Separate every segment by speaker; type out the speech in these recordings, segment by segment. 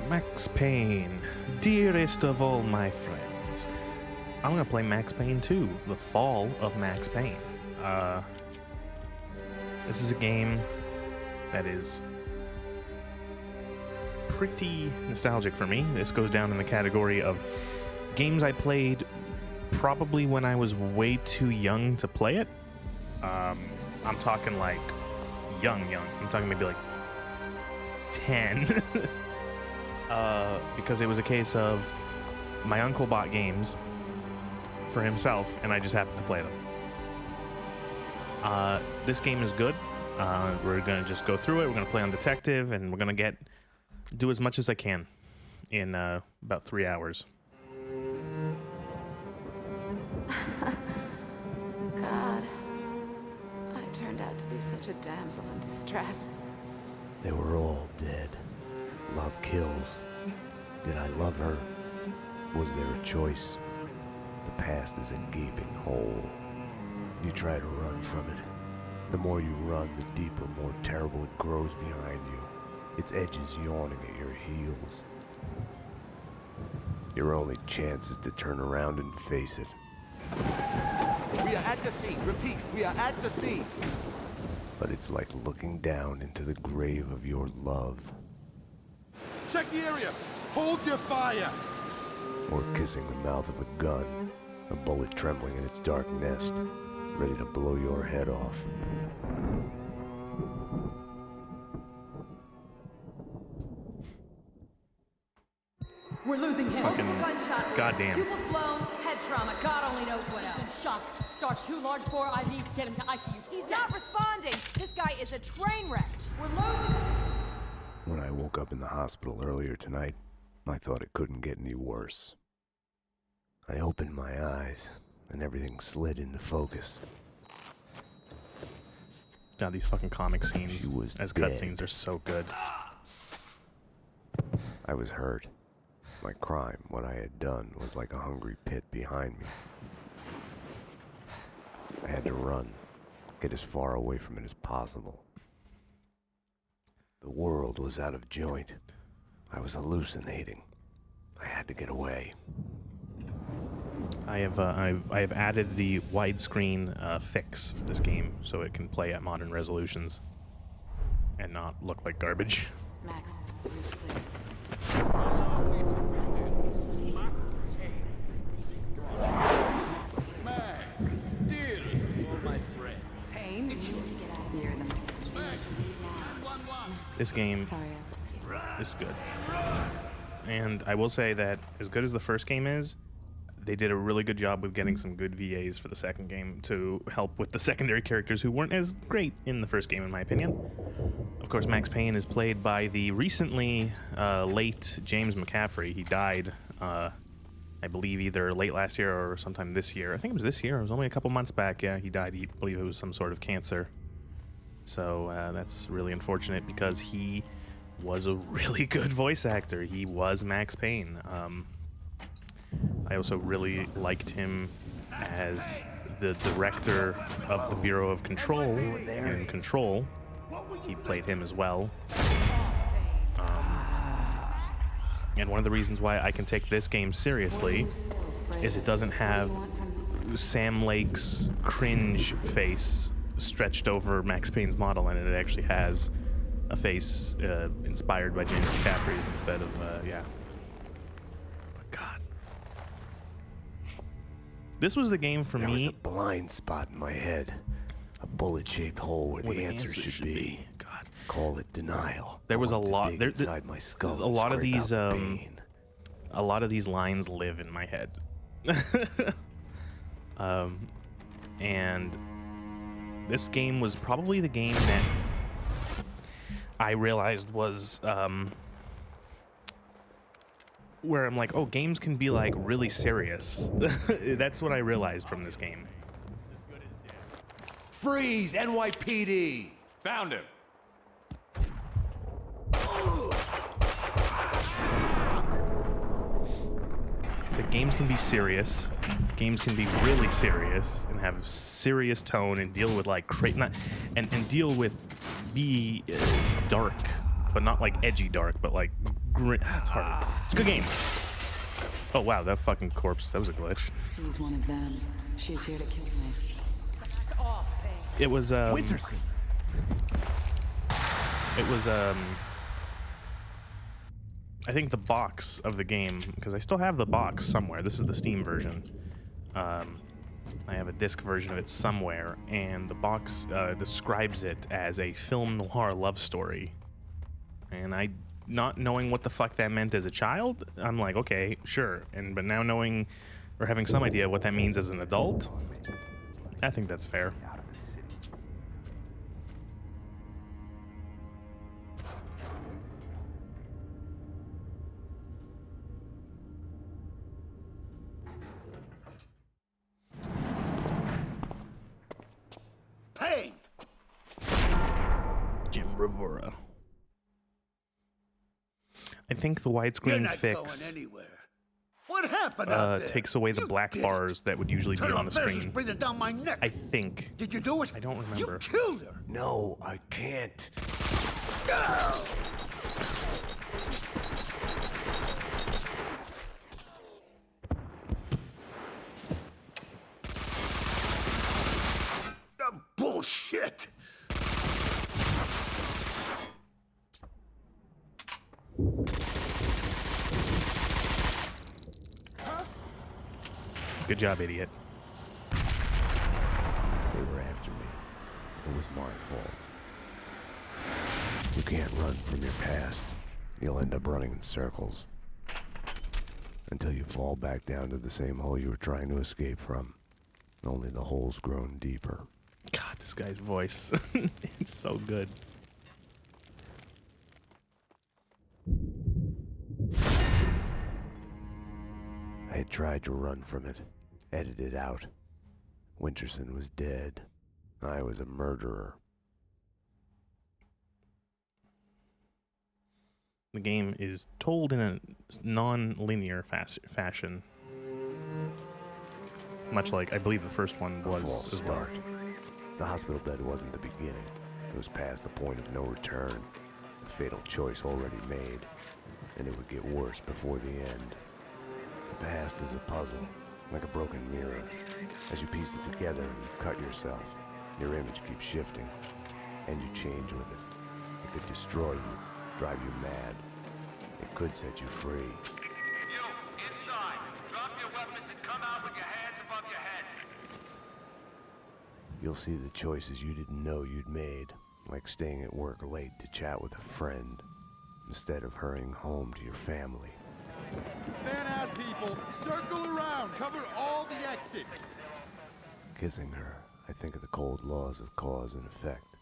Speaker 1: Max Payne, dearest of all my friends. I'm gonna play Max Payne 2, The Fall of Max Payne. This is a game that is pretty nostalgic for me. This goes down in the category of games I played probably when I was way too young to play it. I'm talking like young. I'm talking maybe like 10. Because it was a case of my uncle bought games for himself and I just happened to play them. This game is good. We're gonna just go through it. We're gonna play on detective and we're gonna do as much as I can in about 3 hours.
Speaker 2: God, I turned out to be such a damsel in distress.
Speaker 3: They were all dead. Love kills. Did I love her? Was there a choice? The past is a gaping hole. You try to run from it. The more you run, the deeper, more terrible it grows behind you. Its edges yawning at your heels. Your only chance is to turn around and face it.
Speaker 4: We are at the scene. Repeat, we are at the scene.
Speaker 3: But it's like looking down into the grave of your love.
Speaker 4: Check the area. Hold your fire.
Speaker 3: Or kissing the mouth of a gun, a bullet trembling in its dark nest, ready to blow your head off.
Speaker 5: We're losing him.
Speaker 1: Fucking
Speaker 5: gunshot.
Speaker 1: goddamn.
Speaker 5: Pupils blown, head trauma. God only knows what else. He's in shock. Start 2 large bore IVs. Get him to ICU.
Speaker 6: He's not responding. This guy is a train wreck. We're losing him.
Speaker 3: When I woke up in the hospital earlier tonight, I thought it couldn't get any worse. I opened my eyes, and everything slid into focus.
Speaker 1: God, these fucking comic scenes
Speaker 3: She was
Speaker 1: as
Speaker 3: dead.
Speaker 1: cutscenes are so good.
Speaker 3: I was hurt. My crime, what I had done, was like a hungry pit behind me. I had to run, get as far away from it as possible. The world was out of joint. I was hallucinating. I had to get away.
Speaker 1: I have added the widescreen fix for this game so it can play at modern resolutions and not look like garbage.
Speaker 2: Max, the route's clear.
Speaker 4: Dearest of all my friends.
Speaker 2: Payne, you need to get out of here in the
Speaker 1: This game
Speaker 2: Sorry, I
Speaker 1: is good. And I will say that as good as the first game is, they did a really good job with getting some good VAs for the second game to help with the secondary characters who weren't as great in the first game, in my opinion. Of course, Max Payne is played by the recently late James McCaffrey. He died, I believe, either late last year or sometime this year. I think it was this year. It was only a couple months back. Yeah, he died. I believe it was some sort of cancer. So that's really unfortunate because he was a really good voice actor. He was Max Payne. I also really liked him as the director of the Bureau of Control in Control. He played him as well. And one of the reasons why I can take this game seriously is it doesn't have Sam Lake's cringe face stretched over Max Payne's model, and it actually has a face inspired by James McCaffrey's instead of, yeah. But God. This was the game for
Speaker 3: There
Speaker 1: me.
Speaker 3: was a blind spot in my head. A bullet-shaped hole where the answer should be.
Speaker 1: God.
Speaker 3: Call it denial.
Speaker 1: There was
Speaker 3: I
Speaker 1: a
Speaker 3: want to
Speaker 1: lot.
Speaker 3: dig
Speaker 1: There,
Speaker 3: inside my skull
Speaker 1: a
Speaker 3: and
Speaker 1: lot of
Speaker 3: scrape
Speaker 1: these.
Speaker 3: out the pain.
Speaker 1: A lot of these lines live in my head. And this game was probably the game that I realized was where I'm like, oh, games can be like really serious. That's what I realized from this game.
Speaker 4: Freeze, NYPD. Found him.
Speaker 1: It's like games can be serious, games can be really serious and have serious tone and deal with like be dark, but not like edgy dark, but like That's hard. It's a good game. Oh wow, that fucking corpse. That was a glitch.
Speaker 2: She's one of them. She's here to kill me.
Speaker 5: Back off, Payne.
Speaker 1: It was
Speaker 4: Winterson.
Speaker 1: It was I think the box of the game, because I still have the box somewhere. This is the Steam version. I have a disc version of it somewhere, and the box describes it as a film noir love story. And I, not knowing what the fuck that meant as a child, I'm like, okay, sure. But now knowing or having some idea what that means as an adult, I think that's fair.
Speaker 4: Payne!
Speaker 1: Jim Bravura. I think the
Speaker 4: You're
Speaker 1: widescreen
Speaker 4: not
Speaker 1: fix
Speaker 4: going anywhere. What happened out there?
Speaker 1: takes away the
Speaker 4: You
Speaker 1: black
Speaker 4: did
Speaker 1: bars
Speaker 4: it.
Speaker 1: that would usually be
Speaker 4: Turn
Speaker 1: on the
Speaker 4: business,
Speaker 1: screen.
Speaker 4: breathing down my neck.
Speaker 1: I think.
Speaker 4: Did you do it?
Speaker 1: I don't remember.
Speaker 4: You killed her.
Speaker 3: No, I can't.
Speaker 4: Bullshit.
Speaker 1: Good job, idiot.
Speaker 3: They were after me. It was my fault. You can't run from your past. You'll end up running in circles. Until you fall back down to the same hole you were trying to escape from. Only the hole's grown deeper.
Speaker 1: God, this guy's voice. It's so good.
Speaker 3: I had tried to run from it, edit it out. Winterson was dead. I was a murderer.
Speaker 1: The game is told in a non-linear fashion. Much like, I believe the first one
Speaker 3: A
Speaker 1: was
Speaker 3: false
Speaker 1: as well.
Speaker 3: start. The hospital bed wasn't the beginning. It was past the point of no return. A fatal choice already made. And it would get worse before the end. The past is a puzzle, like a broken mirror. As you piece it together and you cut yourself, your image keeps shifting. And you change with it. It could destroy you, drive you mad. It could set you free.
Speaker 4: You, inside. Drop your weapons and come out with your hands above your head.
Speaker 3: You'll see the choices you didn't know you'd made, like staying at work late to chat with a friend, instead of hurrying home to your family.
Speaker 7: Fan out, people. Circle around. Cover all the exits.
Speaker 3: Kissing her, I think of the cold laws of cause and effect.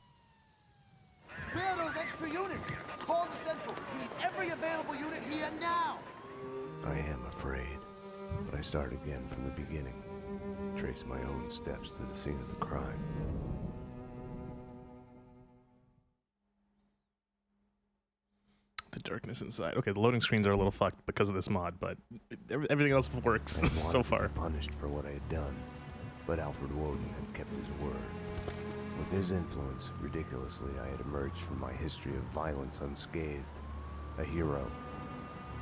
Speaker 4: Where are those extra units? Call the Central. We need every available unit here now.
Speaker 3: I am afraid, but I start again from the beginning. Trace my own steps to the scene of the crime.
Speaker 1: The darkness inside. Okay, the loading screens are a little fucked because of this mod, but everything else works
Speaker 3: I had wanted
Speaker 1: so
Speaker 3: to
Speaker 1: far.
Speaker 3: be punished for what I had done, but Alfred Woden had kept his word. With his influence, ridiculously, I had emerged from my history of violence unscathed. A hero.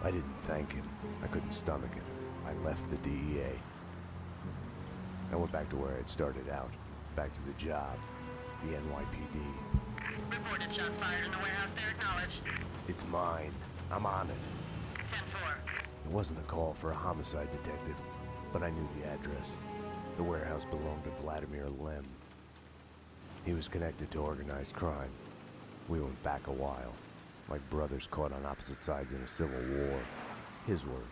Speaker 3: I didn't thank him. I couldn't stomach it. I left the DEA. I went back to where I had started out. Back to the job. The NYPD.
Speaker 8: Reported shots fired in the warehouse there, acknowledged.
Speaker 3: It's mine. I'm on it.
Speaker 8: 10-4.
Speaker 3: It wasn't a call for a homicide detective, but I knew the address. The warehouse belonged to Vladimir Lem. He was connected to organized crime. We went back a while, like brothers caught on opposite sides in a civil war. His words.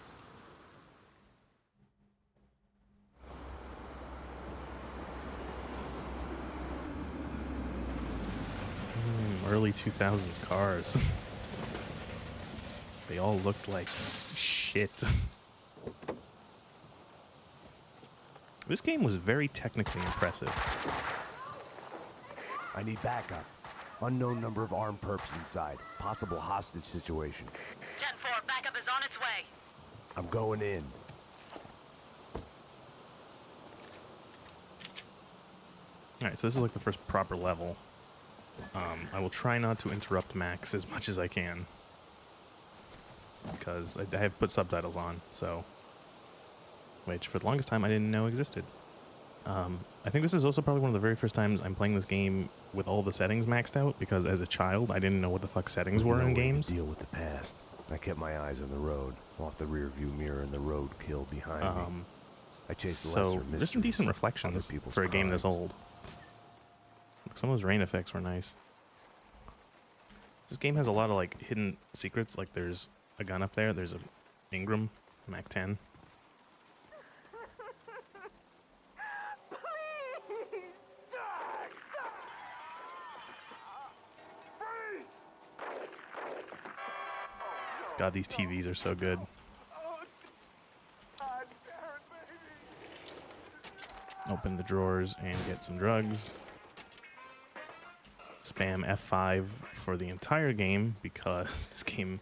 Speaker 1: Early 2000s cars. They all looked like shit. This game was very technically impressive.
Speaker 3: I need backup. Unknown number of armed perps inside. Possible hostage situation.
Speaker 8: 10-4, backup is on its way.
Speaker 3: I'm going in.
Speaker 1: Alright, so this is like the first proper level. I will try not to interrupt Max as much as I can. because I have put subtitles on, so, which for the longest time I didn't know existed. I think this is also probably one of the very first times I'm playing this game with all the settings maxed out, because as a child I didn't know what the fuck settings were in games.
Speaker 3: Deal with the past. I kept my eyes on the road, off the rear view mirror and the roadkill behind me. I chased lesser
Speaker 1: So there's some decent reflections for a game this old. Some of those rain effects were nice. This game has a lot of like hidden secrets. Like there's a gun up there. There's a Ingram Mac 10. God, these TVs are so good. Open the drawers and get some drugs. Spam F5 for the entire game because this game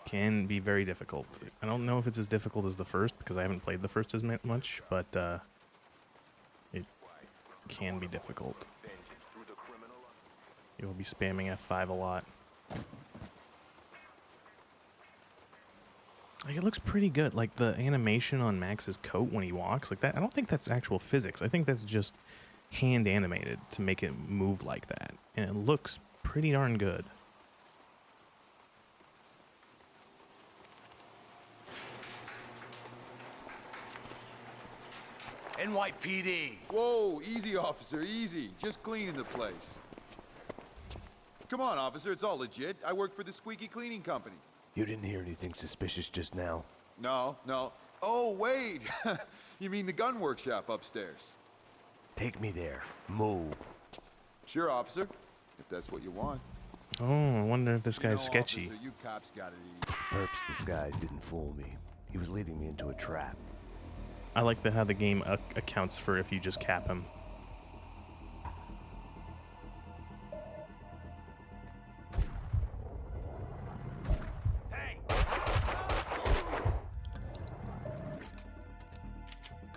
Speaker 1: can be very difficult. I don't know if it's as difficult as the first because I haven't played the first as much, but it can be difficult. You'll be spamming F5 a lot. Like, it looks pretty good. Like, the animation on Max's coat when he walks, like that, I don't think that's actual physics. I think that's just hand animated to make it move like that. And it looks pretty darn good.
Speaker 9: NYPD.
Speaker 7: Whoa, easy, officer, easy. Just cleaning the place. Come on, officer, it's all legit. I work for the Squeaky Cleaning Company.
Speaker 3: You didn't hear anything suspicious just now?
Speaker 7: No. Oh, wait. You mean the gun workshop upstairs?
Speaker 3: Take me there. Move.
Speaker 7: Sure, officer, if that's what you want.
Speaker 1: Oh, I wonder if this guy's sketchy.
Speaker 7: Officer, you cops got it easy.
Speaker 3: Perp's disguise didn't fool me. He was leading me into a trap.
Speaker 1: I like how the game accounts for if you just cap him.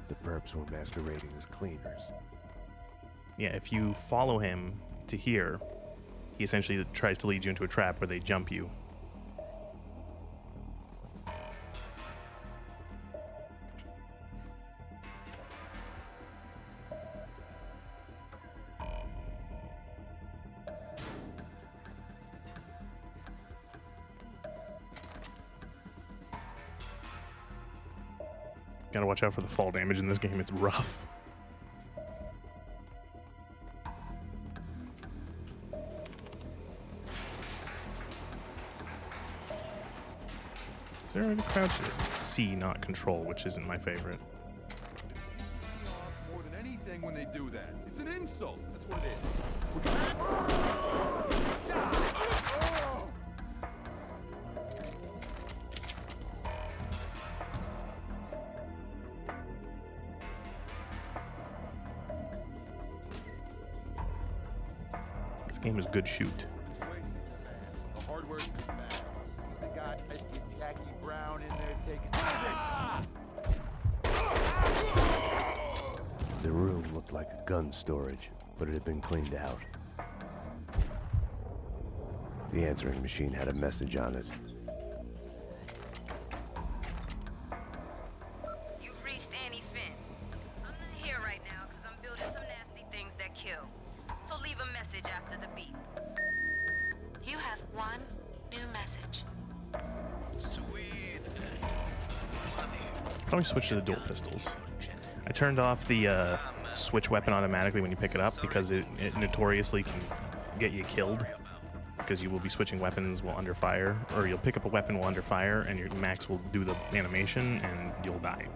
Speaker 3: The perps were masquerading as cleaners.
Speaker 1: Yeah, if you follow him to here, he essentially tries to lead you into a trap where they jump you. Gotta watch out for the fall damage in this game, it's rough. Is there a crouch? It is. It's C, not control, which isn't my favorite.
Speaker 7: More than anything when they do that. It's an insult. That's what it is.
Speaker 1: This game is good shoot.
Speaker 7: The hard work is bad. As the guy get Jackie Brown in there taking
Speaker 3: The room looked like a gun storage, but it had been cleaned out. The answering machine had a message on it.
Speaker 8: You've reached Annie Finn. I'm not here right now because I'm building some nasty things that kill. So leave a message after the beep. You have one new message. Sweet.
Speaker 1: Probably switch to the dual pistols. I turned off the switch weapon automatically when you pick it up because it notoriously can get you killed. Because you will be switching weapons while under fire, or you'll pick up a weapon while under fire and your max will do the animation and you'll die.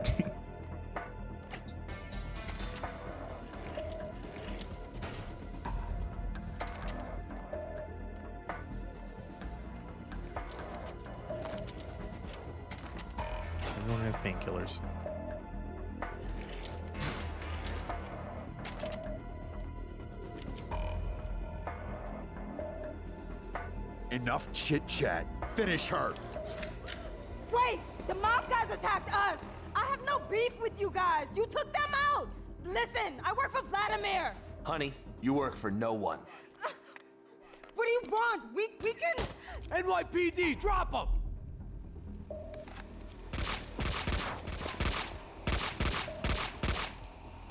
Speaker 1: Everyone has painkillers.
Speaker 7: Enough chit-chat. Finish her.
Speaker 5: Wait! The mob guys attacked us! I have no beef with you guys! You took them out! Listen, I work for Vladimir!
Speaker 9: Honey, you work for no one.
Speaker 5: What do you want? We can...
Speaker 9: NYPD, drop him!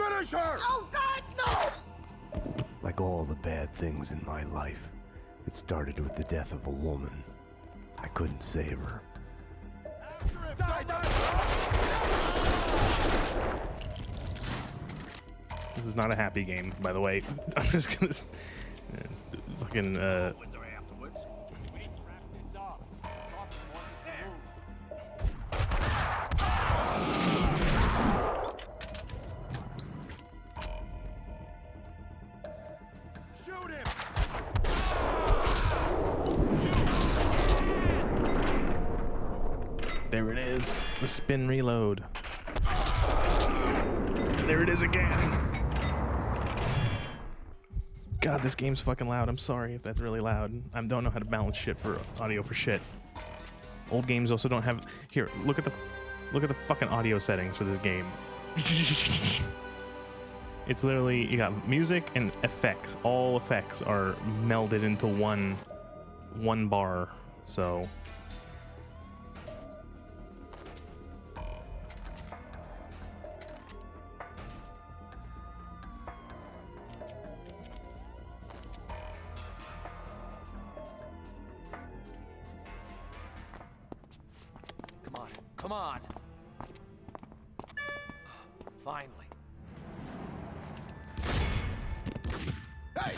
Speaker 7: Finish her!
Speaker 5: Oh, God, no!
Speaker 3: Like all the bad things in my life, it started with the death of a woman. I couldn't save her.
Speaker 1: This is not a happy game, by the way. I'm just gonna fucking
Speaker 7: Shoot him!
Speaker 1: There it is. The spin reload. And there it is again. God, this game's fucking loud. I'm sorry if that's really loud. I don't know how to balance shit for audio for shit. Old games also don't have. Here, look at the fucking audio settings for this game. It's literally, you got music and effects. All effects are melded into one bar. So
Speaker 9: Come on. Finally.
Speaker 7: Hey!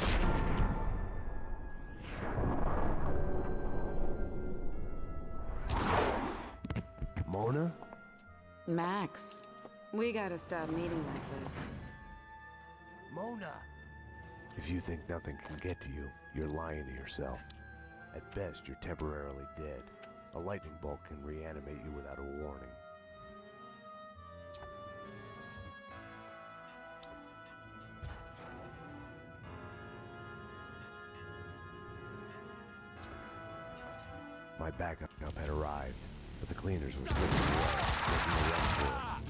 Speaker 3: Mona?
Speaker 2: Max, we gotta stop meeting like this.
Speaker 3: Mona! If you think nothing can get to you, you're lying to yourself. At best, you're temporarily dead. A lightning bolt can reanimate you without a warning. My backup had arrived, but the cleaners were slipping away, making a run for it.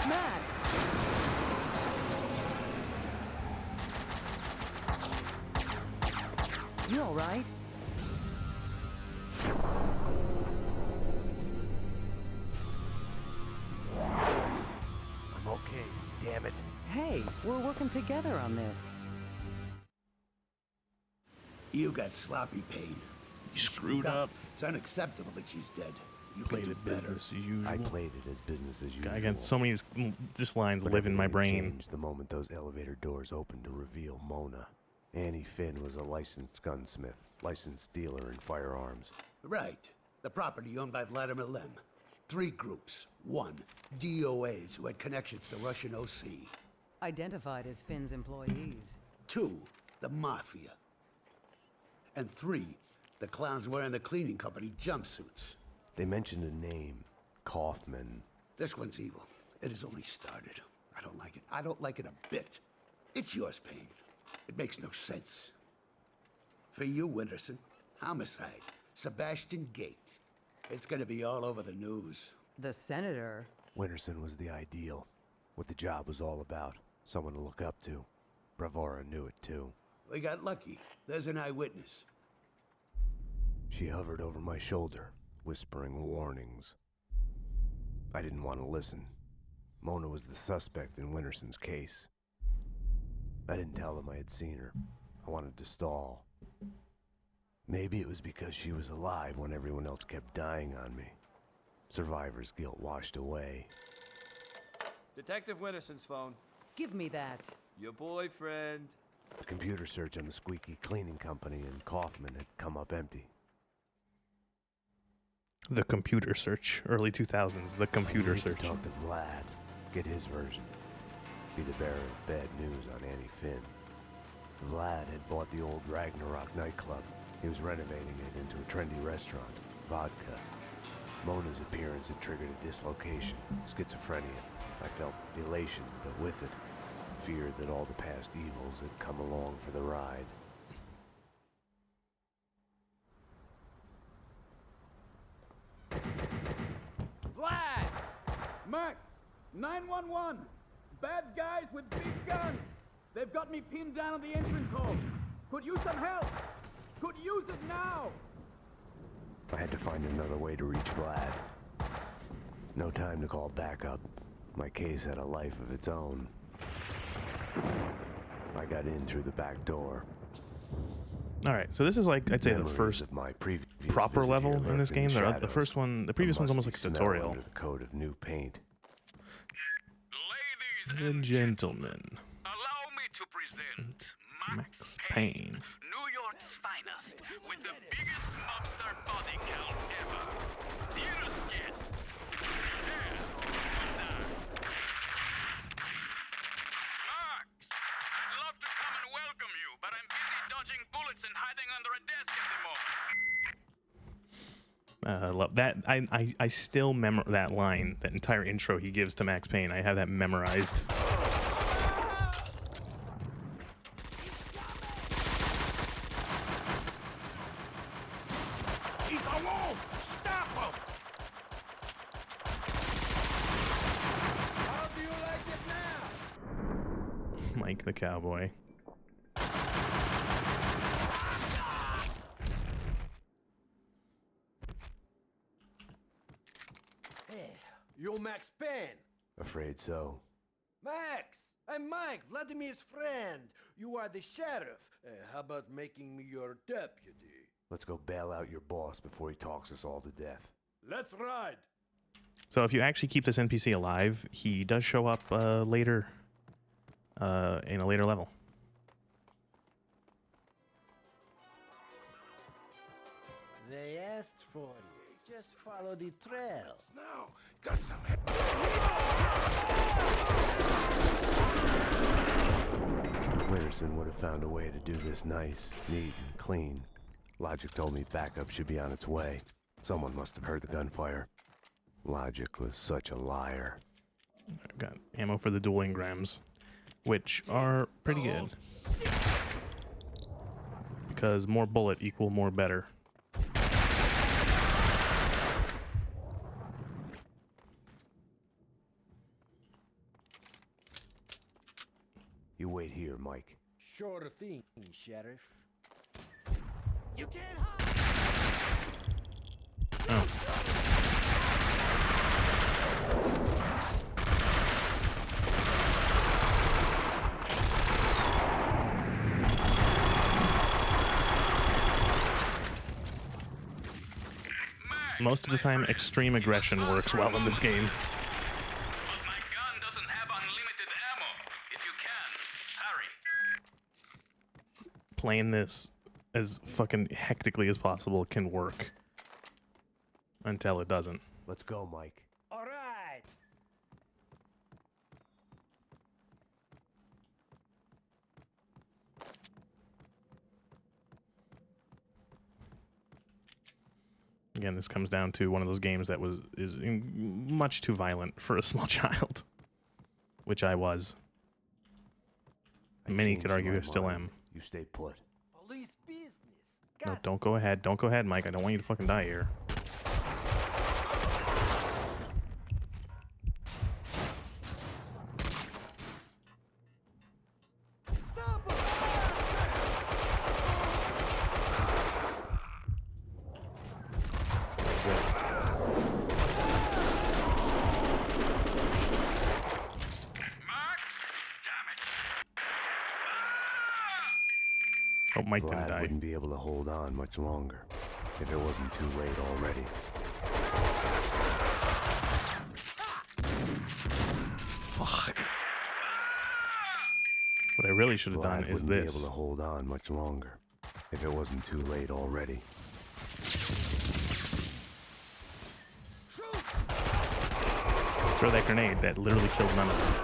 Speaker 5: Max! You all right?
Speaker 3: I'm okay, damn it.
Speaker 10: Hey, we're working together on this.
Speaker 4: You got sloppy, Payne.
Speaker 1: you screwed up.
Speaker 4: It's unacceptable that she's dead. You
Speaker 1: Played
Speaker 4: can
Speaker 1: it
Speaker 4: do better.
Speaker 1: business as usual.
Speaker 3: I played it as business as usual.
Speaker 1: Again, so many just lines
Speaker 3: But
Speaker 1: live in my
Speaker 3: everything
Speaker 1: brain.
Speaker 3: changed the moment those elevator doors opened to reveal Mona. Annie Finn was a licensed gunsmith, licensed dealer in firearms.
Speaker 4: Right. The property owned by Vladimir Lem. 3 groups. 1, DOAs who had connections to Russian OC.
Speaker 10: Identified as Finn's employees.
Speaker 4: 2, the Mafia. And 3, the clowns wearing the cleaning company jumpsuits.
Speaker 3: They mentioned a name, Kaufman.
Speaker 4: This one's evil. It has only started. I don't like it. I don't like it a bit. It's yours, Payne. It makes no sense. For you, Winterson, homicide, Sebastian Gates. It's gonna be all over the news.
Speaker 10: The senator.
Speaker 3: Winterson was the ideal. What the job was all about. Someone to look up to. Bravura knew it too.
Speaker 4: We got lucky. There's an eyewitness.
Speaker 3: She hovered over my shoulder, whispering warnings. I didn't want to listen. Mona was the suspect in Winterson's case. I didn't tell them I had seen her. I wanted to stall. Maybe it was because she was alive when everyone else kept dying on me. Survivor's guilt washed away.
Speaker 11: Detective Winterson's phone.
Speaker 10: Give me that.
Speaker 11: Your boyfriend.
Speaker 3: The computer search on the squeaky cleaning company and Kaufman had come up empty.
Speaker 1: The computer search, early 2000s. The computer
Speaker 3: I needed
Speaker 1: search.
Speaker 3: to talk to Vlad, get his version. Be the bearer of bad news on Annie Finn. Vlad had bought the old Ragnarok nightclub. He was renovating it into a trendy restaurant, Vodka. Mona's appearance had triggered a dislocation, schizophrenia. I felt elation, but with it, fear that all the past evils had come along for the ride.
Speaker 12: Vlad! Max! 911! Bad guys with big guns! They've got me pinned down on the entrance hall. Could use some help! Could use it now!
Speaker 3: I had to find another way to reach Vlad. No time to call backup. My case had a life of its own. I got in through the back door.
Speaker 1: All right, so this is like, I'd say, the
Speaker 3: Memories
Speaker 1: first
Speaker 3: of my previous
Speaker 1: proper
Speaker 3: visit
Speaker 1: level
Speaker 3: here
Speaker 1: in this
Speaker 3: lurked
Speaker 1: game.
Speaker 3: the
Speaker 1: The
Speaker 3: shadows.
Speaker 1: first one, the previous one's almost like a
Speaker 3: musty smell
Speaker 1: tutorial.
Speaker 3: under the coat of new paint.
Speaker 1: Ladies and gentlemen,
Speaker 13: allow me to present
Speaker 1: Max Payne.
Speaker 13: New York's finest, with the biggest monster body count ever. Dearest guests, prepare for that. Max, I'd love to come and welcome you, but I'm busy dodging bullets and hiding under a desk at the moment.
Speaker 1: I love that. I still remember that line, that entire intro he gives to Max Payne. I have that memorized.
Speaker 12: He's alone! Stop him! How do you like it now?
Speaker 1: Mike the Cowboy.
Speaker 14: Hey, you're Max Payne.
Speaker 3: Afraid so.
Speaker 14: Max, I'm Mike, Vladimir's friend. You are the sheriff. How about making me your deputy?
Speaker 3: Let's go bail out your boss before he talks us all to death.
Speaker 14: Let's ride.
Speaker 1: So if you actually keep this NPC alive, he does show up later, in a later level.
Speaker 14: They asked for you. Just follow the trail.
Speaker 4: Now, got some.
Speaker 3: Winterson would have found a way to do this nice, neat, and clean. Logic told me backup should be on its way. Someone must have heard the gunfire. Logic was such a liar.
Speaker 1: I've got ammo for the dual engrams, which are pretty good. Because more bullet equal more better.
Speaker 3: You wait here, Mike.
Speaker 14: Sure thing, Sheriff.
Speaker 12: You can't hide!
Speaker 1: Most of the time, extreme aggression works well in this game.
Speaker 13: But my gun doesn't have unlimited ammo. If you can, hurry.
Speaker 1: Playing this as fucking hectically as possible can work. Until it doesn't.
Speaker 3: Let's go, Mike.
Speaker 14: All right.
Speaker 1: Again, this comes down to one of those games that is much too violent for a small child, which I was. Many could argue I still am.
Speaker 3: You stay put.
Speaker 14: Police business.
Speaker 1: No, don't go ahead. Don't go ahead, Mike. I don't want you to fucking die here.
Speaker 14: Stop him!
Speaker 1: Hope Mike didn't
Speaker 3: Vlad
Speaker 1: die.
Speaker 3: wouldn't be able to hold on much longer if it wasn't too late already.
Speaker 1: Fuck. What I really should have done
Speaker 3: Vlad
Speaker 1: is
Speaker 3: wouldn't be
Speaker 1: this.
Speaker 3: able to hold on much longer if it wasn't too late already.
Speaker 1: Throw that grenade that literally killed none of them.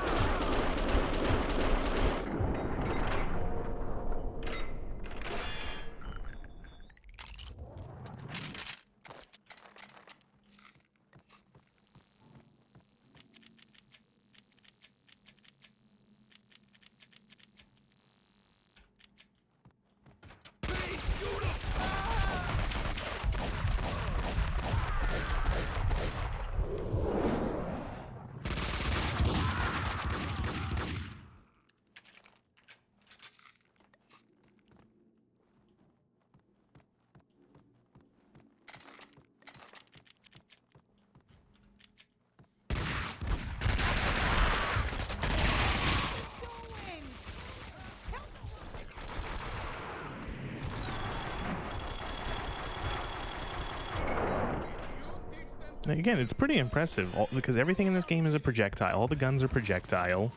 Speaker 1: Again, it's pretty impressive because everything in this game is a projectile. All the guns are projectile.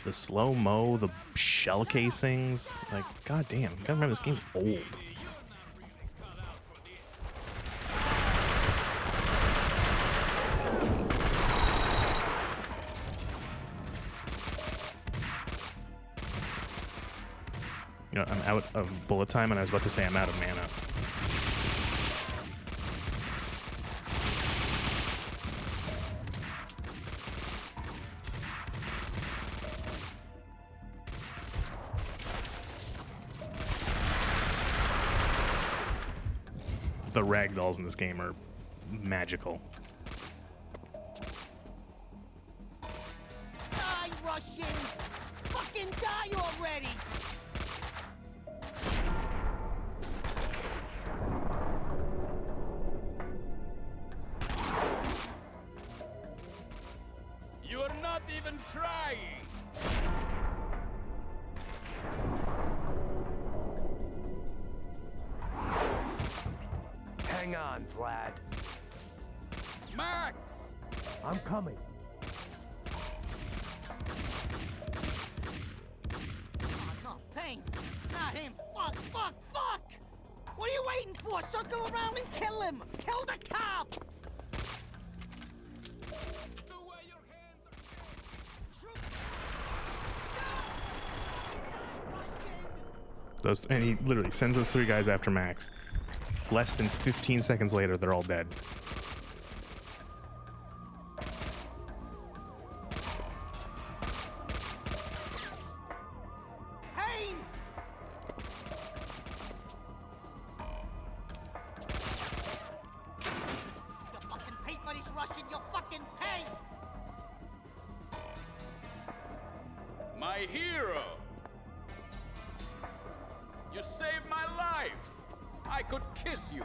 Speaker 1: The slow-mo, the shell casings. Like, goddamn. You gotta remember, this game's old. You know, I'm out of bullet time, and I was about to say I'm out of mana. The ragdolls in this game are magical.
Speaker 5: Die, Russian! Fucking die already!
Speaker 12: You're not even trying!
Speaker 14: Hang on, Vlad.
Speaker 12: Max!
Speaker 14: I'm coming.
Speaker 5: Oh, no, Payne! Not him! Fuck, fuck, fuck! What are you waiting for? Circle around and kill him! Kill the cop!
Speaker 1: And he literally sends those 3 guys after Max. Less than 15 seconds later, they're all dead.
Speaker 5: Payne! You fucking pay for this, Russian! You fucking pay!
Speaker 12: My hero! You saved my life! I could kiss you!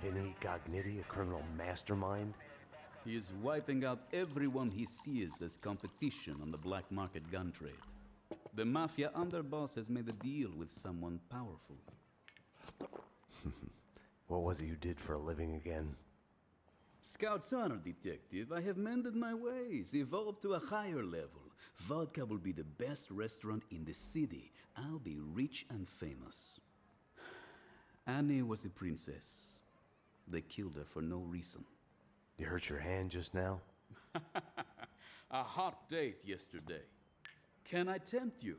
Speaker 3: Vinny Gognitti, a criminal mastermind?
Speaker 15: He is wiping out everyone he sees as competition on the black market gun trade. The mafia underboss has made a deal with someone powerful.
Speaker 3: What was it you did for a living again?
Speaker 15: Scout's honor, detective. I have mended my ways, evolved to a higher level. Vodka will be the best restaurant in the city. I'll be rich and famous. Annie was a princess. They killed her for no reason.
Speaker 3: You hurt your hand just now?
Speaker 15: A hot date yesterday. Can I tempt you?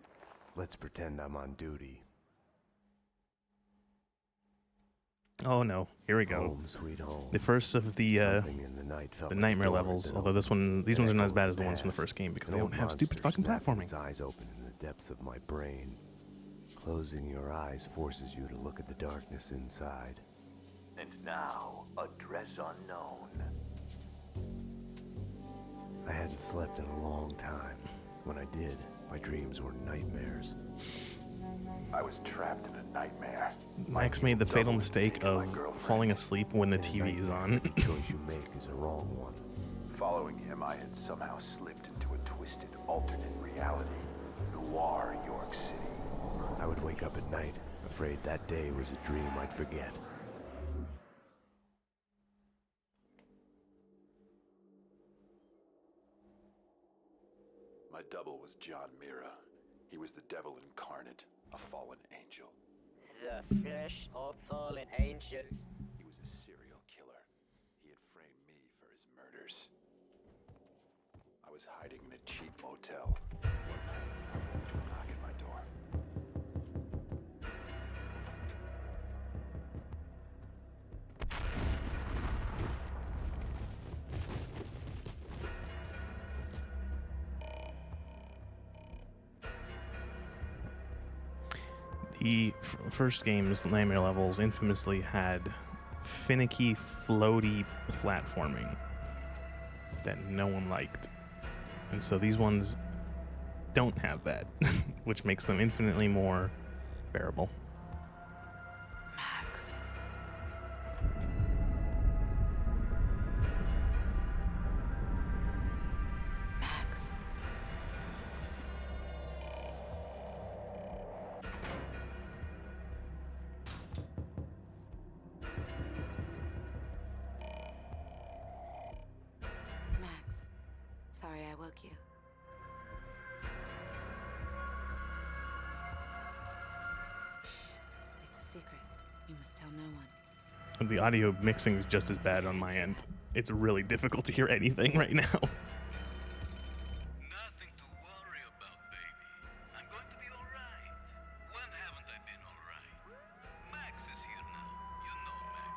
Speaker 3: Let's pretend I'm on duty.
Speaker 1: Oh no, here we go.
Speaker 3: Home, sweet home.
Speaker 1: The first of the
Speaker 3: the
Speaker 1: nightmare levels. Although these ones are not as bad as the ones from the first game because they don't have stupid fucking platforming.
Speaker 3: Its eyes open in the depths of my brain. Closing your eyes forces you to look at the darkness inside.
Speaker 16: And now, address unknown.
Speaker 3: I hadn't slept in a long time. When I did, my dreams were nightmares.
Speaker 16: I was trapped in a nightmare.
Speaker 1: Max made the fatal mistake of falling asleep when the TV is on.
Speaker 3: The choice you make is a wrong one.
Speaker 16: Following him, I had somehow slipped into a twisted alternate reality. Noir, York City.
Speaker 3: I would wake up at night, afraid that day was a dream I'd forget.
Speaker 16: My double was John Mira. He was the devil incarnate, a fallen angel.
Speaker 17: The flesh of fallen angel.
Speaker 16: He was a serial killer. He had framed me for his murders. I was hiding in a cheap motel. One night, a knock at my door.
Speaker 1: The first game's nightmare levels infamously had finicky, floaty platforming that no one liked. And so these ones don't have that, which makes them infinitely more bearable.
Speaker 2: Max. Max. sorry I woke you. It's a secret. You must tell no one.
Speaker 1: The audio mixing is just as bad on my end. It's really difficult to hear anything right now.
Speaker 13: Nothing to worry about, baby. I'm going to be alright. When haven't I been alright? Max is here now. You know Max.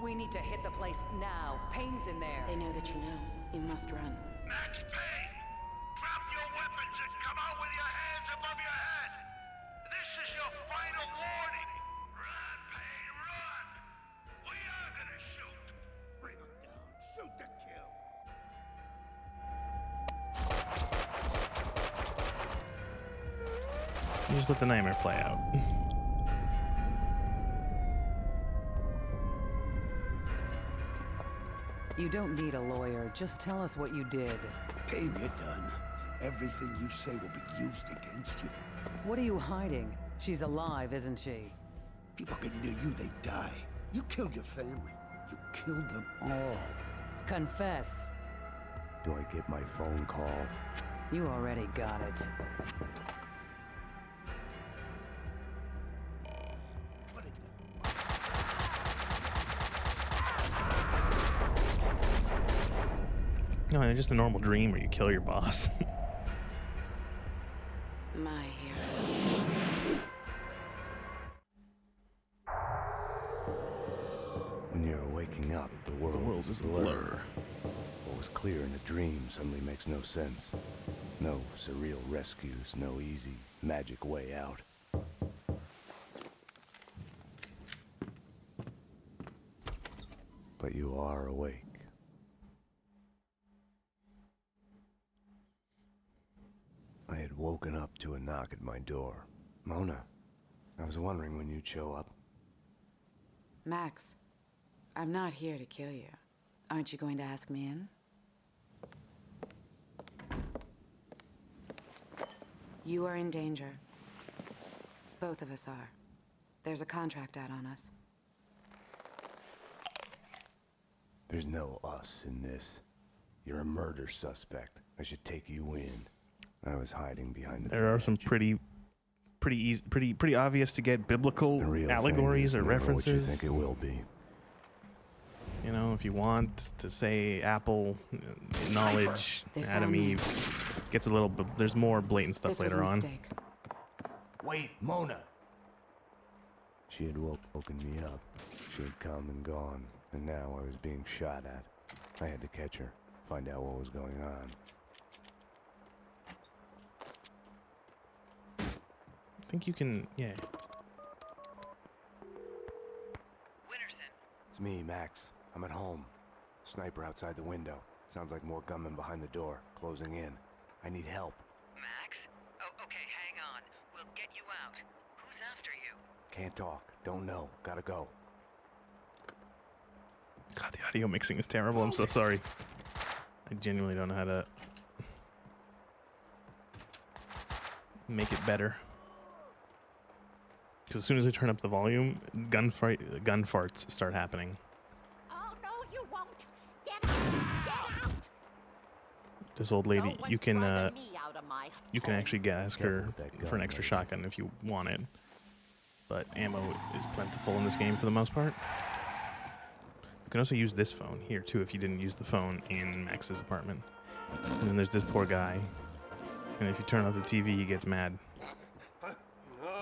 Speaker 10: We need to hit the place now. Payne's in there.
Speaker 2: They know that you know. You must run.
Speaker 13: Max Payne! Drop your weapons and come out with your hands above your head! This is your final warning! Run, Payne, run! We are gonna shoot!
Speaker 4: Bring him down. Shoot to kill.
Speaker 1: You just let the nightmare play out.
Speaker 10: You don't need a lawyer. Just tell us what you did.
Speaker 4: Payne, you're done. Everything you say will be used against you.
Speaker 10: What are you hiding? She's alive, isn't she?
Speaker 4: People get near you, they die. You killed your family. You killed them all.
Speaker 10: Confess.
Speaker 3: Do I get my phone call?
Speaker 10: You already got it.
Speaker 1: No, it's just a normal dream where you kill your boss.
Speaker 2: My hero.
Speaker 3: When you're waking up, the world is a blur. What was clear in a dream suddenly makes no sense. No surreal rescues, no easy, magic way out. But you are awake. I had woken up to a knock at my door. Mona, I was wondering when you'd show up.
Speaker 2: Max, I'm not here to kill you. Aren't you going to ask me in? You are in danger. Both of us are. There's a contract out on us.
Speaker 3: There's no us in this. You're a murder suspect. I should take you in. I was hiding behind the
Speaker 1: There are some pretty obvious to get biblical allegories or references.
Speaker 3: What you think it will be.
Speaker 1: You know, if you want to say Apple, knowledge, Adam, Eve, gets a little, there's more blatant stuff later on.
Speaker 3: Wait, Mona! She had woken me up. She had come and gone, and now I was being shot at. I had to catch her, find out what was going on.
Speaker 1: I think you can, yeah.
Speaker 3: It's me, Max. I'm at home. Sniper outside the window. Sounds like more gunmen behind the door, closing in. I need help.
Speaker 8: Max? Oh, okay, hang on. We'll get you out. Who's after you?
Speaker 3: Can't talk. Don't know. Gotta go.
Speaker 1: God, the audio mixing is terrible. I'm so sorry. I genuinely don't know how to make it better. Because as soon as I turn up the volume, gun farts start happening.
Speaker 5: Oh, no, you won't. Get out! Get out!
Speaker 1: This old lady, you can actually ask her for an extra shotgun if you want it. But ammo is plentiful in this game for the most part. You can also use this phone here too if you didn't use the phone in Max's apartment. And then there's this poor guy. And if you turn off the TV, he gets mad.
Speaker 14: No.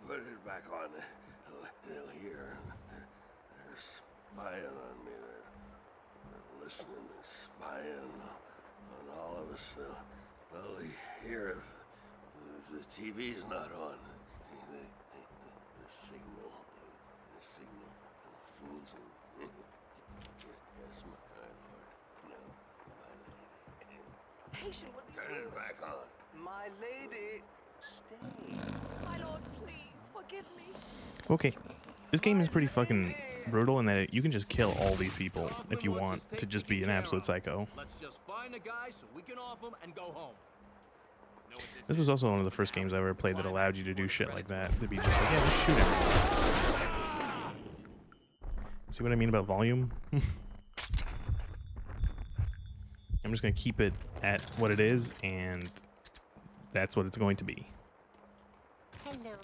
Speaker 14: Put it back on. They'll hear. They're spying on me. They're listening and spying on all of us. They'll hear if the TV's not on. The signal fools them. Yes, my lord. No, my lady.
Speaker 17: Patient, what
Speaker 14: Turn it back on.
Speaker 17: My lady, stay. My lord, please, forgive me.
Speaker 1: Okay. This game is pretty fucking brutal in that you can just kill all these people if you want to just be an absolute psycho.
Speaker 11: Let's just find the guy so we can off him and go home.
Speaker 1: This was also one of the first games I ever played that allowed you to do shit like that. To be just like, yeah, just shoot him. See what I mean about volume? I'm just going to keep it at what it is, and that's what it's going to be.
Speaker 18: Hello.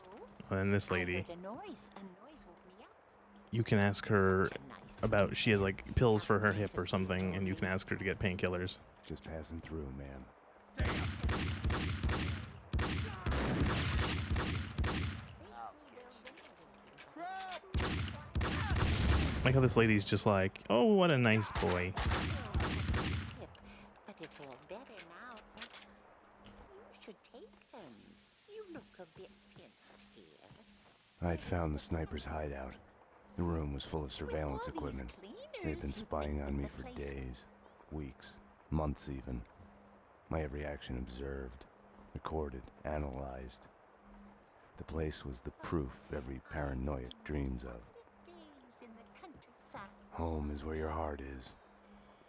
Speaker 1: And this lady,
Speaker 18: I heard a noise. A noise woke me up.
Speaker 1: you can ask her about, she has like pills for her hip or something, and you can ask her to get painkillers.
Speaker 3: Just passing through, ma'am.
Speaker 1: Like how this lady's just like, oh, what a nice boy.
Speaker 18: But it's all better now. You should take them. You look a bit pinched, dear.
Speaker 3: I'd found the sniper's hideout. The room was full of surveillance equipment. They'd been spying on me for days, weeks, months even. My every action observed, recorded, analyzed. The place was the proof every paranoiac dreams of.
Speaker 18: Days in the countryside.
Speaker 3: Home is where your heart is.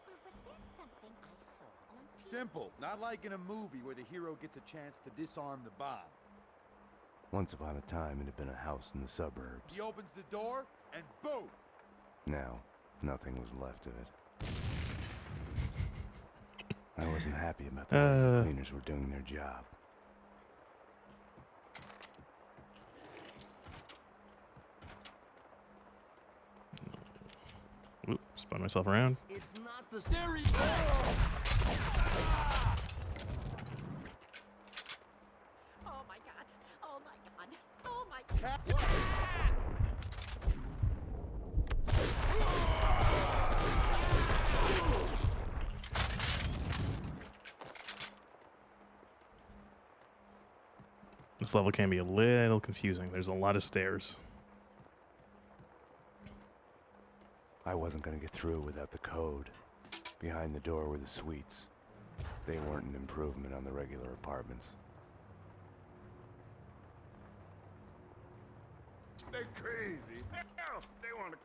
Speaker 18: Or was that something I saw on TV?
Speaker 7: Simple. Not like in a movie where the hero gets a chance to disarm the bomb.
Speaker 3: Once upon a time, it had been a house in the suburbs.
Speaker 7: He opens the door, and boom!
Speaker 3: Now, nothing was left of it. I wasn't happy about the way the cleaners were doing their job.
Speaker 1: Oop, spun myself around.
Speaker 11: It's not the stereo.
Speaker 18: Oh my god. Oh my god. Oh my god.
Speaker 1: This level can be a little confusing. There's a lot of stairs.
Speaker 3: I wasn't gonna get through without the code. Behind the door were the suites. They weren't an improvement on the regular apartments.
Speaker 13: They're crazy. Hell, they want to.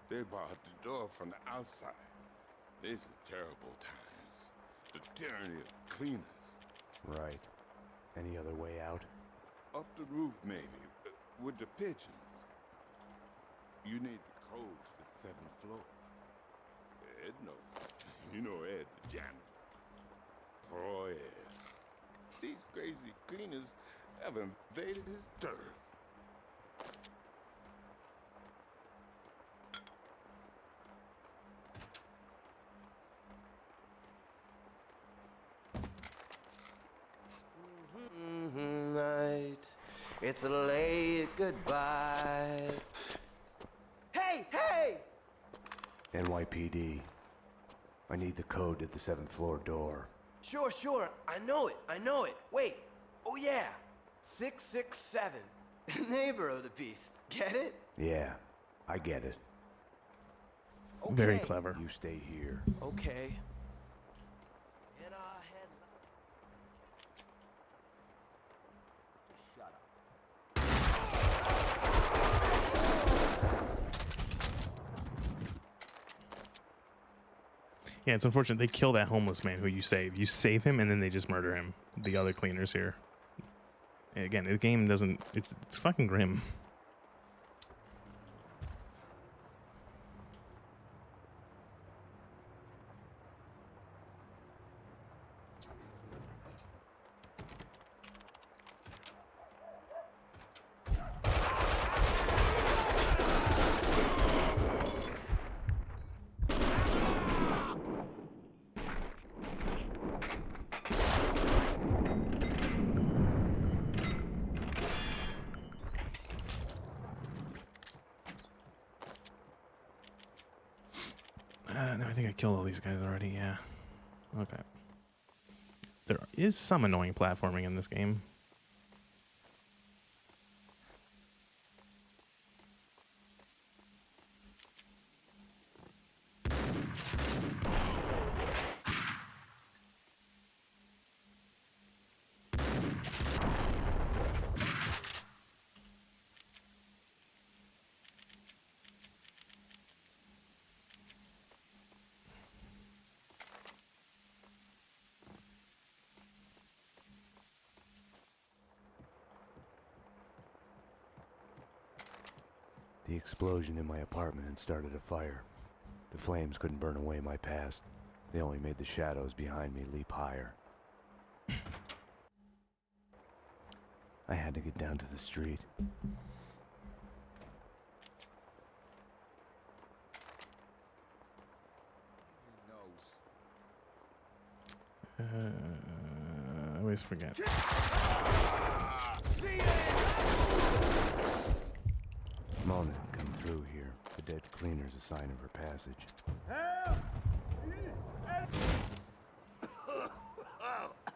Speaker 13: They barred the door from the outside. These are terrible times. The tyranny of cleaners.
Speaker 3: Right. Any other way out?
Speaker 13: Up the roof, maybe, with the pigeons. You need the code to the 7th floor. Ed knows. You know Ed, the janitor. Oh, Ed. These crazy cleaners have invaded his turf.
Speaker 14: Night. It's a late goodbye. Hey, hey!
Speaker 3: NYPD. I need the code to the 7th floor door.
Speaker 14: Sure, sure. I know it. Wait. Oh, yeah. 667. Neighbor of the beast. Get it?
Speaker 3: Yeah, I get it.
Speaker 14: Okay.
Speaker 1: Very clever.
Speaker 3: You stay here.
Speaker 14: Okay.
Speaker 1: Yeah, it's unfortunate. They kill that homeless man who you save. You save him, and then they just murder him. The other cleaners here. Again, the game doesn't... It's fucking grim. No, I think I killed all these guys already, yeah. Okay. There is some annoying platforming in this game.
Speaker 3: The explosion in my apartment had started a fire. The flames couldn't burn away my past. They only made the shadows behind me leap higher. I had to get down to the street.
Speaker 1: I always forget.
Speaker 3: Mona had come through here. The dead cleaner's a sign of her passage.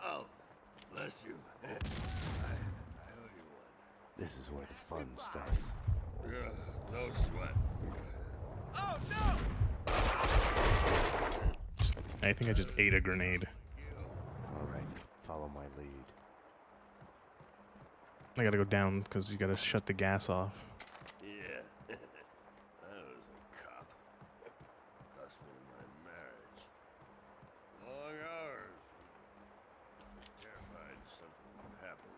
Speaker 4: Oh, bless you. I owe you one.
Speaker 3: This is where the fun starts.
Speaker 4: No sweat. Oh, no!
Speaker 1: I think I just ate a grenade.
Speaker 3: All right, follow my lead.
Speaker 1: I gotta go down because you gotta shut the gas off.
Speaker 4: Yeah. I was a cop. Cost me my marriage. Long hours. Terrified something would happen.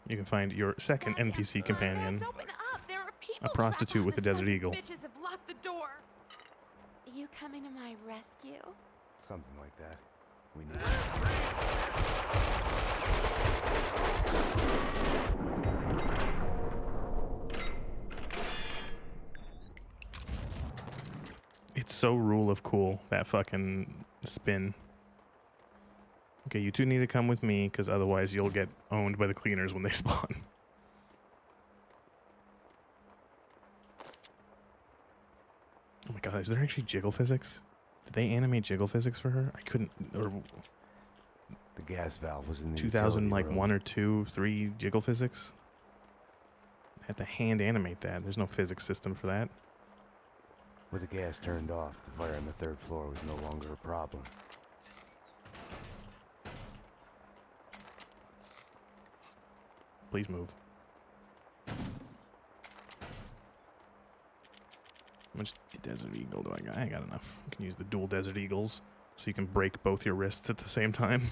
Speaker 1: You can find your second NPC companion,
Speaker 6: Open up. There are people
Speaker 1: a prostitute with a desert eagle.
Speaker 6: Bitches have locked the door. You coming to my rescue?
Speaker 3: Something like that. We need
Speaker 1: It's so rule of cool, that fucking spin. Okay, you two need to come with me, because otherwise you'll get owned by the cleaners when they spawn. Oh my god, is there actually jiggle physics? Did they animate jiggle physics for her? I couldn't... Or
Speaker 3: the gas valve was in the
Speaker 1: 2000, like,
Speaker 3: room.
Speaker 1: 1 or 2, 3 jiggle physics? I had to hand animate that. There's no physics system for that.
Speaker 3: With the gas turned off, the fire on the third floor was no longer a problem.
Speaker 1: Please move. How much Desert Eagle do I got? I ain't got enough. You can use the dual Desert Eagles so you can break both your wrists at the same time.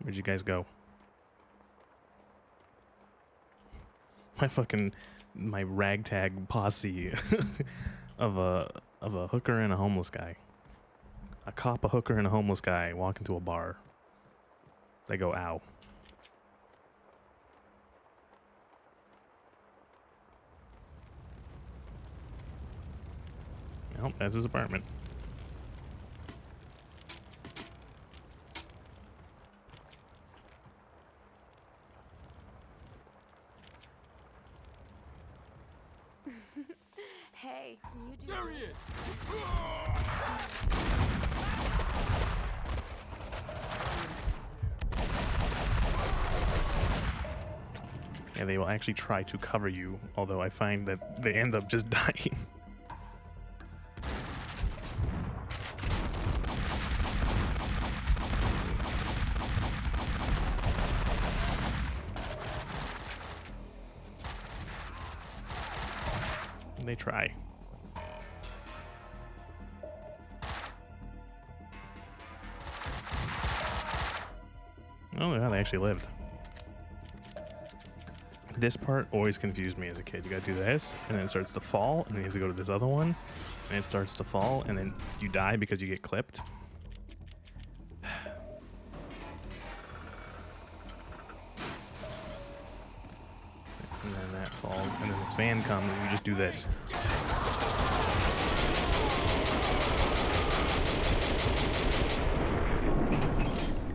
Speaker 1: Where'd you guys go? My ragtag posse of a hooker and a homeless guy. A cop, a hooker, and a homeless guy walk into a bar. They go, ow. Nope, that's his apartment.
Speaker 6: Hey, you do.
Speaker 13: There he is!
Speaker 1: Yeah, they will actually try to cover you, although I find that they end up just dying. They try. Oh, yeah, they actually lived. This part always confused me as a kid. You gotta do this, and then it starts to fall, and then you have to go to this other one, and it starts to fall, and then you die because you get clipped. And then that falls, and then this van comes, and you just do this.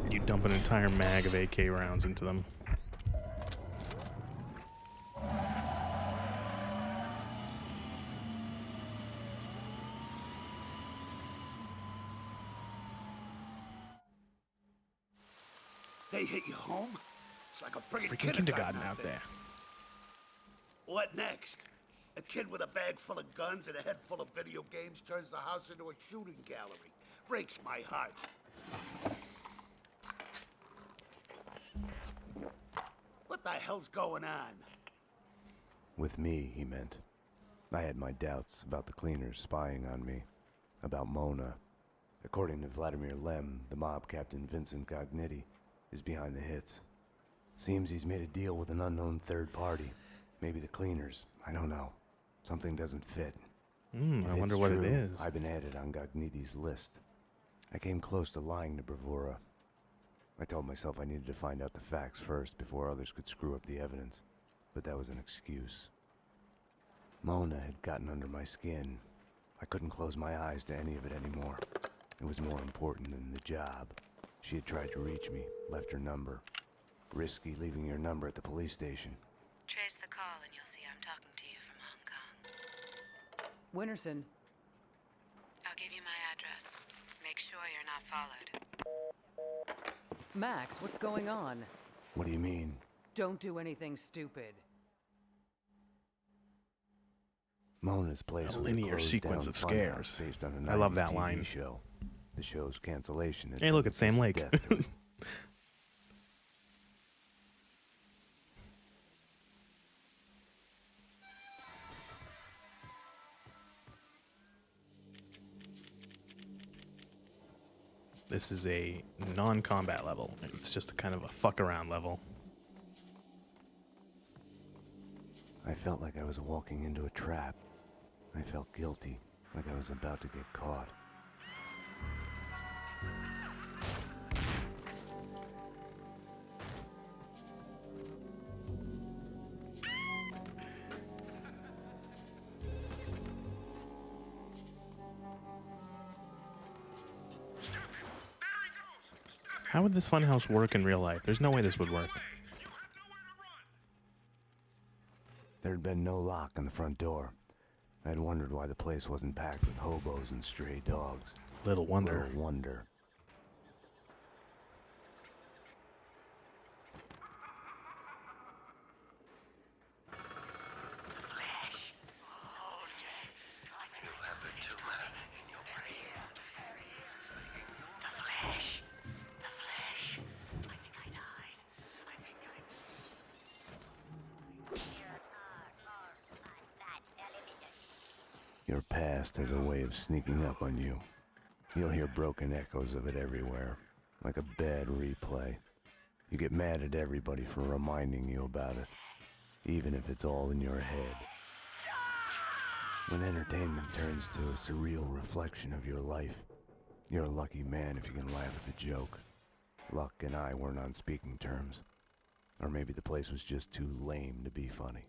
Speaker 1: You dump an entire mag of AK rounds into them.
Speaker 4: They hit you home? It's like a friggin'
Speaker 1: Kindergarten out there.
Speaker 4: What next? A kid with a bag full of guns and a head full of video games turns the house into a shooting gallery. Breaks my heart. what the hell's going on.
Speaker 3: With me, he meant. I had my doubts about the cleaners spying on me, about Mona. According to Vladimir Lem, the mob captain Vincent Gognitti is behind the hits. Seems he's made a deal with an unknown third party. Maybe the cleaners. I don't know. Something doesn't fit.
Speaker 1: I wonder what it is.
Speaker 3: I've been added on Gognitti's list. I came close to lying to Bravura. I told myself I needed to find out the facts first before others could screw up the evidence. But that was an excuse. Mona had gotten under my skin. I couldn't close my eyes to any of it anymore. It was more important than the job. She had tried to reach me, left her number. Risky leaving your number at the police station.
Speaker 2: Trace the call and you'll see I'm talking to you from Hong Kong.
Speaker 10: Winterson.
Speaker 2: I'll give you my address. Make sure you're not followed.
Speaker 10: Max, what's going on?
Speaker 3: What do you mean?
Speaker 10: Don't do anything stupid.
Speaker 3: Mona's place
Speaker 1: A
Speaker 3: was
Speaker 1: linear
Speaker 3: closed
Speaker 1: sequence
Speaker 3: down
Speaker 1: of
Speaker 3: funhouse
Speaker 1: scares.
Speaker 3: based on a
Speaker 1: I love
Speaker 3: 90s
Speaker 1: that
Speaker 3: TV
Speaker 1: line.
Speaker 3: show. The show's cancellation. had
Speaker 1: Hey, look,
Speaker 3: been
Speaker 1: it's Sam
Speaker 3: just
Speaker 1: Lake.
Speaker 3: death to it.
Speaker 1: This is a non-combat level. It's just a kind of a fuck around level.
Speaker 3: I felt like I was walking into a trap. I felt guilty, like I was about to get caught.
Speaker 1: How would this funhouse work in real life? There's no way this would work.
Speaker 3: There had been no lock on the front door. I had wondered why the place wasn't packed with hobos and stray dogs.
Speaker 1: Little wonder.
Speaker 3: Little wonder. Your past has a way of sneaking up on you. You'll hear broken echoes of it everywhere, like a bad replay. You get mad at everybody for reminding you about it, even if it's all in your head. When entertainment turns to a surreal reflection of your life, you're a lucky man if you can laugh at the joke. Luck and I weren't on speaking terms. Or maybe the place was just too lame to be funny.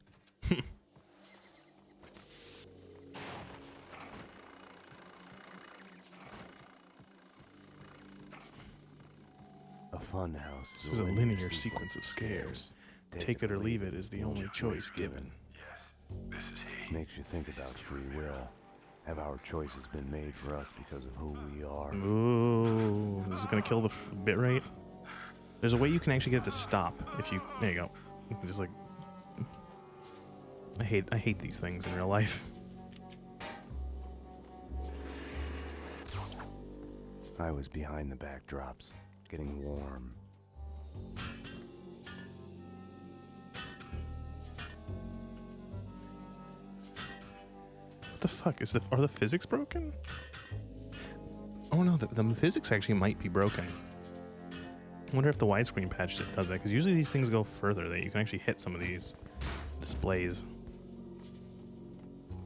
Speaker 3: A funhouse
Speaker 1: This is a linear sequence of scares. Take it or leave it is the only choice given.
Speaker 3: Makes you think about free will. Have our choices been made for us because of who we are?
Speaker 1: Ooh, this is gonna kill the bit rate. There's a way you can actually get it to stop if you. There you go. You can just like. I hate these things in real life.
Speaker 3: I was behind the backdrops, getting warm.
Speaker 1: What the fuck is are the physics broken? Oh no, the physics actually might be broken. I wonder if the widescreen patch does that, because usually these things go further. That you can actually hit some of these displays.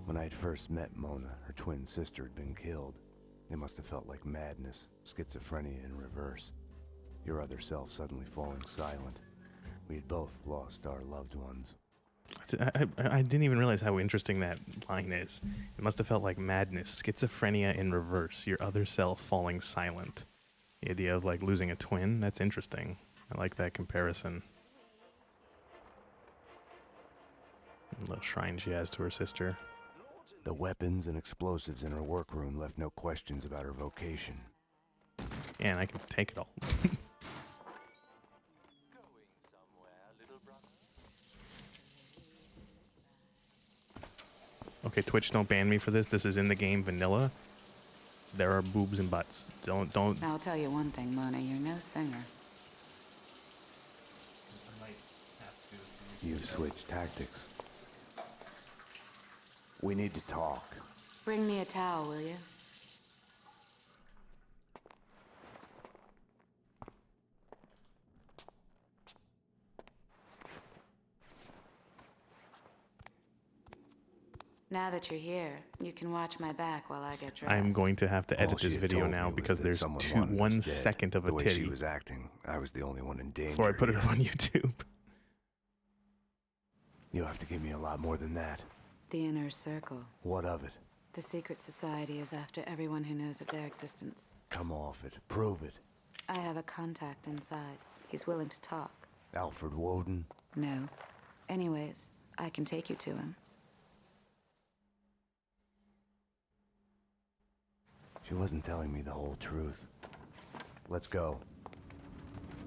Speaker 3: When I'd first met Mona, her twin sister had been killed. It must have felt like madness, schizophrenia in reverse. Your other self suddenly falling silent. We had both lost our loved ones.
Speaker 1: I didn't even realize how interesting that line is. It must have felt like madness, schizophrenia in reverse, your other self falling silent. The idea of like losing a twin, that's interesting. I like that comparison. A little shrine she has to her sister.
Speaker 3: The weapons and explosives in her workroom left no questions about her vocation.
Speaker 1: Yeah, and I can take it all. Okay, Twitch, don't ban me for this. This is in the game vanilla. There are boobs and butts. Don't.
Speaker 2: I'll tell you one thing, Mona, you're no singer.
Speaker 1: I might have to
Speaker 3: You've switched tactics. We need to talk.
Speaker 2: Bring me a towel, will you? Now that you're here, you can watch my back while I get dressed.
Speaker 1: I'm going to have to edit
Speaker 3: All she
Speaker 1: this
Speaker 3: had
Speaker 1: video
Speaker 3: told
Speaker 1: now
Speaker 3: me was
Speaker 1: because
Speaker 3: that
Speaker 1: there's
Speaker 3: someone wanted us
Speaker 1: 1
Speaker 3: dead.
Speaker 1: second of a
Speaker 3: The way she
Speaker 1: titty
Speaker 3: was acting, I was the only one in danger.
Speaker 1: before I put it
Speaker 3: here.
Speaker 1: up on YouTube.
Speaker 3: You have to give me a lot more than that.
Speaker 2: The inner circle.
Speaker 3: What of it?
Speaker 2: The secret society is after everyone who knows of their existence.
Speaker 3: Come off it. Prove it.
Speaker 2: I have a contact inside. He's willing to talk.
Speaker 3: Alfred Woden?
Speaker 2: No. Anyways, I can take you to him.
Speaker 3: She wasn't telling me the whole truth. Let's go.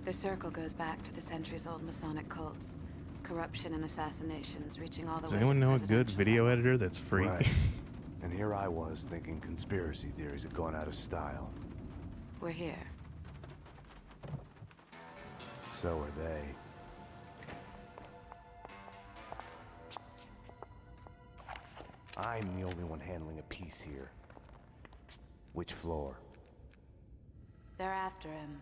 Speaker 2: The circle goes back to the centuries-old Masonic cults. Corruption and assassinations reaching all the
Speaker 1: Does
Speaker 2: way
Speaker 1: anyone
Speaker 2: to
Speaker 1: know a good
Speaker 2: presidential
Speaker 1: video editor that's free?
Speaker 3: Right. And here I was thinking conspiracy theories had gone out of style.
Speaker 2: We're here.
Speaker 3: So are they. I'm the only one handling a piece here. Which floor?
Speaker 2: They're after him.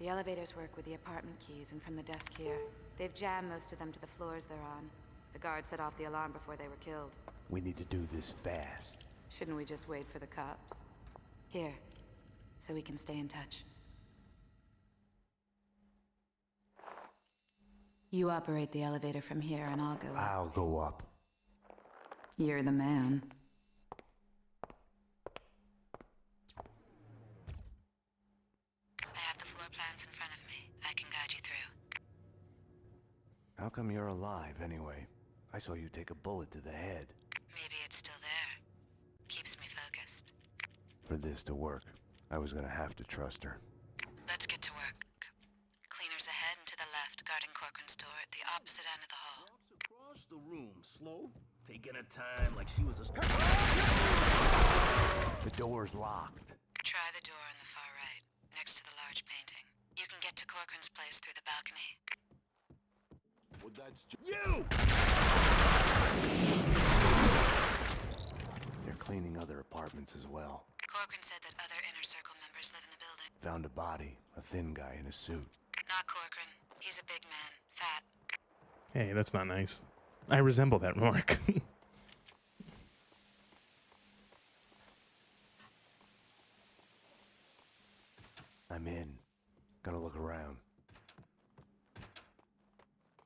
Speaker 2: The elevators work with the apartment keys and from the desk here. They've jammed most of them to the floors they're on. The guards set off the alarm before they were killed.
Speaker 3: We need to do this fast.
Speaker 2: Shouldn't we just wait for the cops? Here, so we can stay in touch. You operate the elevator from here and I'll go up.
Speaker 3: I'll go up.
Speaker 2: You're the man. I have the floor plans in front of me. I can guide you through.
Speaker 3: How come you're alive, anyway? I saw you take a bullet to the head.
Speaker 2: Maybe it's still there. Keeps me focused.
Speaker 3: For this to work, I was gonna have to trust her.
Speaker 2: Let's get to work. Cleaners ahead and to the left, guarding Corcoran's door at the opposite end of the hall.
Speaker 11: Across the room, slow, taking her time like she was a...
Speaker 3: The door's locked.
Speaker 2: Try the door on the far right, next to the large painting. You can get to Corcoran's place through the balcony.
Speaker 7: Well, that's
Speaker 11: you!
Speaker 3: They're cleaning other apartments as well.
Speaker 2: Corcoran said that other Inner Circle members live in the building.
Speaker 3: Found a body, a thin guy in a suit.
Speaker 2: Not Corcoran. He's a big man, fat.
Speaker 1: Hey, that's not nice. I resemble that remark.
Speaker 3: I'm in. Gonna look around.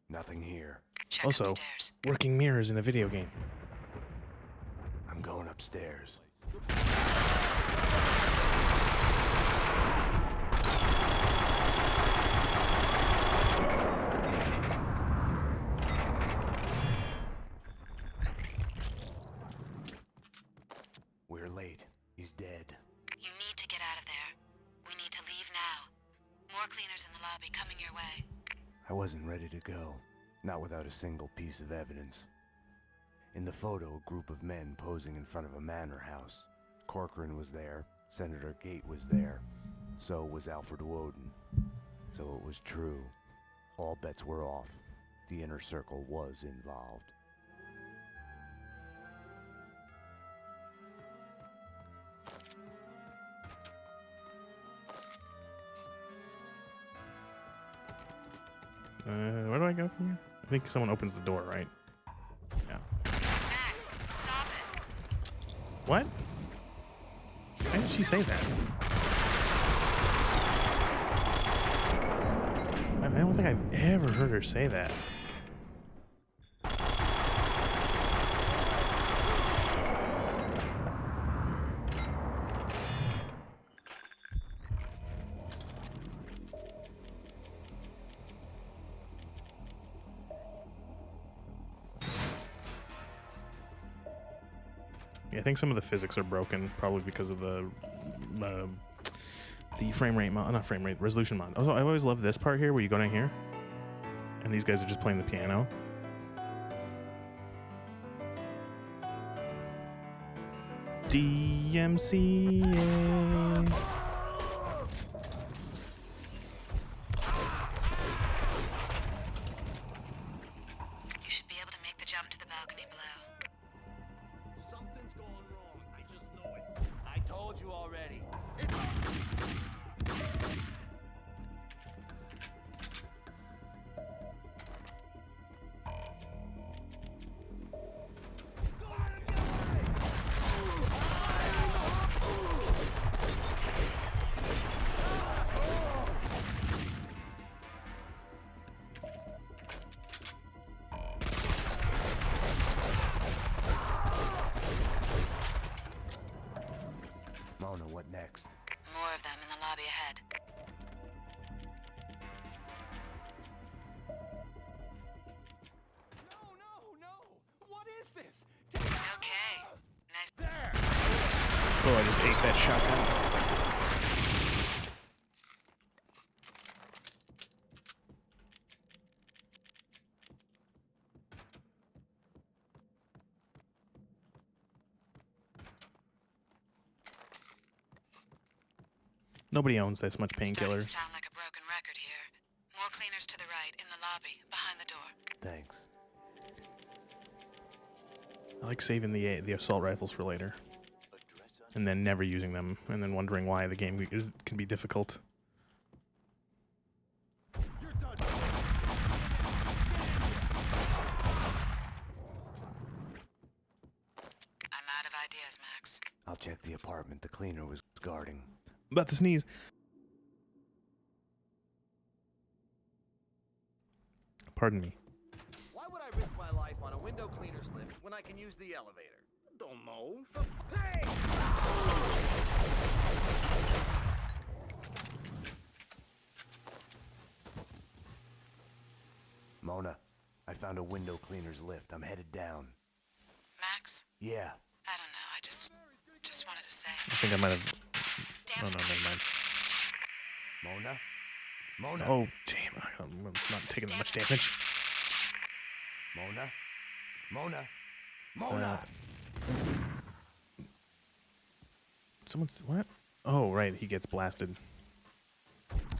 Speaker 3: Nothing here.
Speaker 2: Check
Speaker 1: Also,
Speaker 2: upstairs.
Speaker 1: working mirrors in a video game.
Speaker 3: I'm going upstairs. We're late. He's dead.
Speaker 2: You need to get out of there. We need to leave now. More cleaners in the lobby coming your way.
Speaker 3: I wasn't ready to go. Not without a single piece of evidence. In the photo, a group of men posing in front of a manor house. Corcoran was there. Senator Gate was there. So was Alfred Woden. So it was true. All bets were off. The Inner Circle was involved.
Speaker 1: Where do I go from here? I think someone opens the door, right? Yeah.
Speaker 2: Max, stop it.
Speaker 1: What? Why did she say that? I don't think I've ever heard her say that. Yeah, I think some of the physics are broken, probably because of the frame rate mod, not frame rate, resolution mod. Also, I've always loved this part here where you go down here, and these guys are just playing the piano. DMCA.
Speaker 2: lobby ahead.
Speaker 14: What is this?
Speaker 2: Okay. Nice.
Speaker 14: There!
Speaker 1: Oh, I just ate that shotgun. Nobody owns this much painkillers.
Speaker 2: Sound like a broken record here. More cleaners to the right, in the lobby, behind the door.
Speaker 3: Thanks.
Speaker 1: I like saving the assault rifles for later, and then never using them, and then wondering why the game can be difficult.
Speaker 2: I'm out of ideas, Max.
Speaker 3: I'll check the apartment the cleaner was guarding.
Speaker 1: About to sneeze. Pardon me.
Speaker 11: Why would I risk my life on a window cleaner's lift when I can use the elevator? Don't know. Hey!
Speaker 3: Mona, I found a window cleaner's lift. I'm headed down.
Speaker 2: Max?
Speaker 3: Yeah.
Speaker 2: I don't know. I just wanted to say.
Speaker 1: I think I might have. Oh no, never mind.
Speaker 3: Mona? Mona?
Speaker 1: Oh damn! I'm not taking that much damage.
Speaker 3: Mona? Mona? Mona!
Speaker 1: Someone's what? Oh right, he gets blasted.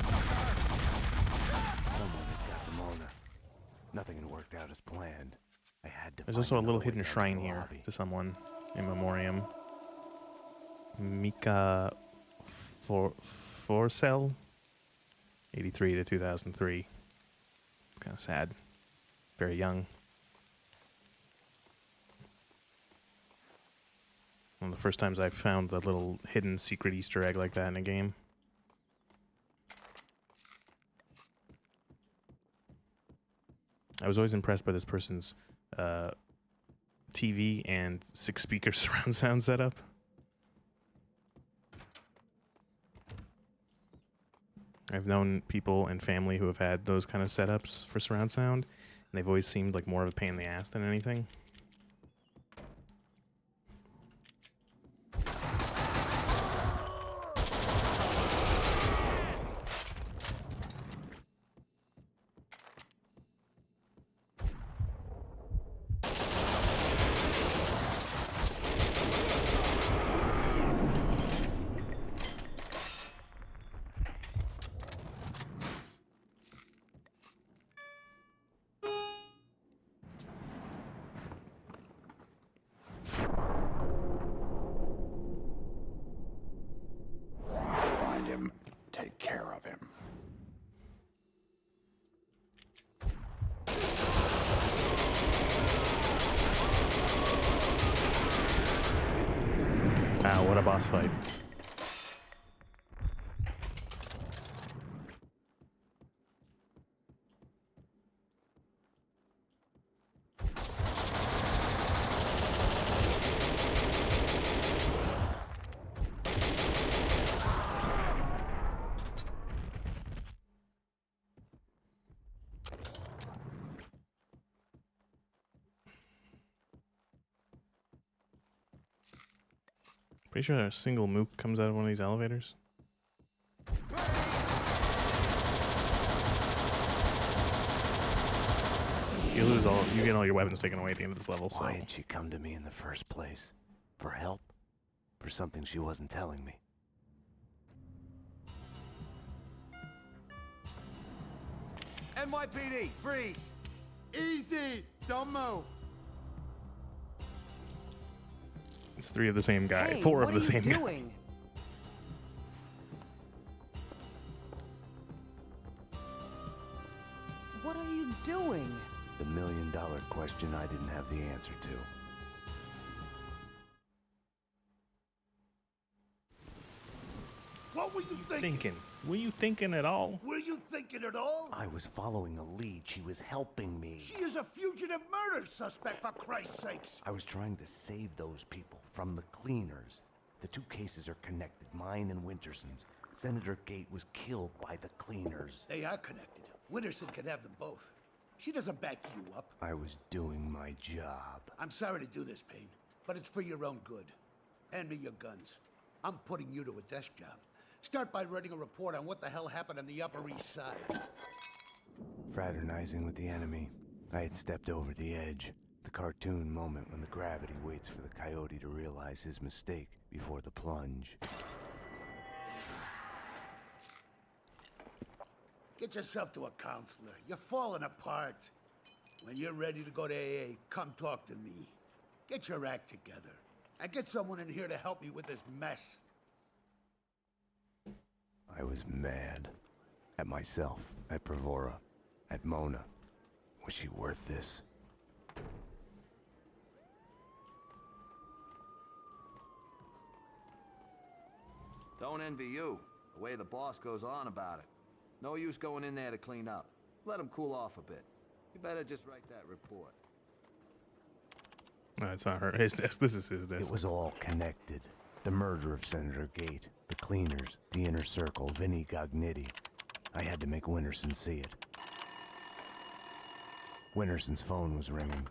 Speaker 3: Someone had got to Mona. Nothing had worked out as planned. I had to.
Speaker 1: There's also a
Speaker 3: find
Speaker 1: little
Speaker 3: way
Speaker 1: hidden
Speaker 3: down to
Speaker 1: shrine
Speaker 3: the
Speaker 1: here
Speaker 3: lobby.
Speaker 1: to someone in memoriam. Mika Forcell, 83 to 2003. Kind of sad. Very young. One of the first times I found a little hidden secret Easter egg like that in a game. I was always impressed by this person's TV and 6-speaker surround sound setup. I've known people and family who have had those kind of setups for surround sound, and they've always seemed like more of a pain in the ass than anything.
Speaker 7: Find him. Take care of him.
Speaker 1: Wow, what a boss fight. Pretty sure a single mook comes out of one of these elevators. You get all your weapons taken away at the end of this level, so.
Speaker 3: Why had she come to me in the first place? For help? For something she wasn't telling me?
Speaker 7: NYPD, freeze! Easy! Don't move!
Speaker 1: It's 3 of the same guy,
Speaker 10: Hey,
Speaker 1: 4 of
Speaker 10: what
Speaker 1: the
Speaker 10: are
Speaker 1: same
Speaker 10: you
Speaker 1: guy.
Speaker 10: doing? What are you doing?
Speaker 3: The million-dollar question I didn't have the answer to.
Speaker 4: What were you thinking?
Speaker 1: Were you thinking at all?
Speaker 4: Were you thinking at all?
Speaker 3: I was following a lead. She was helping me.
Speaker 4: She is a fugitive murder suspect, for Christ's sakes.
Speaker 3: I was trying to save those people from the cleaners. The 2 cases are connected, mine and Winterson's. Senator Gate was killed by the cleaners.
Speaker 4: They are connected. Winterson can have them both. She doesn't back you up.
Speaker 3: I was doing my job.
Speaker 4: I'm sorry to do this, Payne, but it's for your own good. Hand me your guns. I'm putting you to a desk job. Start by writing a report on what the hell happened on the Upper East Side.
Speaker 3: Fraternizing with the enemy, I had stepped over the edge. The cartoon moment when the gravity waits for the coyote to realize his mistake before the plunge.
Speaker 4: Get yourself to a counselor. You're falling apart. When you're ready to go to AA, come talk to me. Get your act together. And get someone in here to help me with this mess.
Speaker 3: I was mad. At myself, at Bravura, at Mona. Was she worth this?
Speaker 11: Don't envy you, the way the boss goes on about it. No use going in there to clean up. Let him cool off a bit. You better just write that report.
Speaker 1: No, it's not her. His desk. This is his desk.
Speaker 3: It was all connected. The murder of Senator Gate, the cleaners, the inner circle, Vinnie Gognitti. I had to make Winterson see it. Winterson's phone was ringing.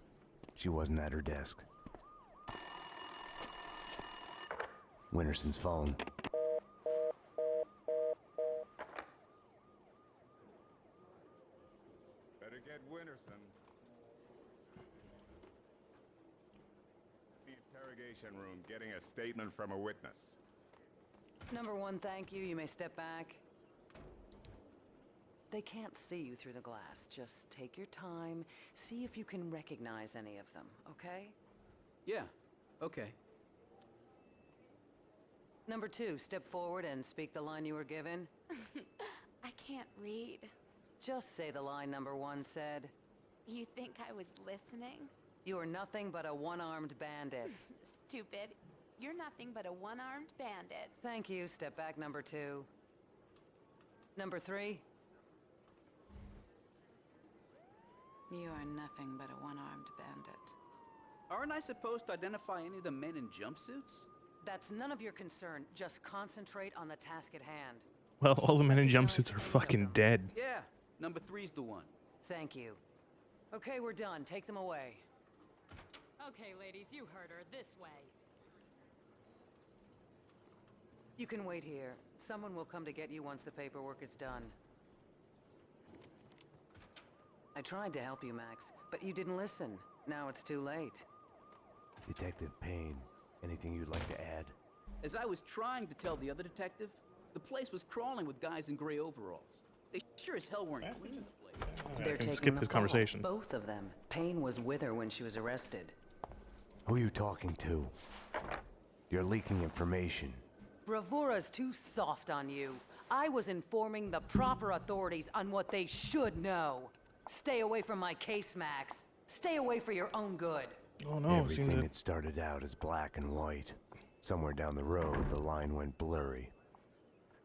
Speaker 3: She wasn't at her desk. Winterson's phone.
Speaker 19: Better get Winterson. The interrogation room, getting a statement from a witness.
Speaker 10: Number 1, thank you. You may step back. They can't see you through the glass. Just take your time. See if you can recognize any of them, okay?
Speaker 15: Yeah, okay.
Speaker 10: Number 2, step forward and speak the line you were given.
Speaker 2: I can't read.
Speaker 10: Just say the line number 1 said.
Speaker 2: You think I was listening?
Speaker 10: You are nothing but a one-armed bandit.
Speaker 2: Stupid. You're nothing but a one-armed bandit.
Speaker 10: Thank you. Step back, number 2. Number 3.
Speaker 2: You are nothing but a one-armed bandit.
Speaker 15: Aren't I supposed to identify any of the men in jumpsuits?
Speaker 10: That's none of your concern. Just concentrate on the task at hand.
Speaker 1: Well, all the men in jumpsuits are fucking dead.
Speaker 15: Yeah, number 3's the one.
Speaker 10: Thank you. Okay, we're done. Take them away.
Speaker 6: Okay, ladies, you heard her. This way.
Speaker 10: You can wait here. Someone will come to get you once the paperwork is done. I tried to help you, Max, but you didn't listen. Now it's too late.
Speaker 3: Detective Payne, anything you'd like to add?
Speaker 15: As I was trying to tell the other detective, the place was crawling with guys in gray overalls. They sure as hell weren't cleaning the place.
Speaker 10: They're taking
Speaker 1: skip
Speaker 10: the
Speaker 1: this
Speaker 10: fall.
Speaker 1: conversation.
Speaker 10: Both of them. Payne was with her when she was arrested.
Speaker 3: Who are you talking to? You're leaking information.
Speaker 10: Bravura's too soft on you. I was informing the proper authorities on what they should know. Stay away from my case, Max. Stay away for your own good.
Speaker 1: Oh no,
Speaker 3: Everything had started out as black and white. Somewhere down the road, the line went blurry.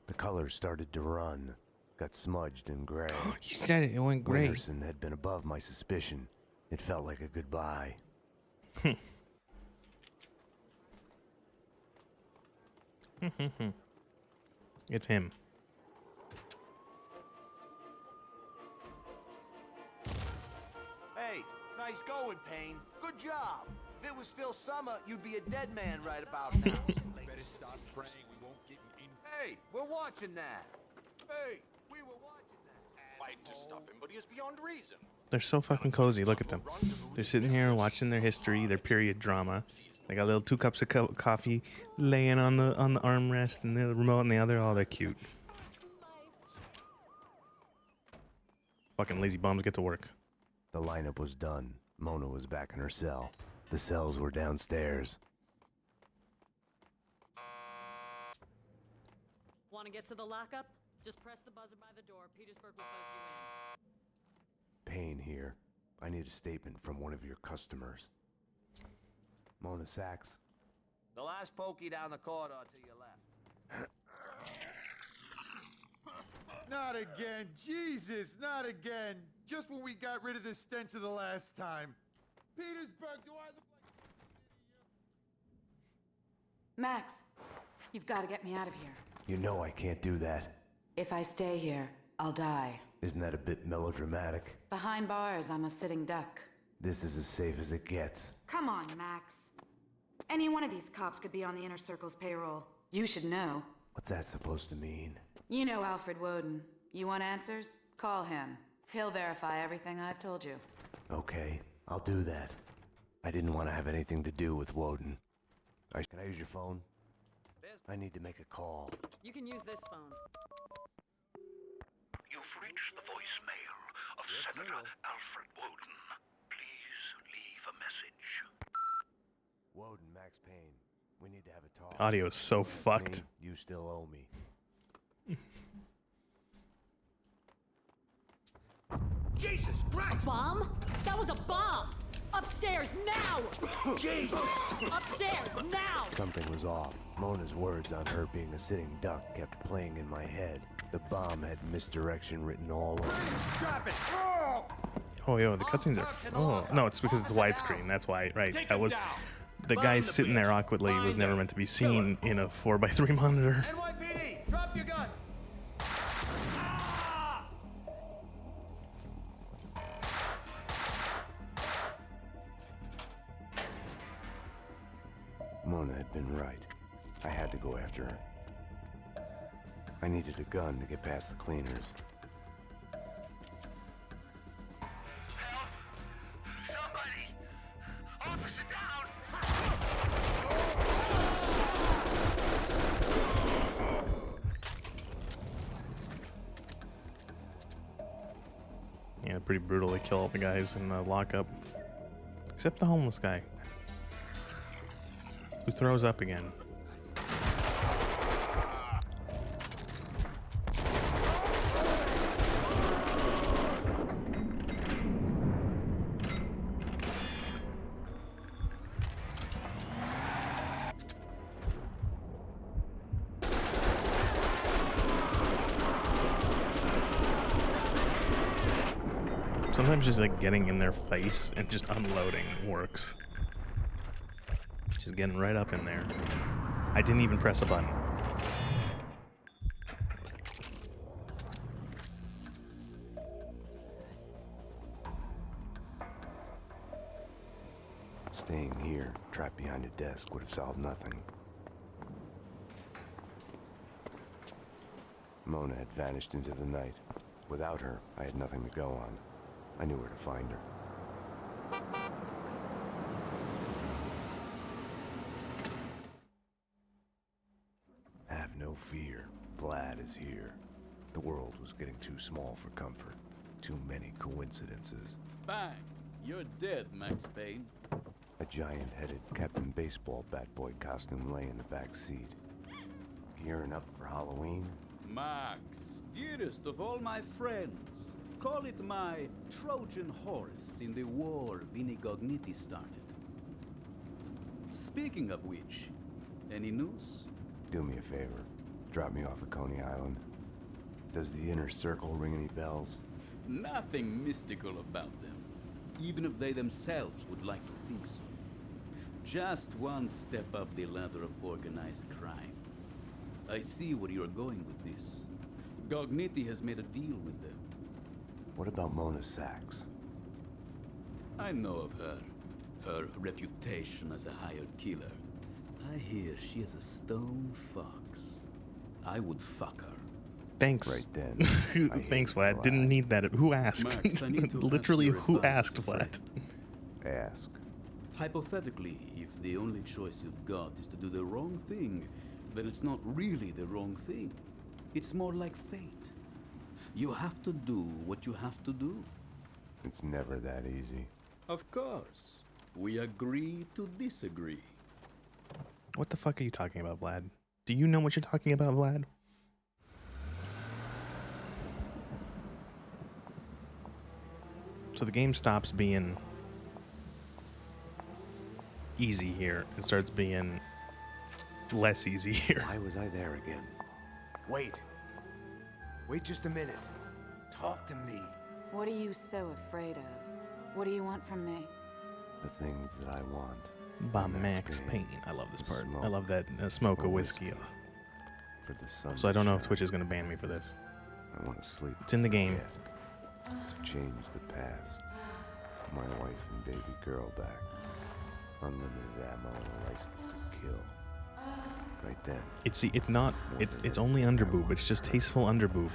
Speaker 3: The colors started to run, got smudged and gray.
Speaker 1: You said it, it went gray.
Speaker 3: Winterson had been above my suspicion. It felt like a goodbye.
Speaker 1: It's him.
Speaker 11: Hey, nice going, Payne. Good job. If it was still summer, you'd be a dead man right about now.
Speaker 16: Better start praying we won't get in.
Speaker 11: Hey, we're watching that. Hey, we were watching that.
Speaker 16: Tried to stop him, but he is beyond reason.
Speaker 1: They're so fucking cozy. Look at them. They're sitting here watching their history, their period drama. They got little 2 cups of coffee laying on the armrest and the remote in the other. Oh, they're cute. Fucking lazy bums, get to work.
Speaker 3: The lineup was done. Mona was back in her cell. The cells were downstairs.
Speaker 6: Want to get to the lockup? Just press the buzzer by the door. Petersburg will buzz you in.
Speaker 3: Payne here. I need a statement from one of your customers. Mona Sachs.
Speaker 11: The last pokey down the corridor to your left.
Speaker 7: Not again, Jesus, not again. Just when we got rid of the stench of the last time. Petersburg, do I look like
Speaker 2: Max, you've got to get me out of here.
Speaker 3: You know I can't do that.
Speaker 2: If I stay here, I'll die.
Speaker 3: Isn't that a bit melodramatic?
Speaker 2: Behind bars, I'm a sitting duck.
Speaker 3: This is as safe as it gets.
Speaker 2: Come on, Max. Any one of these cops could be on the Inner Circle's payroll. You should know.
Speaker 3: What's that supposed to mean?
Speaker 2: You know Alfred Woden. You want answers? Call him. He'll verify everything I've told you.
Speaker 3: Okay, I'll do that. I didn't want to have anything to do with Woden. Can I use your phone? I need to make a call.
Speaker 6: You can use this phone.
Speaker 13: You've reached the voicemail of Senator Alfred Woden. Please leave a message.
Speaker 3: Woden, Max Payne. We need to have a talk.
Speaker 1: Audio is so fucked.
Speaker 3: You still owe me.
Speaker 5: Jesus Christ!
Speaker 6: A bomb? That was a bomb! Upstairs now!
Speaker 5: Jesus!
Speaker 6: Upstairs now!
Speaker 3: Something was off. Mona's words on her being a sitting duck kept playing in my head. The bomb had misdirection written all over it.
Speaker 7: Drop it! Oh!
Speaker 1: Oh, yo, the cutscenes are. Oh, no, it's because it's widescreen. That's why, right? That was. The guy sitting there awkwardly was never meant to be seen in a 4x3 monitor.
Speaker 9: NYPD, drop your gun.
Speaker 3: Mona had been right. I had to go after her. I needed a gun to get past the cleaners.
Speaker 13: Help! Somebody! Officer down!
Speaker 1: Yeah, pretty brutal. They kill all the guys in the lockup. Except the homeless guy. Who throws up again. Sometimes just like getting in their face and just unloading works. Just getting right up in there. I didn't even press a button.
Speaker 3: Staying here, trapped behind a desk, would have solved nothing. Mona had vanished into the night. Without her, I had nothing to go on. I knew where to find her. Have no fear. Vlad is here. The world was getting too small for comfort. Too many coincidences.
Speaker 15: Bang! You're dead, Max Payne.
Speaker 3: A giant-headed Captain Baseball bat boy costume lay in the back seat. Gearing up for Halloween?
Speaker 15: Max, dearest of all my friends. Call it my Trojan horse in the war Vinnie Gognitti started. Speaking of which, any news?
Speaker 3: Do me a favor. Drop me off at Coney Island. Does the Inner Circle ring any bells?
Speaker 15: Nothing mystical about them, even if they themselves would like to think so. Just one step up the ladder of organized crime. I see where you're going with this. Gognitti has made a deal with them.
Speaker 3: What about Mona Sachs?
Speaker 15: I know of her. Her reputation as a hired killer. I hear she is a stone fox. I would fuck her.
Speaker 1: Thanks.
Speaker 3: Right then.
Speaker 1: Thanks, Vlad. Didn't need that. Who asked?
Speaker 15: Max, I need to
Speaker 1: Literally,
Speaker 15: ask your
Speaker 1: who
Speaker 15: advice,
Speaker 1: asked,
Speaker 15: friend.
Speaker 1: Vlad?
Speaker 3: Ask.
Speaker 15: Hypothetically, if the only choice you've got is to do the wrong thing, then it's not really the wrong thing. It's more like fate. You have to do what you have to do.
Speaker 3: It's never that easy.
Speaker 15: Of course. We agree to disagree.
Speaker 1: What the fuck are you talking about, Vlad? Do you know what you're talking about, Vlad? So the game stops being easy here and starts being less easy here.
Speaker 3: Why was I there again? Wait. Wait just a minute. Talk to me.
Speaker 2: What are you so afraid of? What do you want from me?
Speaker 3: The things that I want.
Speaker 1: By Max Payne. I love this part. I love that smoke of whiskey.
Speaker 3: for the sun.
Speaker 1: So I don't know if
Speaker 3: to
Speaker 1: Twitch is going to ban me for this.
Speaker 3: shine. I want to sleep.
Speaker 1: It's in the game.
Speaker 3: To change the past. My wife and baby girl back. Unlimited ammo and a license to kill. Right then.
Speaker 1: It's not. It's only underboob. It's just tasteful underboob.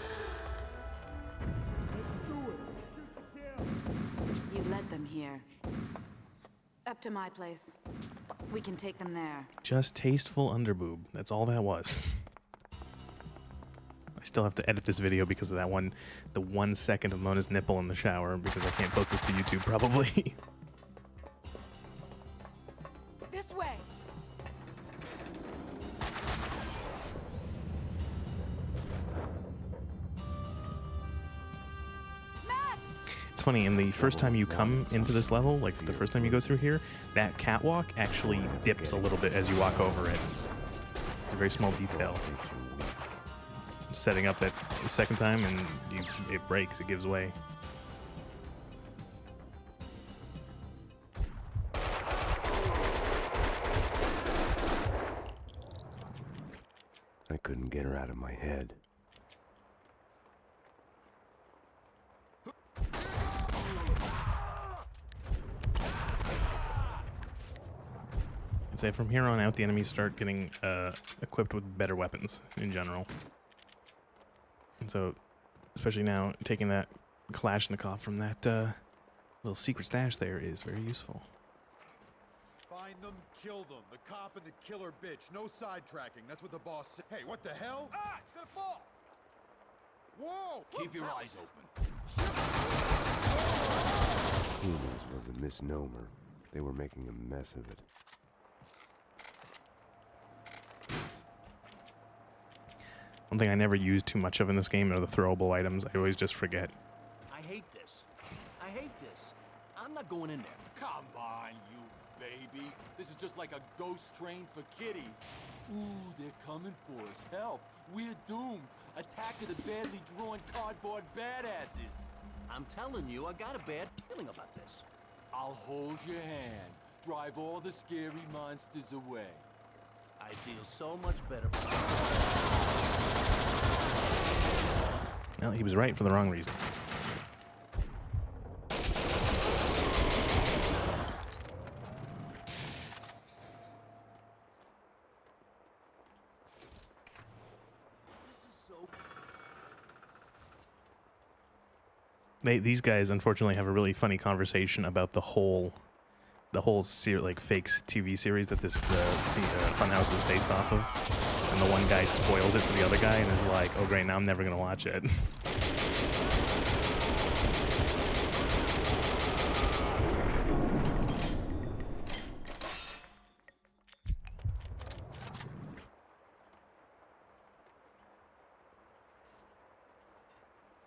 Speaker 2: You led them here. Up to my place. We can take them there.
Speaker 1: Just tasteful underboob. That's all that was. I still have to edit this video because of that one, the 1 second of Mona's nipple in the shower, because I can't post this to YouTube probably.
Speaker 5: This way.
Speaker 1: It's funny, in the first time you come into this level, like the first time you go through here, that catwalk actually dips a little bit as you walk over it. It's a very small detail. Setting up that the second time and it breaks, it gives way.
Speaker 3: I couldn't get her out of my head.
Speaker 1: I'd say from here on out, the enemies start getting equipped with better weapons in general. And so, especially now, taking that Kalashnikov from that little secret stash there is very useful.
Speaker 7: Find them, kill them. The cop and the killer bitch. No sidetracking. That's what the boss said. Hey, what the hell? Ah, it's gonna fall. Whoa!
Speaker 14: Keep your eyes open.
Speaker 3: Cleaners was a misnomer. They were making a mess of it.
Speaker 1: One thing I never use too much of in this game are the throwable items. I always just forget.
Speaker 14: I hate this. I hate this. I'm not going in there.
Speaker 12: Come on, you baby. This is just like a ghost train for kiddies.
Speaker 14: Ooh, they're coming for us. Help. We're doomed. Attack of the badly drawn cardboard badasses. I'm telling you, I got a bad feeling about this.
Speaker 12: I'll hold your hand. Drive all the scary monsters away.
Speaker 14: I feel so much better.
Speaker 1: Well, he was right for the wrong reasons. These guys unfortunately have a really funny conversation about the whole like fake TV series that this Funhouse is based off of, and the one guy spoils it for the other guy and is like, "Oh great, now I'm never gonna watch it."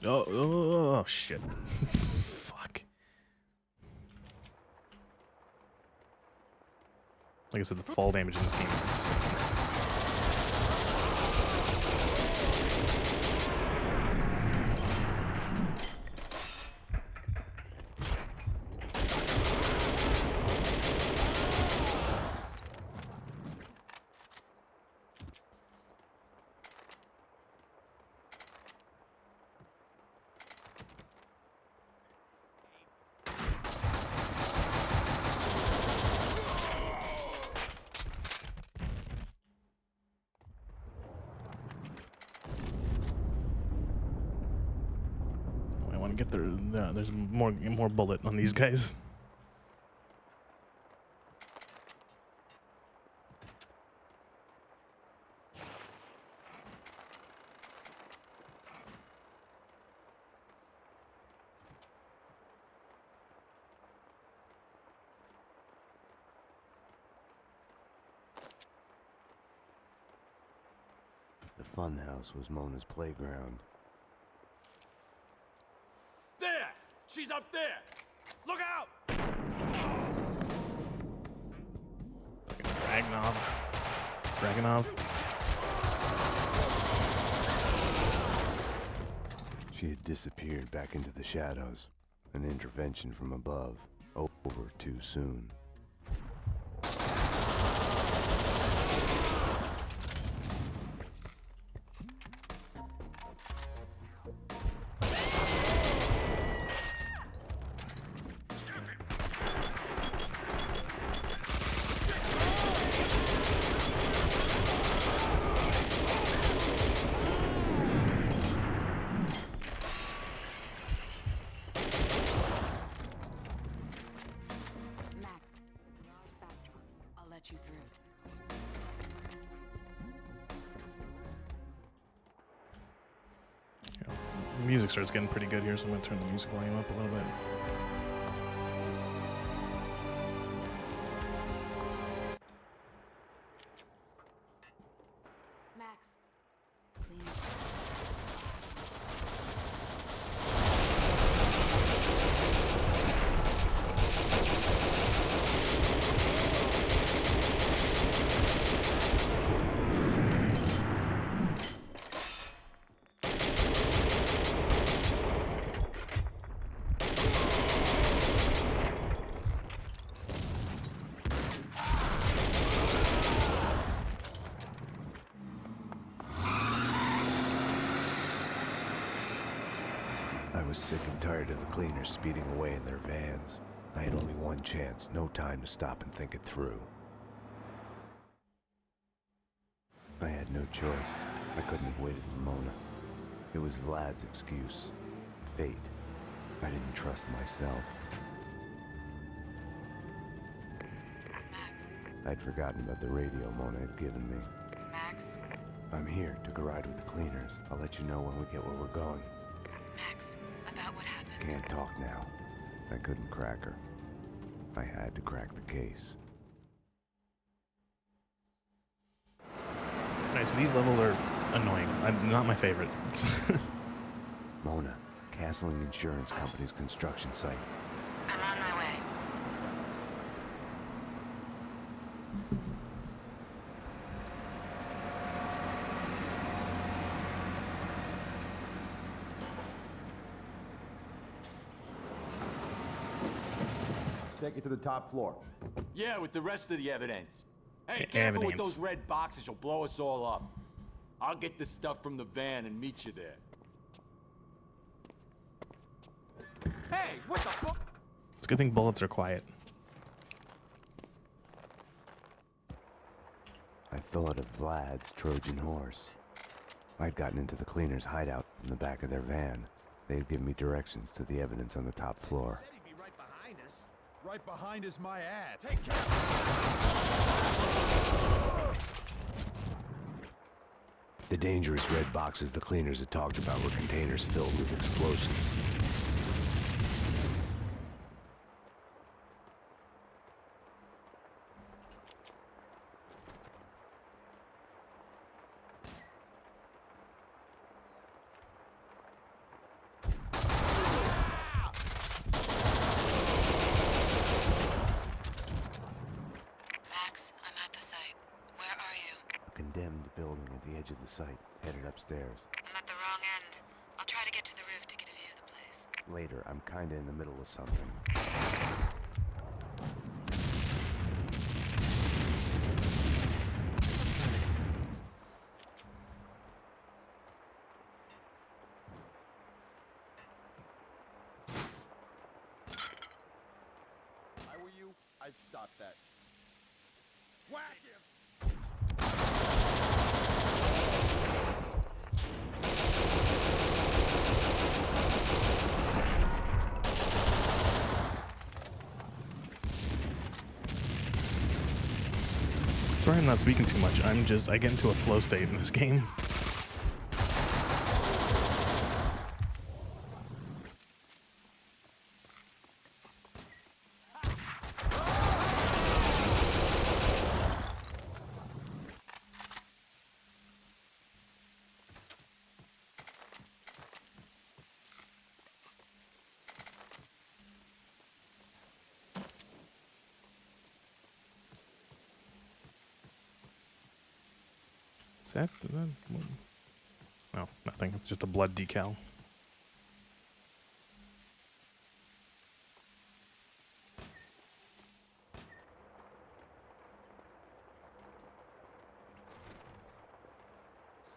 Speaker 1: Oh shit. Fuck. Like I said, the fall damage in this game is insane. Get there's more bullet on these guys.
Speaker 3: The funhouse was Mona's playground.
Speaker 12: There! She's up there! Look out!
Speaker 1: Dragunov.
Speaker 3: She had disappeared back into the shadows. An intervention from above. Over too soon.
Speaker 1: The music starts getting pretty good here, so I'm gonna turn the music volume up a little bit.
Speaker 2: Max.
Speaker 3: I was sick and tired of the cleaners speeding away in their vans. I had only one chance, no time to stop and think it through. I had no choice. I couldn't have waited for Mona. It was Vlad's excuse. Fate. I didn't trust myself.
Speaker 2: Max.
Speaker 3: I'd forgotten about the radio Mona had given me.
Speaker 2: Max.
Speaker 3: I'm here. Took a ride with the cleaners. I'll let you know when we get where we're going.
Speaker 2: Max, about what happened.
Speaker 3: Can't talk now. I couldn't crack her. I had to crack the case.
Speaker 1: Alright, so these levels are annoying. Not my favorite.
Speaker 3: Mona, Castling Insurance Company's construction site.
Speaker 2: I'm on my way.
Speaker 7: Take it to the top floor.
Speaker 14: Yeah, with the rest of the evidence. Hey, careful with those red boxes, you'll blow us all up. I'll get the stuff from the van and meet you there. Hey, what the fuck?
Speaker 1: It's a good thing bullets are quiet.
Speaker 3: I thought of Vlad's Trojan horse. I'd gotten into the cleaners' hideout in the back of their van. They'd give me directions to the evidence on the top floor.
Speaker 7: Said he'd be right behind us. Right behind is my ass. Take care.
Speaker 3: The dangerous red boxes the cleaners had talked about were containers filled with explosives.
Speaker 2: Max, I'm at the site. Where are you?
Speaker 3: A condemned building at the edge of the site, headed upstairs.
Speaker 2: I'm at the wrong end. I'll try to get to the roof to get a view of the place.
Speaker 3: Later, I'm kinda in the middle of something.
Speaker 7: If I were you, I'd stop that. Whack him!
Speaker 1: Sorry I'm not speaking too much. I get into a flow state in this game. Is that no, nothing. It's just a blood decal.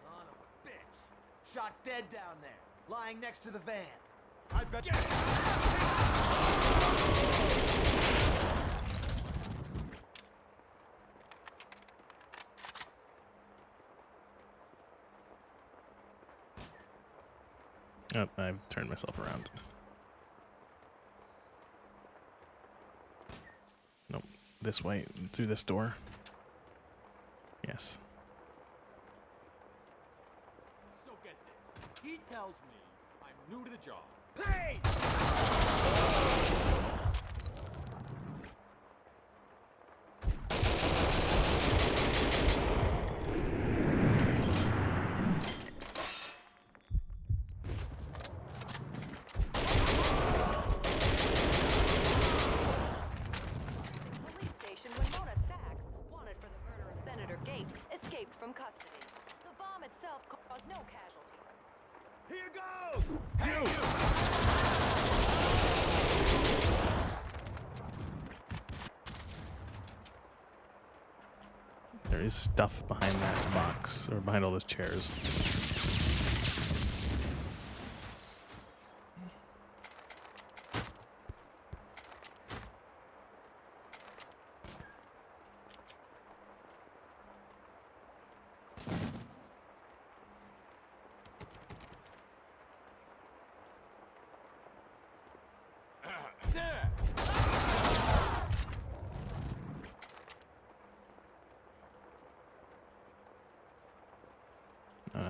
Speaker 9: Son of a bitch! Shot dead down there, lying next to the van.
Speaker 7: I bet.
Speaker 1: Oh, I've turned myself around. Nope. This way, through this door. Yes.
Speaker 14: So get this. He tells me I'm New to the job.
Speaker 9: Payne!
Speaker 20: Police station when Mona Sachs, wanted for the murder of Senator Gate, escaped from custody. The bomb itself caused no casualties.
Speaker 9: Here goes! Hey, you!
Speaker 1: There is stuff behind that box, or behind all those chairs.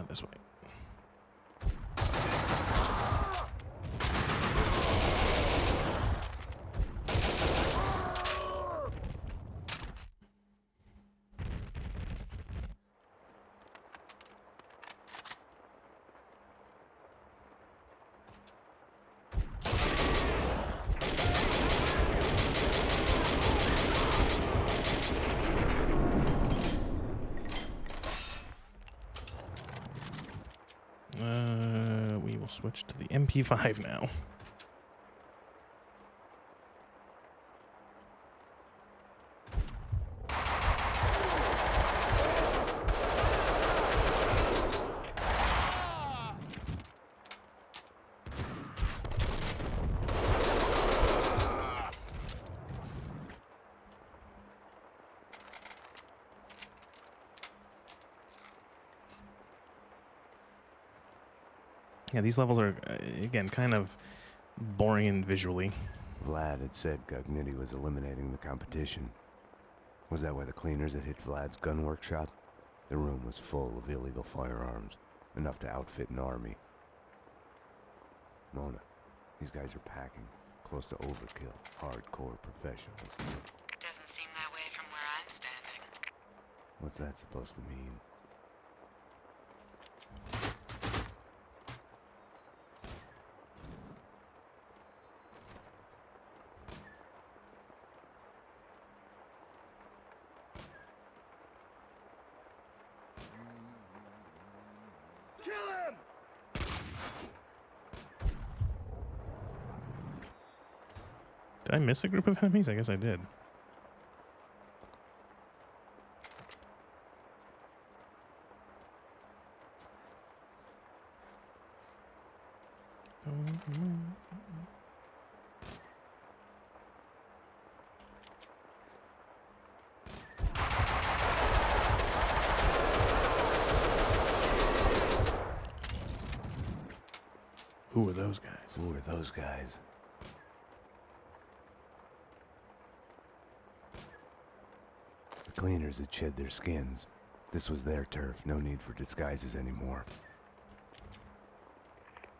Speaker 1: This way. We will switch to the MP5 now. Yeah, these levels are, again, kind of boring and visually.
Speaker 3: Vlad had said Gugnitti was eliminating the competition. Was that why the cleaners had hit Vlad's gun workshop? The room was full of illegal firearms, enough to outfit an army. Mona, these guys are packing, close to overkill, hardcore professionals.
Speaker 2: Doesn't seem that way from where I'm standing.
Speaker 3: What's that supposed to mean?
Speaker 9: Kill him!
Speaker 1: Did I miss a group of enemies? I guess I did. Who are those guys?
Speaker 3: Who are those guys? The cleaners had shed their skins. This was their turf, no need for disguises anymore.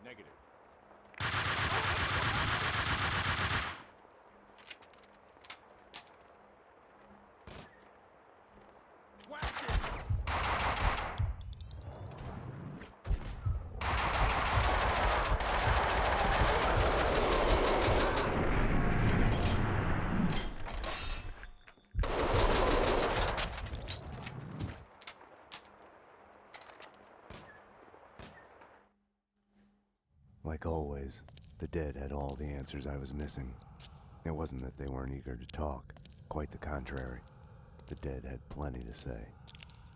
Speaker 14: Negative.
Speaker 3: Like always, the dead had all the answers I was missing. It wasn't that they weren't eager to talk. Quite the contrary. The dead had plenty to say.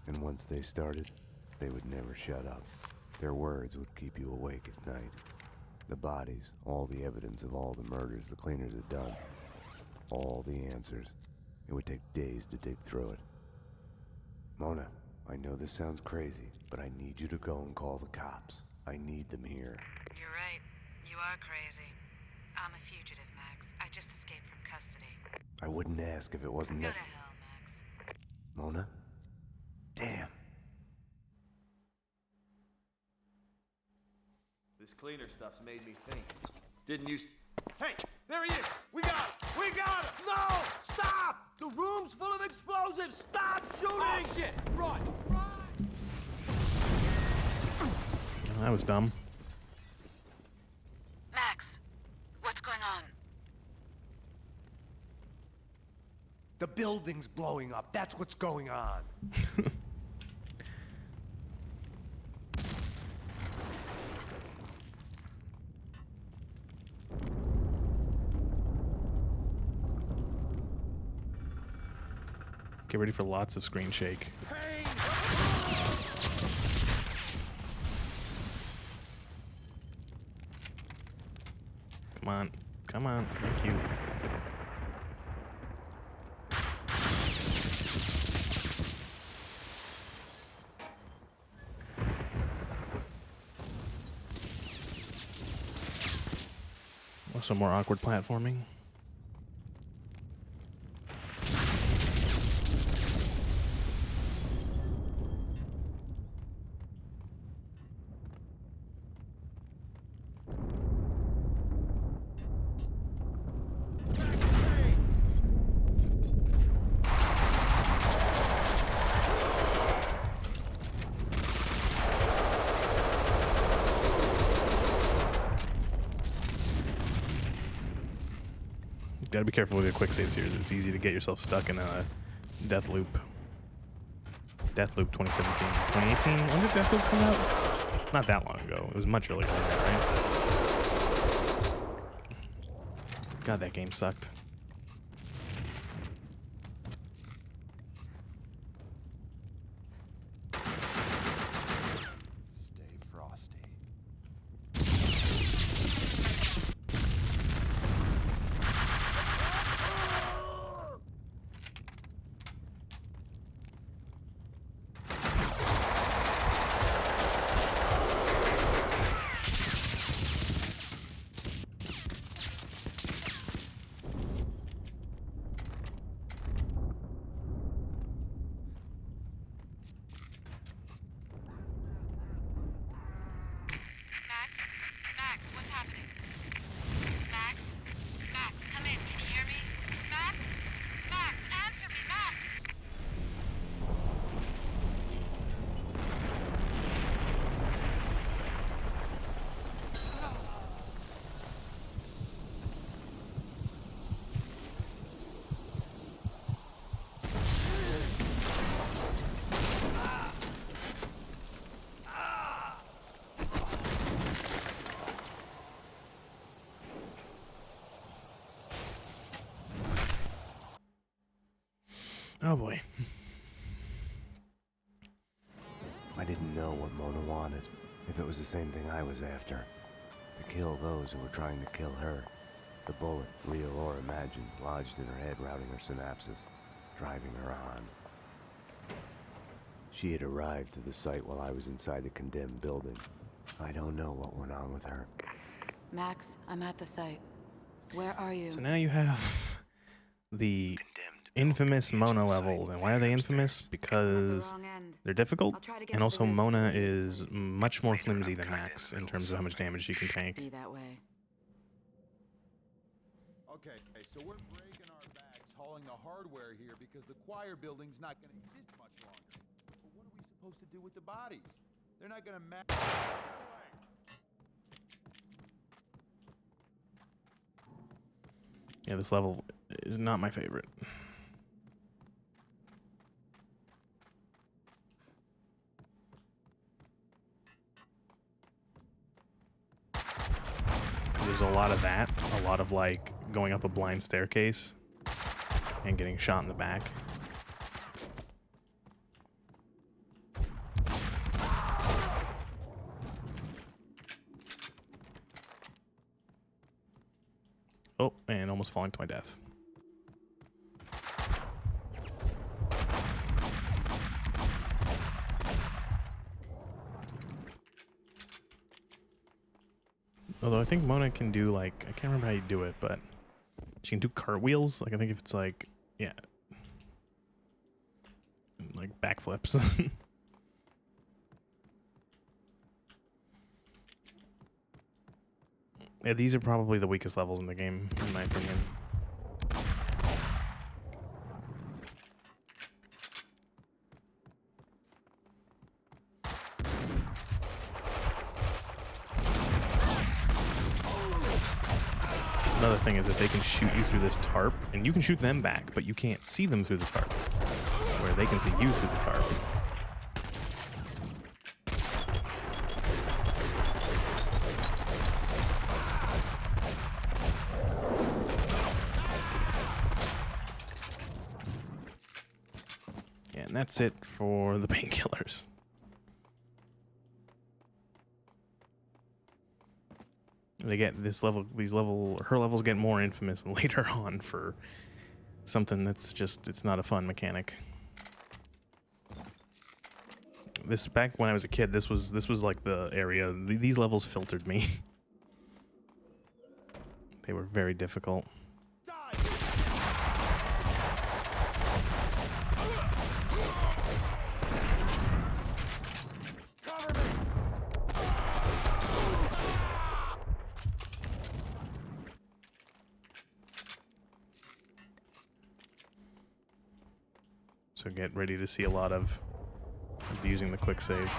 Speaker 3: And once they started, they would never shut up. Their words would keep you awake at night. The bodies, all the evidence of all the murders the cleaners had done. All the answers. It would take days to dig through it. Mona, I know this sounds crazy, but I need you to go and call the cops. I need them here.
Speaker 2: You're right. You are crazy. I'm a fugitive, Max. I just escaped from custody.
Speaker 3: I wouldn't ask if it wasn't
Speaker 2: Go to
Speaker 3: necessary.
Speaker 2: hell, Max.
Speaker 3: Mona? Damn.
Speaker 11: This cleaner stuff's made me think.
Speaker 9: Didn't you... Hey, there he is! We got him! We got him! No! Stop! The room's full of explosives! Stop shooting! Oh, shit! Run! Run!
Speaker 1: That was dumb.
Speaker 2: Max, what's going on?
Speaker 9: The building's blowing up. That's what's going on.
Speaker 1: Get ready for lots of screen shake. Come on. Come on. Thank you. Some more awkward platforming. Gotta be careful with your quick saves here. It's easy to get yourself stuck in a death loop. Death Loop 2017. 2018? When did Death Loop come out? Not that long ago. It was much earlier than that, right? God, that game sucked.
Speaker 7: Stay frosty.
Speaker 2: Max, what's happening? Max? Max, come in. Can you hear me? Max? Max, answer me, Max!
Speaker 1: Oh boy.
Speaker 3: I didn't know what Mona wanted, if it was the same thing I was after. To kill those who were trying to kill her. The bullet, real or imagined, lodged in her head, routing her synapses, driving her on. She had arrived to the site while I was inside the condemned building. I don't know what went on with her.
Speaker 2: Max, I'm at the site. Where are you?
Speaker 1: So now you have the infamous Mona levels. And why are they infamous? Because they're difficult, and also Mona is much more flimsy than Max in terms of how much damage she can tank.
Speaker 2: Be that way.
Speaker 7: Okay, so we're breaking our backs hauling the hardware here because the choir building's not going to exist much longer. But what are we supposed to do with the bodies? They're not going to match.
Speaker 1: Yeah, this level is not my favorite. There's a lot of that, a lot of like going up a blind staircase and getting shot in the back. Oh, and almost falling to my death. Although I think Mona can do like, I can't remember how you do it, but she can do cartwheels. Like I think if it's like, yeah, like backflips. Yeah, these are probably the weakest levels in the game, in my opinion. Another thing is that they can shoot you through this tarp, and you can shoot them back, but you can't see them through the tarp, where they can see you through the tarp. Yeah, and that's it for the painkillers. They get her levels get more infamous later on for something that's just, it's not a fun mechanic. This, back when I was a kid, this was like the area, these levels filtered me. They were very difficult. So get ready to see a lot of using the quick save.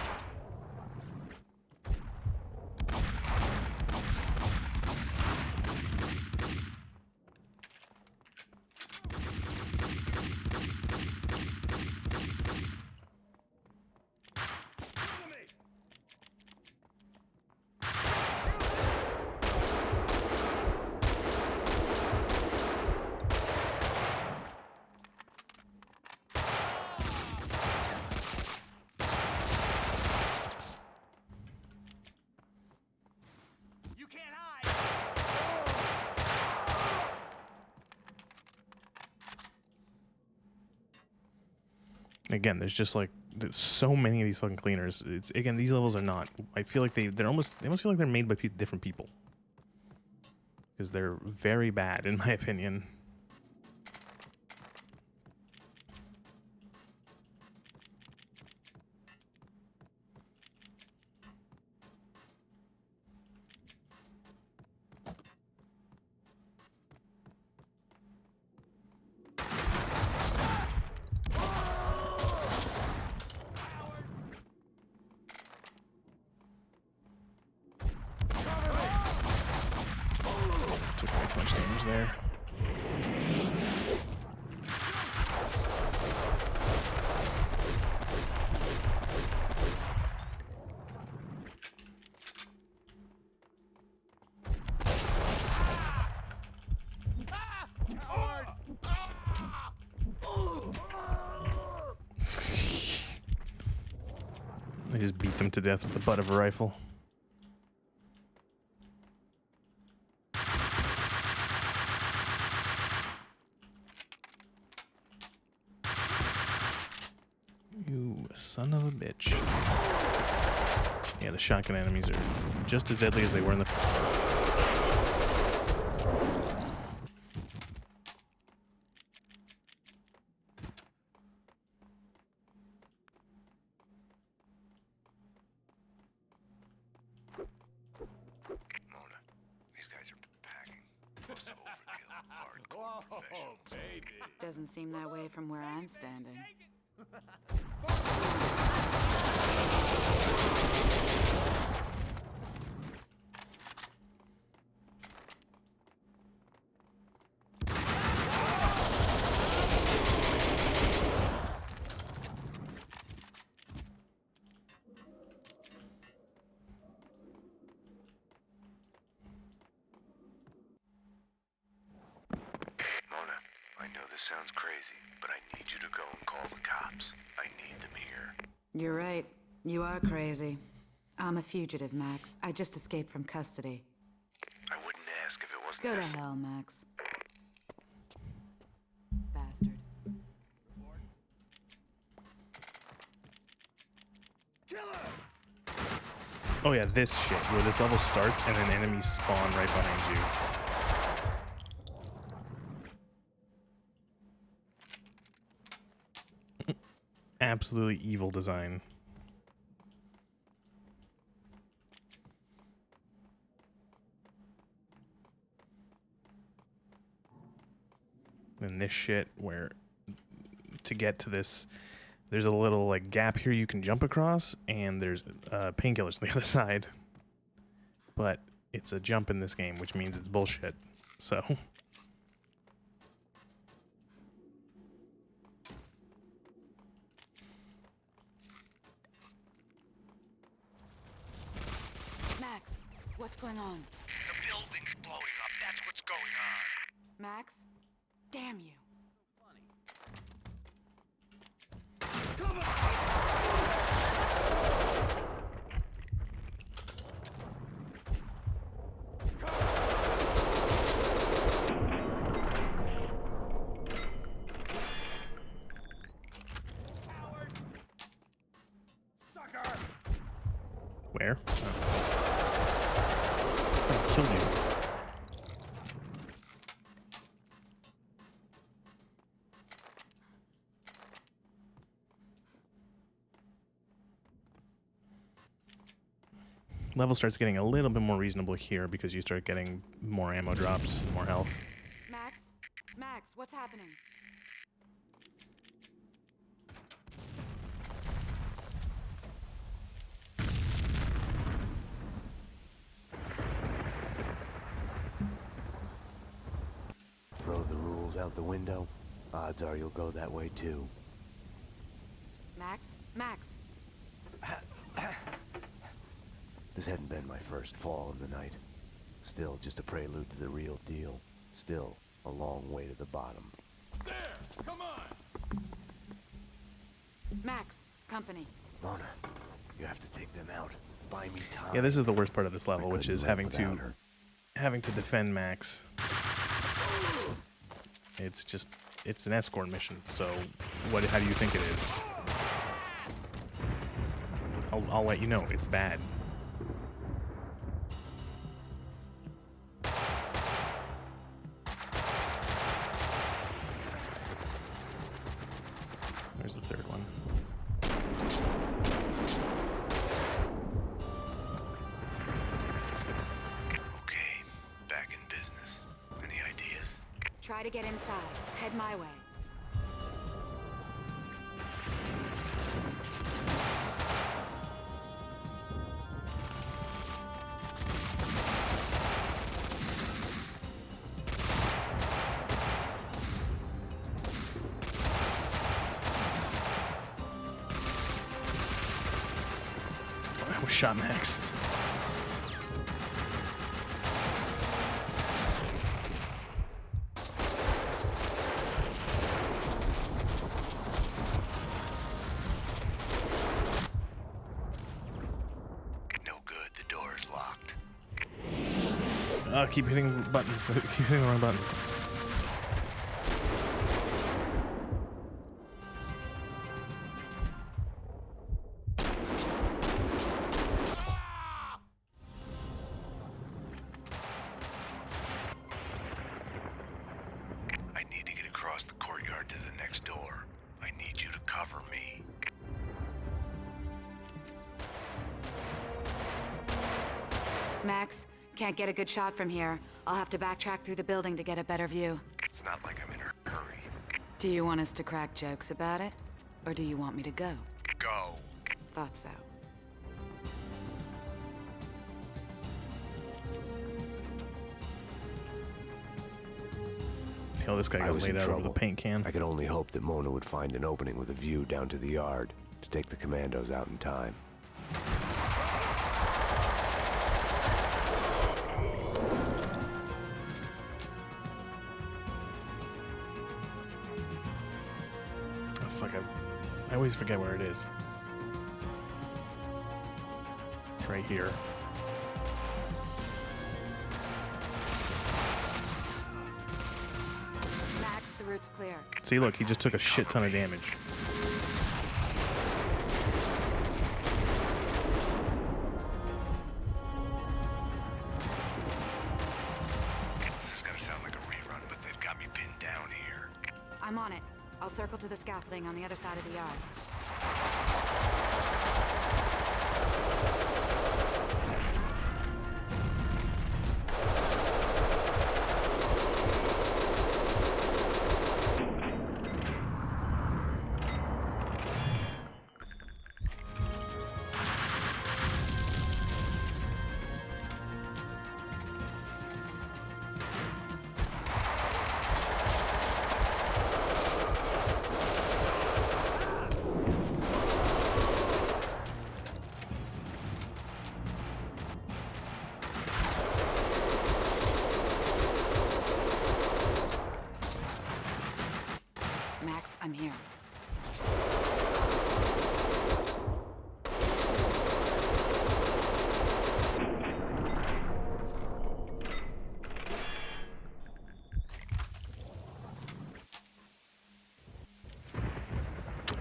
Speaker 1: Again, there's just like there's so many of these fucking cleaners. It's, again, these levels are not. I feel like they almost feel like they're made by different people, because they're very bad in my opinion. Took way too much damage there. I just beat them to death with the butt of a rifle. You son of a bitch. Yeah, the shotgun enemies are just as deadly as they were in the...
Speaker 2: Doesn't seem that way from where I'm standing.
Speaker 3: Mona, I know this sounds crazy, but I need you to go and call the cops. I need them here.
Speaker 2: You're right. You are crazy. I'm a fugitive, Max. I just escaped from custody.
Speaker 3: I wouldn't ask if it wasn't
Speaker 2: Go to
Speaker 3: necessary.
Speaker 2: hell, Max. Bastard.
Speaker 1: Oh yeah, this shit, where this level starts and then enemies spawn right behind you. Absolutely evil design. and this shit where to get to this, there's a little like gap here you can jump across, and there's painkillers on the other side. But it's a jump in this game, which means it's bullshit. So.
Speaker 2: Max, what's going on?
Speaker 13: The building's blowing up. That's what's going on.
Speaker 2: Max? Damn you.
Speaker 1: Where? Oh. I killed you. Level starts getting a little bit more reasonable here because you start getting more ammo drops, more health.
Speaker 2: Max? Max, what's happening?
Speaker 3: Throw the rules out the window. Odds are you'll go that way too.
Speaker 2: Max? Max?
Speaker 3: This hadn't been my first fall in the night. Still just a prelude to the real deal. Still a long way to the bottom.
Speaker 12: There! Come on!
Speaker 2: Max, company.
Speaker 3: Mona, you have to take them out. Buy me time.
Speaker 1: Yeah, this is the worst part of this level,
Speaker 3: I
Speaker 1: which is
Speaker 3: couldn't live
Speaker 1: having to defend Max. It's just, it's an escort mission, so how do you think it is? I'll let you know, it's bad. There's the third one.
Speaker 13: Okay, back in business. Any ideas?
Speaker 2: Try to get inside. Head my way.
Speaker 1: I was shot Max.
Speaker 13: No good, the door is locked.
Speaker 1: Oh, keep hitting buttons. Keep hitting the wrong buttons.
Speaker 13: I need to get across the courtyard to the next door. I need you to cover me.
Speaker 2: Max, can't get a good shot from here. I'll have to backtrack through the building to get a better view.
Speaker 13: It's not like I'm in a hurry.
Speaker 2: Do you want us to crack jokes about it? Or do you want me to go?
Speaker 13: Go.
Speaker 2: Thought so.
Speaker 1: Hell, this guy
Speaker 3: I
Speaker 1: got
Speaker 3: was
Speaker 1: laid
Speaker 3: in
Speaker 1: out over
Speaker 3: trouble.
Speaker 1: the paint can.
Speaker 3: I could only hope that Mona would find an opening with a view down to the yard to take the commandos out in time.
Speaker 1: Oh, fuck, I always forget where it is. It's right here.
Speaker 2: Max, the route's clear.
Speaker 1: See, look, he just took a shit ton of damage.
Speaker 13: This is gonna sound like a rerun, but they've got me pinned down here.
Speaker 2: I'm on it. I'll circle to the scaffolding on the other side of the yard.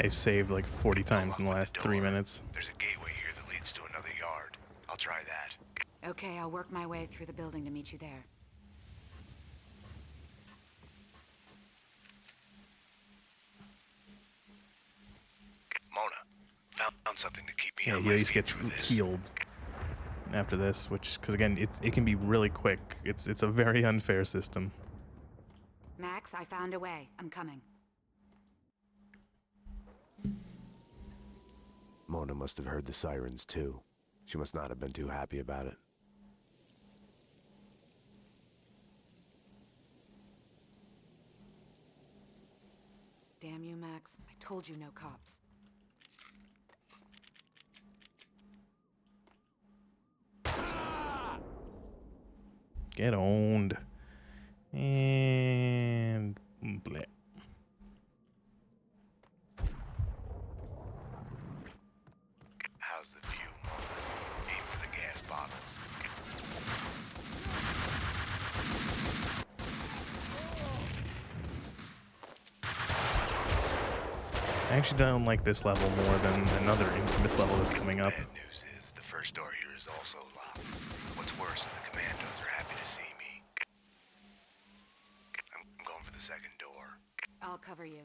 Speaker 1: I've saved like 40 times in the last 3 minutes.
Speaker 3: There's a gateway here that leads to another yard. I'll try that.
Speaker 2: Okay, I'll work my way through the building to meet you there.
Speaker 3: Mona, found something to keep me
Speaker 1: Yeah,
Speaker 3: on
Speaker 1: he
Speaker 3: my
Speaker 1: at least
Speaker 3: feet
Speaker 1: gets
Speaker 3: through this.
Speaker 1: healed after this, which, because again, it can be really quick. It's a very unfair system.
Speaker 2: Max, I found a way. I'm coming.
Speaker 3: Mona must have heard the sirens too. She must not have been too happy about it.
Speaker 2: Damn you, Max. I told you no cops.
Speaker 1: Get owned. And bleh.
Speaker 3: How's the view, Mona? Aim for the gas bottles.
Speaker 1: I actually don't like this level more than another infamous level that's coming up.
Speaker 3: Bad news is the first door here is also locked. What's worse is the commandos are happy to see me. I'm going for the second door.
Speaker 2: I'll cover you.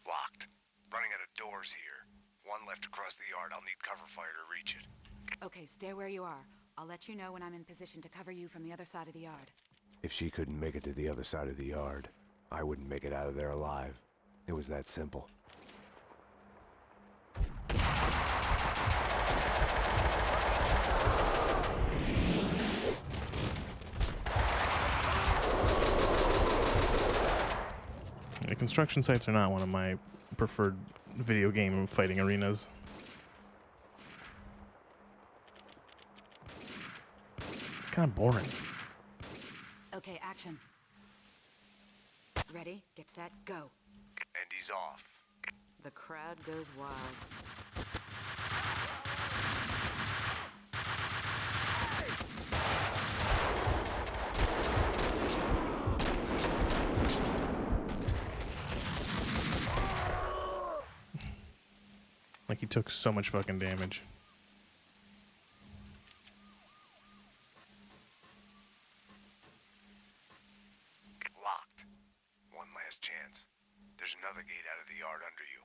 Speaker 3: Locked. Running out of doors here. One left across the yard. I'll need cover fire to reach it.
Speaker 2: Okay, stay where you are. I'll let you know when I'm in position to cover you from the other side of the yard.
Speaker 3: If she couldn't make it to the other side of the yard, I wouldn't make it out of there alive. It was that simple.
Speaker 1: The construction sites are not one of my preferred video game fighting arenas. It's kind of boring.
Speaker 2: Okay, action. Ready, get set, go.
Speaker 3: And he's off.
Speaker 2: The crowd goes wild.
Speaker 1: Like, he took so much fucking damage.
Speaker 3: Locked. One last chance. There's another gate out of the yard under you.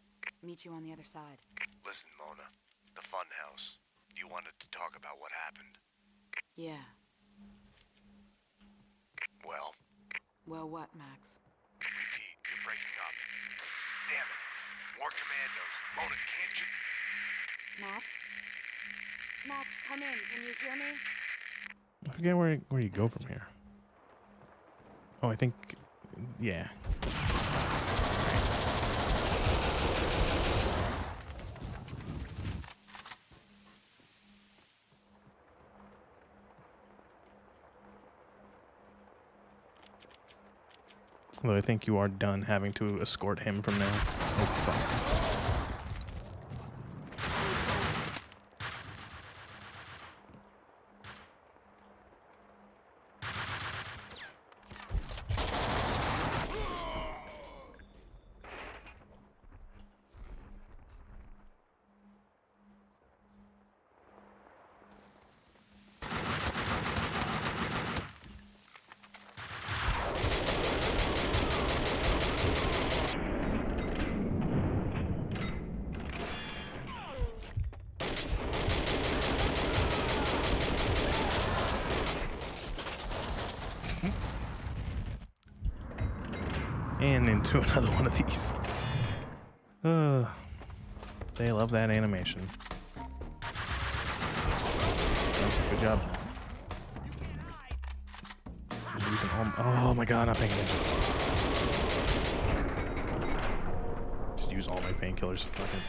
Speaker 2: Meet you on the other side.
Speaker 3: Listen, Mona. The fun house. You wanted to talk about what happened.
Speaker 2: Yeah.
Speaker 3: Well,
Speaker 2: Well, what, Max?
Speaker 3: repeat. You're breaking up. Damn it. More commandos. Mona, can't you...
Speaker 2: Max? Max, come in. Can you hear me?
Speaker 1: I forget where you go from here. Oh, I think... yeah. Although I think you are done having to escort him from now. Oh, fuck. And into another one of these. They love that animation. Oh, good job. I'm using all, oh my god, not paying attention. Just use all my painkillers. Fuck it.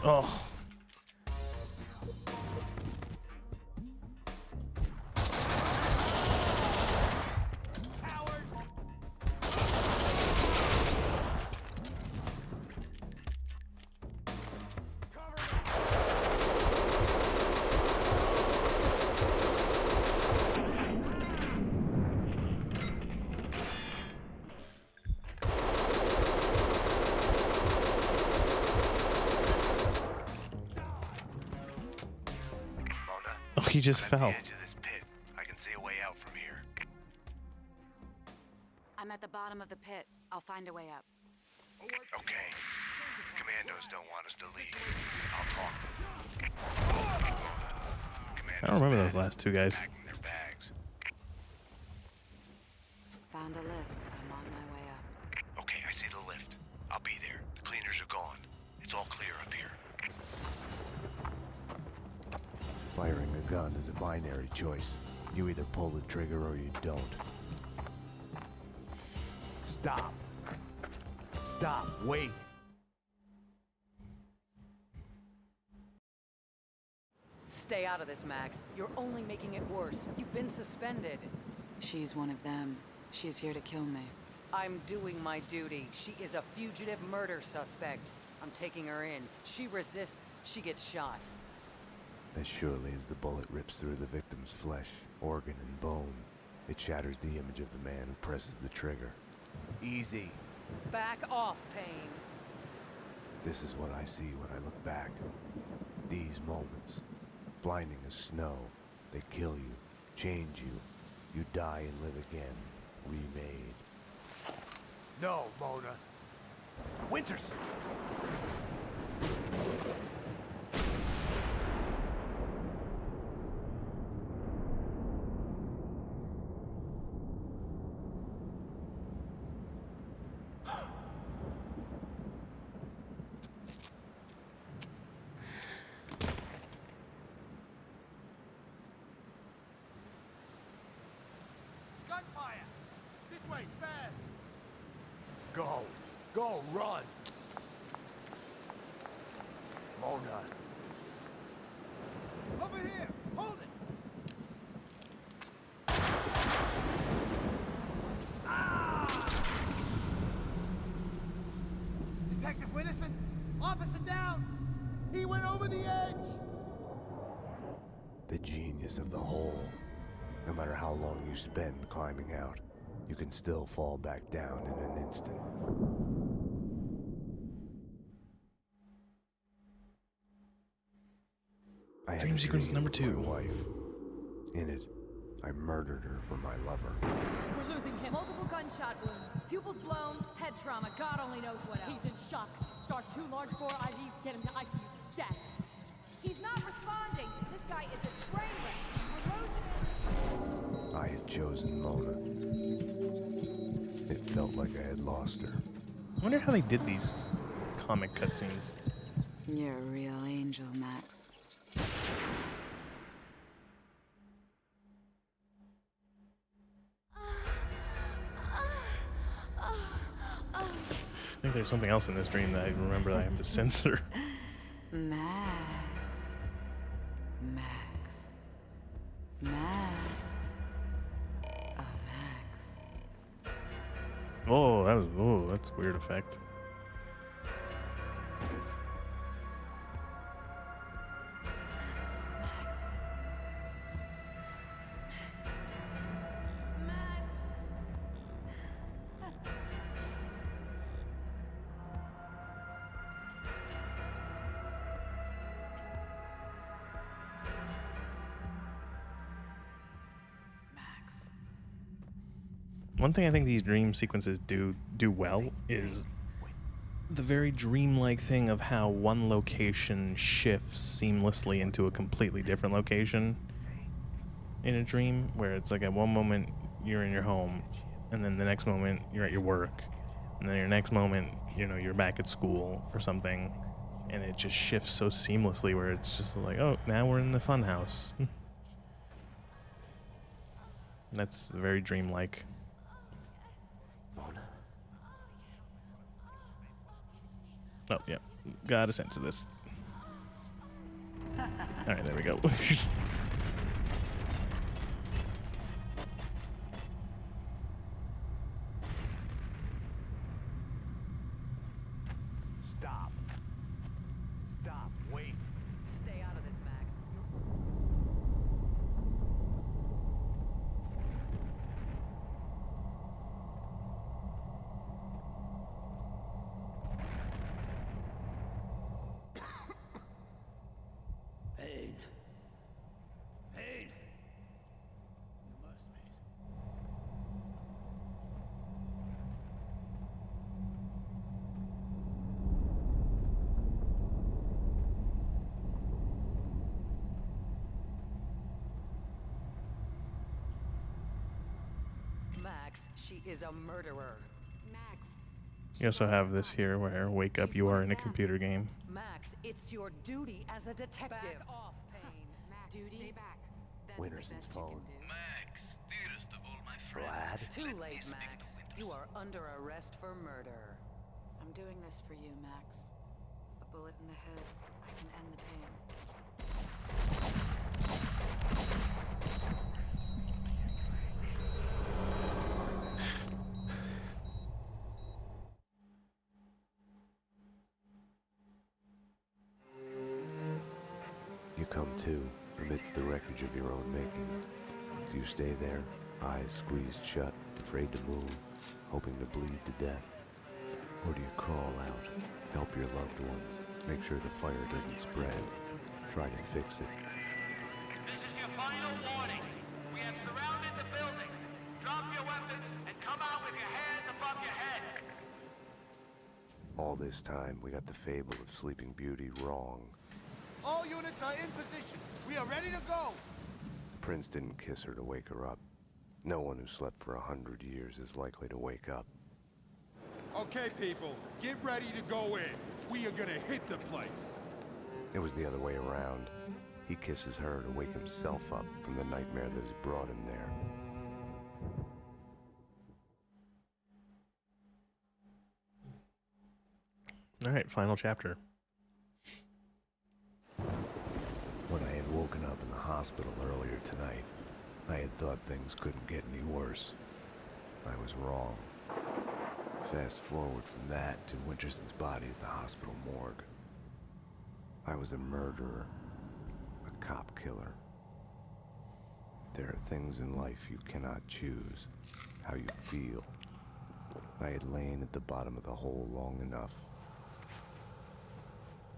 Speaker 1: Oh. Oh, he just fell.
Speaker 3: Edge of this pit. I can see a way out from here.
Speaker 2: I'm at the bottom of the pit. I'll find a way up.
Speaker 3: Okay. The commandos don't want us to leave. I'll talk to them.
Speaker 1: I don't remember those last two guys.
Speaker 3: Their bags.
Speaker 2: Found a lift. I'm on my way up.
Speaker 3: Okay, I see the lift. I'll be there. The cleaners are gone. It's all clear up here. Firing a gun is a binary choice. You either pull the trigger or you don't. Stop. Stop. Wait.
Speaker 10: Stay out of this, Max. You're only making it worse. You've been suspended.
Speaker 2: She's one of them. She's here to kill me.
Speaker 10: I'm doing my duty. She is a fugitive murder suspect. I'm taking her in. She resists, she gets shot.
Speaker 3: As surely as the bullet rips through the victim's flesh, organ, and bone, it shatters the image of the man who presses the trigger. Easy.
Speaker 10: Back off, Payne.
Speaker 3: This is what I see when I look back. These moments. Blinding as snow. They kill you, change you. You die and live again. Remade. No, Mona. Winterson!
Speaker 9: Gunfire! This way, fast!
Speaker 3: Go! Go, run! Mona.
Speaker 9: Over here! Hold it! Detective Winterson, officer down! He went over the edge!
Speaker 3: The genius of the hole. No matter how long you spend climbing out, you can still fall back down in an instant. I had
Speaker 1: Dream
Speaker 3: a
Speaker 1: sequence
Speaker 3: dream
Speaker 1: number
Speaker 3: of
Speaker 1: 2.
Speaker 3: My wife. In it, I murdered her for my lover.
Speaker 20: We're losing him. Multiple gunshot wounds. Pupils blown, head trauma, God only knows what else.
Speaker 6: He's in shock. Start 2 large bore IVs, get him to ICU stat.
Speaker 20: He's not responding. This guy is a train wreck. We're losing him.
Speaker 3: I had chosen Mona. It felt like I had lost her.
Speaker 1: I wonder how they did these comic cutscenes.
Speaker 2: You're a real angel, Max.
Speaker 1: I think there's something else in this dream that I remember that I have to censor.
Speaker 2: Max. Max. Max. Oh, Max.
Speaker 1: Oh, that's a weird effect. One thing I think these dream sequences do well is the very dreamlike thing of how one location shifts seamlessly into a completely different location in a dream, where it's like at one moment you're in your home, and then the next moment you're at your work, and then your next moment, you know, you're back at school or something, and it just shifts so seamlessly where it's just like, oh, now we're in the fun house. That's very dreamlike. Oh, yeah. Gotta censor this. All right, there we go.
Speaker 9: Stop. Stop. Wait.
Speaker 10: Stay out of this, Max.
Speaker 4: Payne. Payne. You must be.
Speaker 10: Max, she is a murderer.
Speaker 2: Max.
Speaker 1: You also have this here where wake up, you are in a computer game.
Speaker 10: Max, it's your duty as a detective.
Speaker 2: Back off, Payne. Max,
Speaker 10: Duty?
Speaker 2: stay back. That's
Speaker 3: Winterson's
Speaker 2: the best
Speaker 3: phone.
Speaker 2: you can do.
Speaker 13: Max, dearest of all my friends.
Speaker 3: Vlad?
Speaker 10: Too late, Max. You are under arrest for murder.
Speaker 2: I'm doing this for you, Max. A bullet in the head. I can end the pain.
Speaker 3: You come to, amidst the wreckage of your own making. Do you stay there, eyes squeezed shut, afraid to move, hoping to bleed to death? Or do you crawl out, help your loved ones, make sure the fire doesn't spread, try to fix it?
Speaker 9: This is your final warning. We have surrounded the building. Drop your weapons and come out with your hands above your head.
Speaker 3: All this time, we got the fable of Sleeping Beauty wrong.
Speaker 9: All units are in position. We are ready to go.
Speaker 3: Prince didn't kiss her to wake her up. No one who slept for 100 years is likely to wake up.
Speaker 7: Okay, people, get ready to go in. We are gonna hit the place.
Speaker 3: It was the other way around. He kisses her to wake himself up from the nightmare that has brought him there.
Speaker 1: All right, final chapter.
Speaker 3: When I had woken up in the hospital earlier tonight, I had thought things couldn't get any worse. I was wrong. Fast forward from that to Winterson's body at the hospital morgue. I was a murderer, a cop killer. There are things in life you cannot choose, how you feel. I had lain at the bottom of the hole long enough.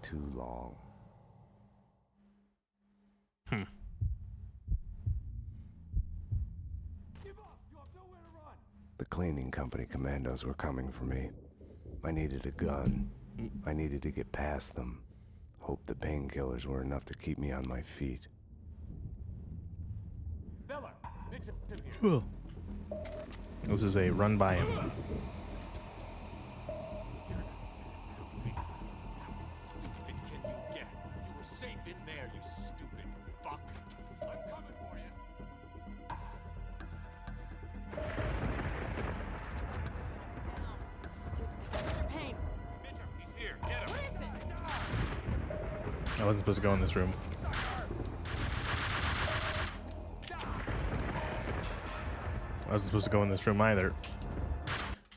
Speaker 3: Too long. The cleaning company commandos were coming for me. I needed a gun. I needed to get past them. Hope the painkillers were enough to keep me on my feet.
Speaker 12: Miller, Mitchell here.
Speaker 1: This is a run by him.
Speaker 12: Stupid can you get? You were safe in there, you stupid fuck. I'm coming for you.
Speaker 6: Mr. Payne.
Speaker 9: Mitchell, he's here. Get him.
Speaker 6: What is this?
Speaker 1: I wasn't supposed to go in this room. I wasn't supposed to go in this room either.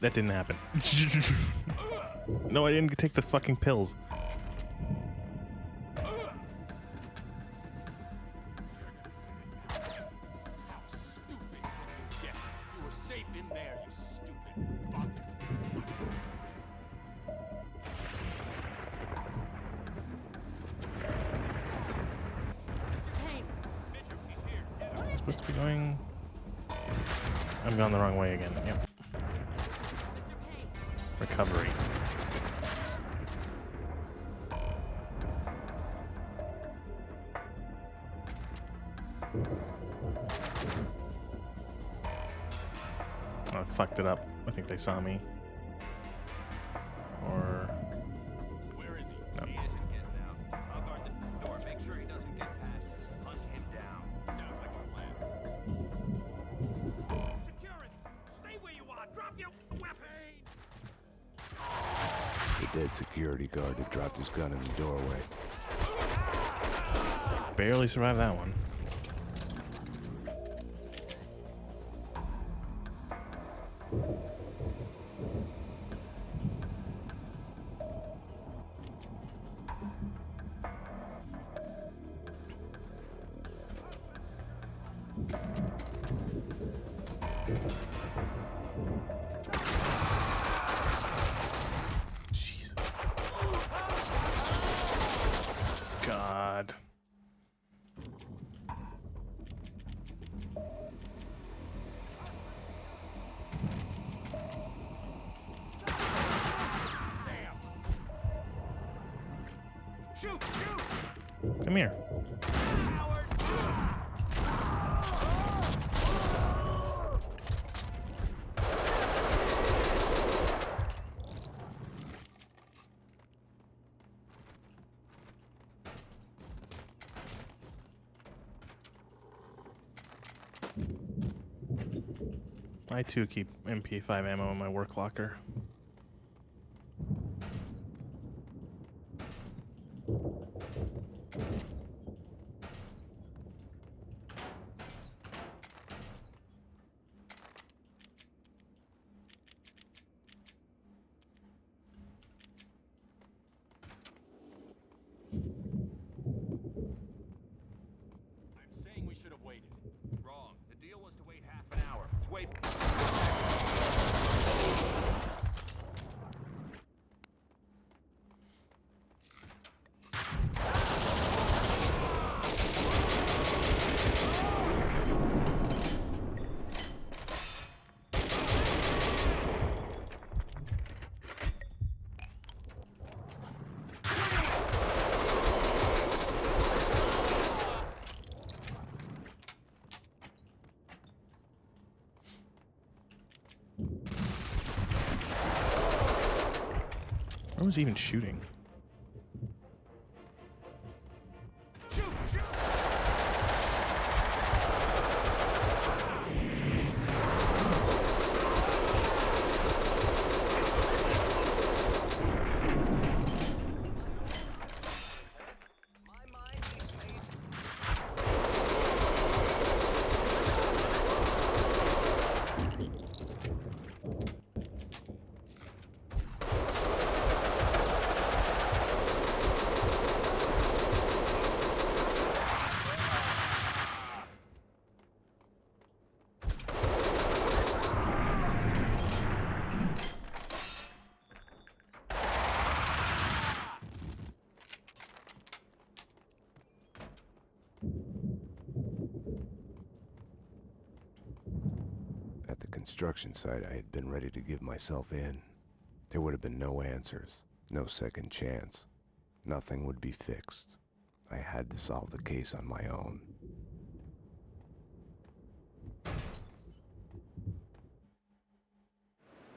Speaker 1: That didn't happen. No, I didn't take the fucking pills.
Speaker 12: You were safe in there, you stupid fuck.
Speaker 6: Payne.
Speaker 9: Mitchell, he's here. Get him.
Speaker 1: I'm supposed to be going... I'm going the wrong way again. Yep. Recovery. I fucked it up. I think they saw me. Or...
Speaker 9: Where is he?
Speaker 1: No.
Speaker 9: He isn't getting out. I'll guard the door. Make sure he doesn't get past us. Hunt him down. Sounds like a plan. Security! Stay where you are! Drop your weapon!
Speaker 3: The dead security guard had dropped his gun in the doorway.
Speaker 1: barely survived that one. Jesus. God.
Speaker 9: Shoot! Shoot!
Speaker 1: Come here. I too keep MP5 ammo in my work locker.
Speaker 9: I'm saying we should have waited. Wrong. The deal was to wait half an hour. To wait.
Speaker 1: Where was he even shooting?
Speaker 3: At the construction site, I had been ready to give myself in. There would have been no answers, no second chance. Nothing would be fixed. I had to solve the case on my own.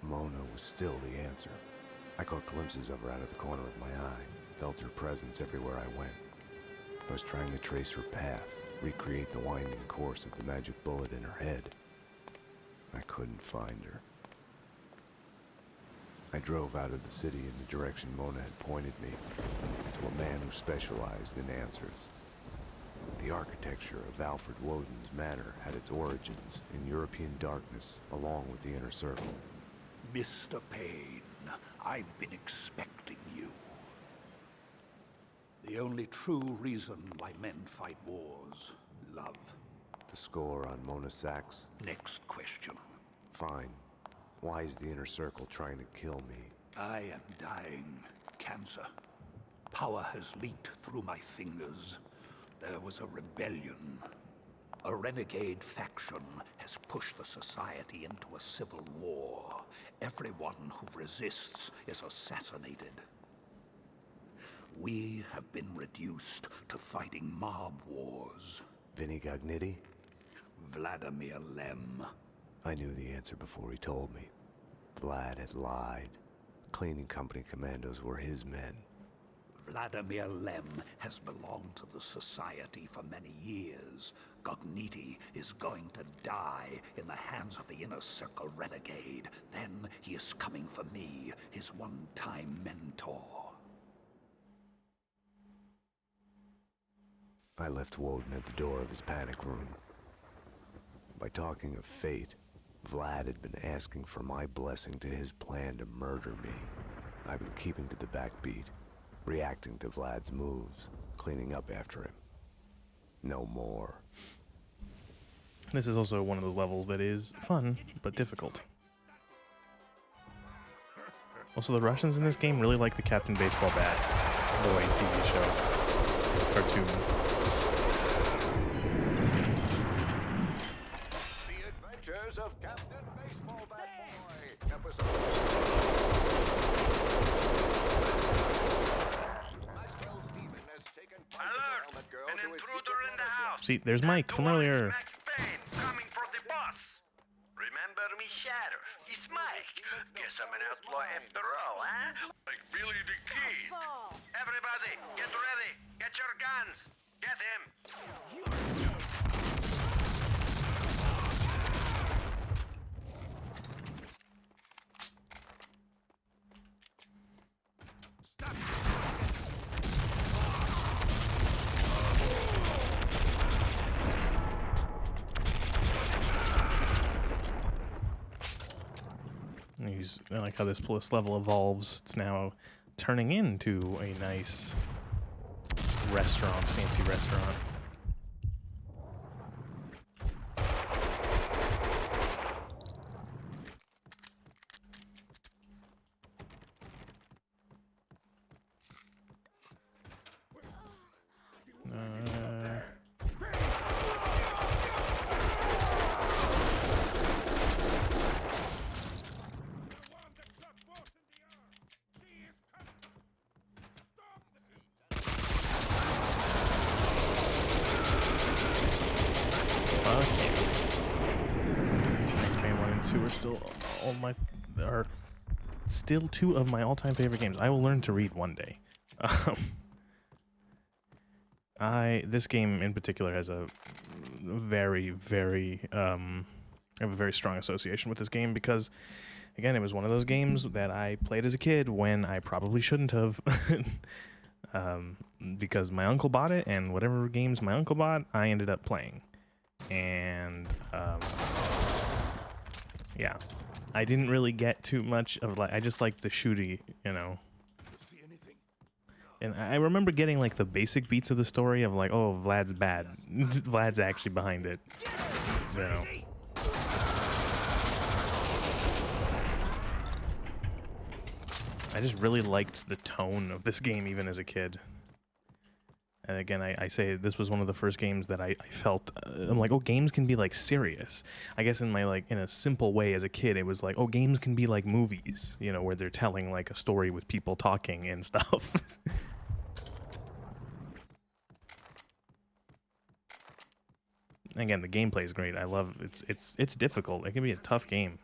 Speaker 3: Mona was still the answer. I caught glimpses of her out of the corner of my eye, felt her presence everywhere I went. I was trying to trace her path, recreate the winding course of the magic bullet in her head. I couldn't find her. I drove out of the city in the direction Mona had pointed me, to a man who specialized in answers. The architecture of Alfred Woden's manor had its origins in European darkness, along with the Inner Circle.
Speaker 4: Mr. Payne, I've been expecting you. The only true reason why men fight wars, love.
Speaker 3: The score on Mona Sachs?
Speaker 4: Next question.
Speaker 3: Fine. Why is the Inner Circle trying to kill me?
Speaker 4: I am dying. Cancer. Power has leaked through my fingers. There was a rebellion. A renegade faction has pushed the society into a civil war. Everyone who resists is assassinated. We have been reduced to fighting mob wars.
Speaker 3: Vinny Gognitti?
Speaker 4: Vladimir Lem.
Speaker 3: I knew the answer before he told me. Vlad had lied. Cleaning company commandos were his men.
Speaker 4: Vladimir Lem has belonged to the Society for many years. Gognitti is going to die in the hands of the Inner Circle renegade. Then he is coming for me, his one-time mentor.
Speaker 3: I left Woden at the door of his panic room. By talking of fate, Vlad had been asking for my blessing to his plan to murder me. I've been keeping to the backbeat, reacting to Vlad's moves, cleaning up after him. No more.
Speaker 1: This is also one of those levels that is fun, but difficult. Also, the Russians in this game really like the Captain Baseball Bat boy TV show, cartoon.
Speaker 13: The Adventures of Captain Baseball Bat Boy. Episode. Alert! An intruder in the house.
Speaker 1: See, there's Mike from earlier.
Speaker 13: Payne, coming for the boss. Remember me, Sheriff? It's Mike. Guess I'm an outlaw after all, huh? Like Billy the Kid. Everybody, get ready. Get your guns. Get him.
Speaker 1: I like how this level evolves. It's now turning into a nice restaurant, fancy restaurant. Still two of my all-time favorite games. I will learn to read one day. This game in particular has a very I have a very strong association with this game because, again, it was one of those games that I played as a kid when I probably shouldn't have, because my uncle bought it, and whatever games my uncle bought, I ended up playing, and yeah. I didn't really get too much of, like, I just liked the shooty, you know. And I remember getting, like, the basic beats of the story of, like, oh, Vlad's bad. Vlad's actually behind it. You know. I just really liked the tone of this game even as a kid. And again, I say this was one of the first games that I felt, I'm like, oh, games can be, like, serious. I guess in a simple way as a kid, it was like, oh, games can be like movies, you know, where they're telling, like, a story with people talking and stuff. Again, the gameplay is great. I love it's difficult. It can be a tough game.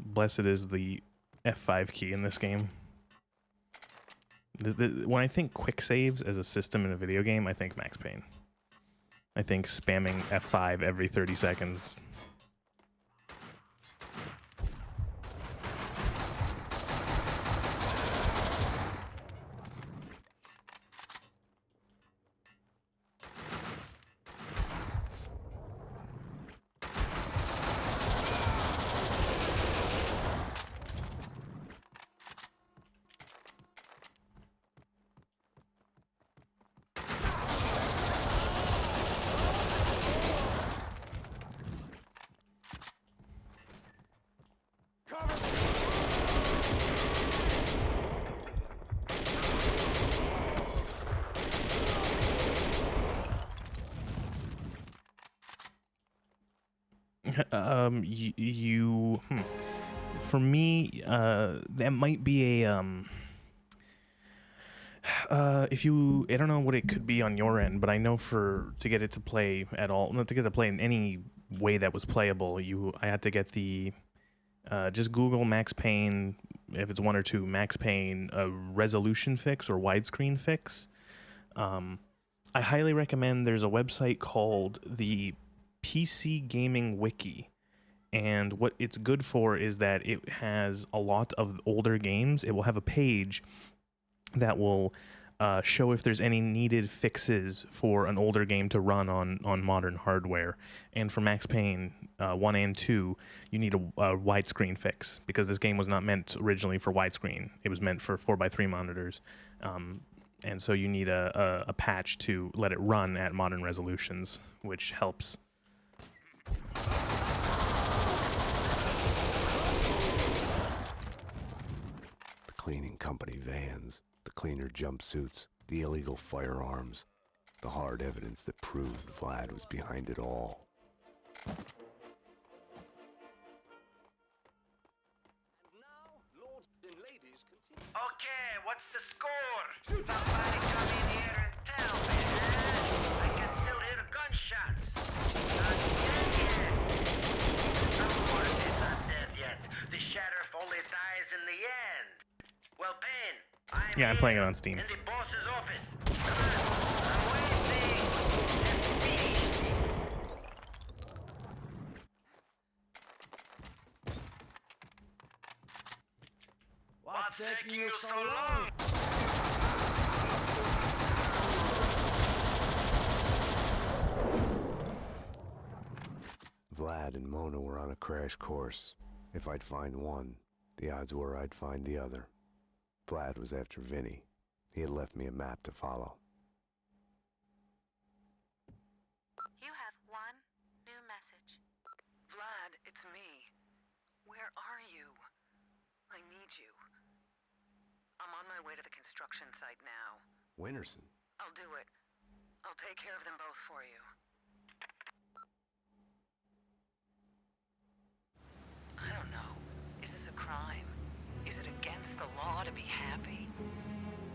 Speaker 1: Blessed is the F5 key in this game. When I think quick saves as a system in a video game, I think Max Payne. I think spamming F5 every 30 seconds. For me, that might be if you, I don't know what it could be on your end, but I know to get it to play at all, not to get it to play in any way that was playable, I had to get the, just Google Max Payne, if it's 1 or 2, Max Payne, resolution fix or widescreen fix. I highly recommend, there's a website called the PC Gaming Wiki. And what it's good for is that it has a lot of older games. It will have a page that will show if there's any needed fixes for an older game to run on modern hardware. And for Max Payne 1 and 2, you need a widescreen fix, because this game was not meant originally for widescreen. It was meant for 4x3 monitors. And so you need a patch to let it run at modern resolutions, which helps.
Speaker 3: Cleaning company vans, the cleaner jumpsuits, the illegal firearms, the hard evidence that proved Vlad was behind it all.
Speaker 13: Okay, what's the score? Somebody come in here and tell me. I can still hear gunshots. Not dead yet. Of course he's not dead yet. The sheriff only dies in the end. Well, Payne,
Speaker 1: I'm playing it on Steam.
Speaker 13: in the boss's office. Come on, I'm waiting. Let's finish this. What's taking you so long?
Speaker 3: Vlad and Mona were on a crash course. If I'd find one, the odds were I'd find the other. Vlad was after Vinny. He had left me a map to follow.
Speaker 8: You have one new message. Vlad, it's me. Where are you? I need you. I'm on my way to the construction site now.
Speaker 3: Winterson.
Speaker 8: I'll do it. I'll take care of them both for you. I don't know. Is this a crime? Is it against the law to be happy?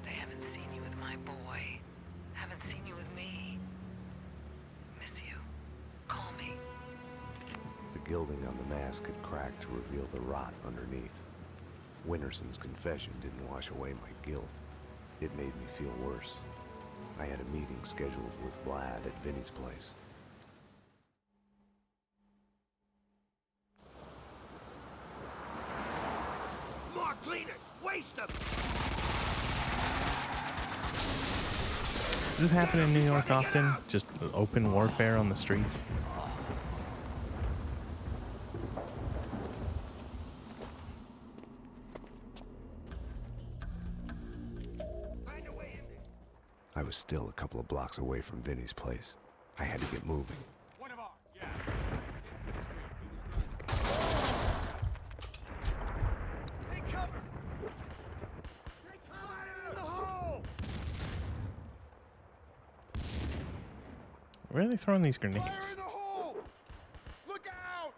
Speaker 8: They haven't seen you with my boy. Haven't seen you with me. Miss you. Call me.
Speaker 3: The gilding on the mask had cracked to reveal the rot underneath. Winterson's confession didn't wash away my guilt. It made me feel worse. I had a meeting scheduled with Vlad at Vinny's place.
Speaker 9: More cleaners! Waste them!
Speaker 1: Does this happen in New York often? Just open warfare on the streets?
Speaker 3: I was still a couple of blocks away from Vinny's place. I had to get moving.
Speaker 9: Take cover! Take fire in the hole!
Speaker 1: Where are they throwing these
Speaker 9: Fire
Speaker 1: grenades?
Speaker 9: in the hole! Look out!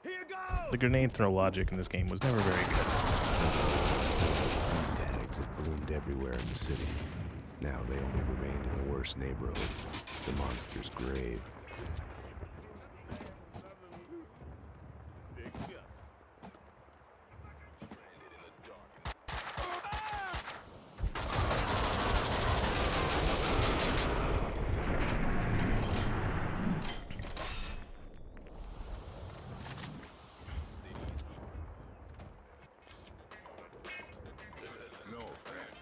Speaker 9: Here goes!
Speaker 1: The grenade throw logic in this game was never very good.
Speaker 3: Tags had bloomed everywhere in the city. Now they only remained in the worst neighborhood, the monster's grave.
Speaker 19: No offense.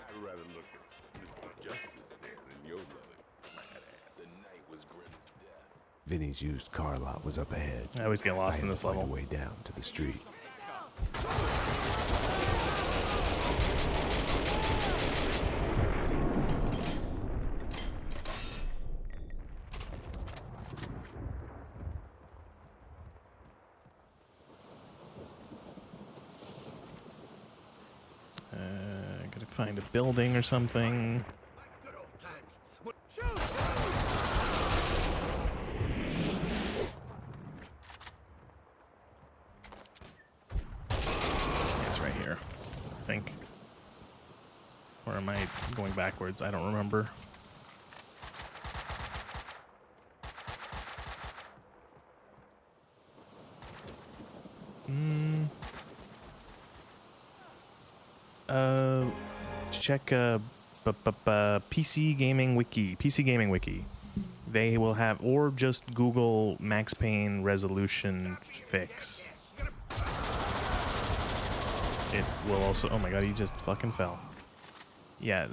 Speaker 19: I'd rather look at Mr. Justice there than your loving flat ass. The night was grim as death.
Speaker 3: Vinny's used car lot was up ahead.
Speaker 1: I always get lost in this level.
Speaker 3: I had to find a way down to the street.
Speaker 1: Gotta find a building or something.
Speaker 9: Good old times. Shoot!
Speaker 1: It's right here. think. Or am I going backwards? I don't remember. Check PC Gaming Wiki. PC Gaming Wiki. They will have, or just Google Max Payne resolution fix. It will also. Oh my god, he just fucking fell. Yeah.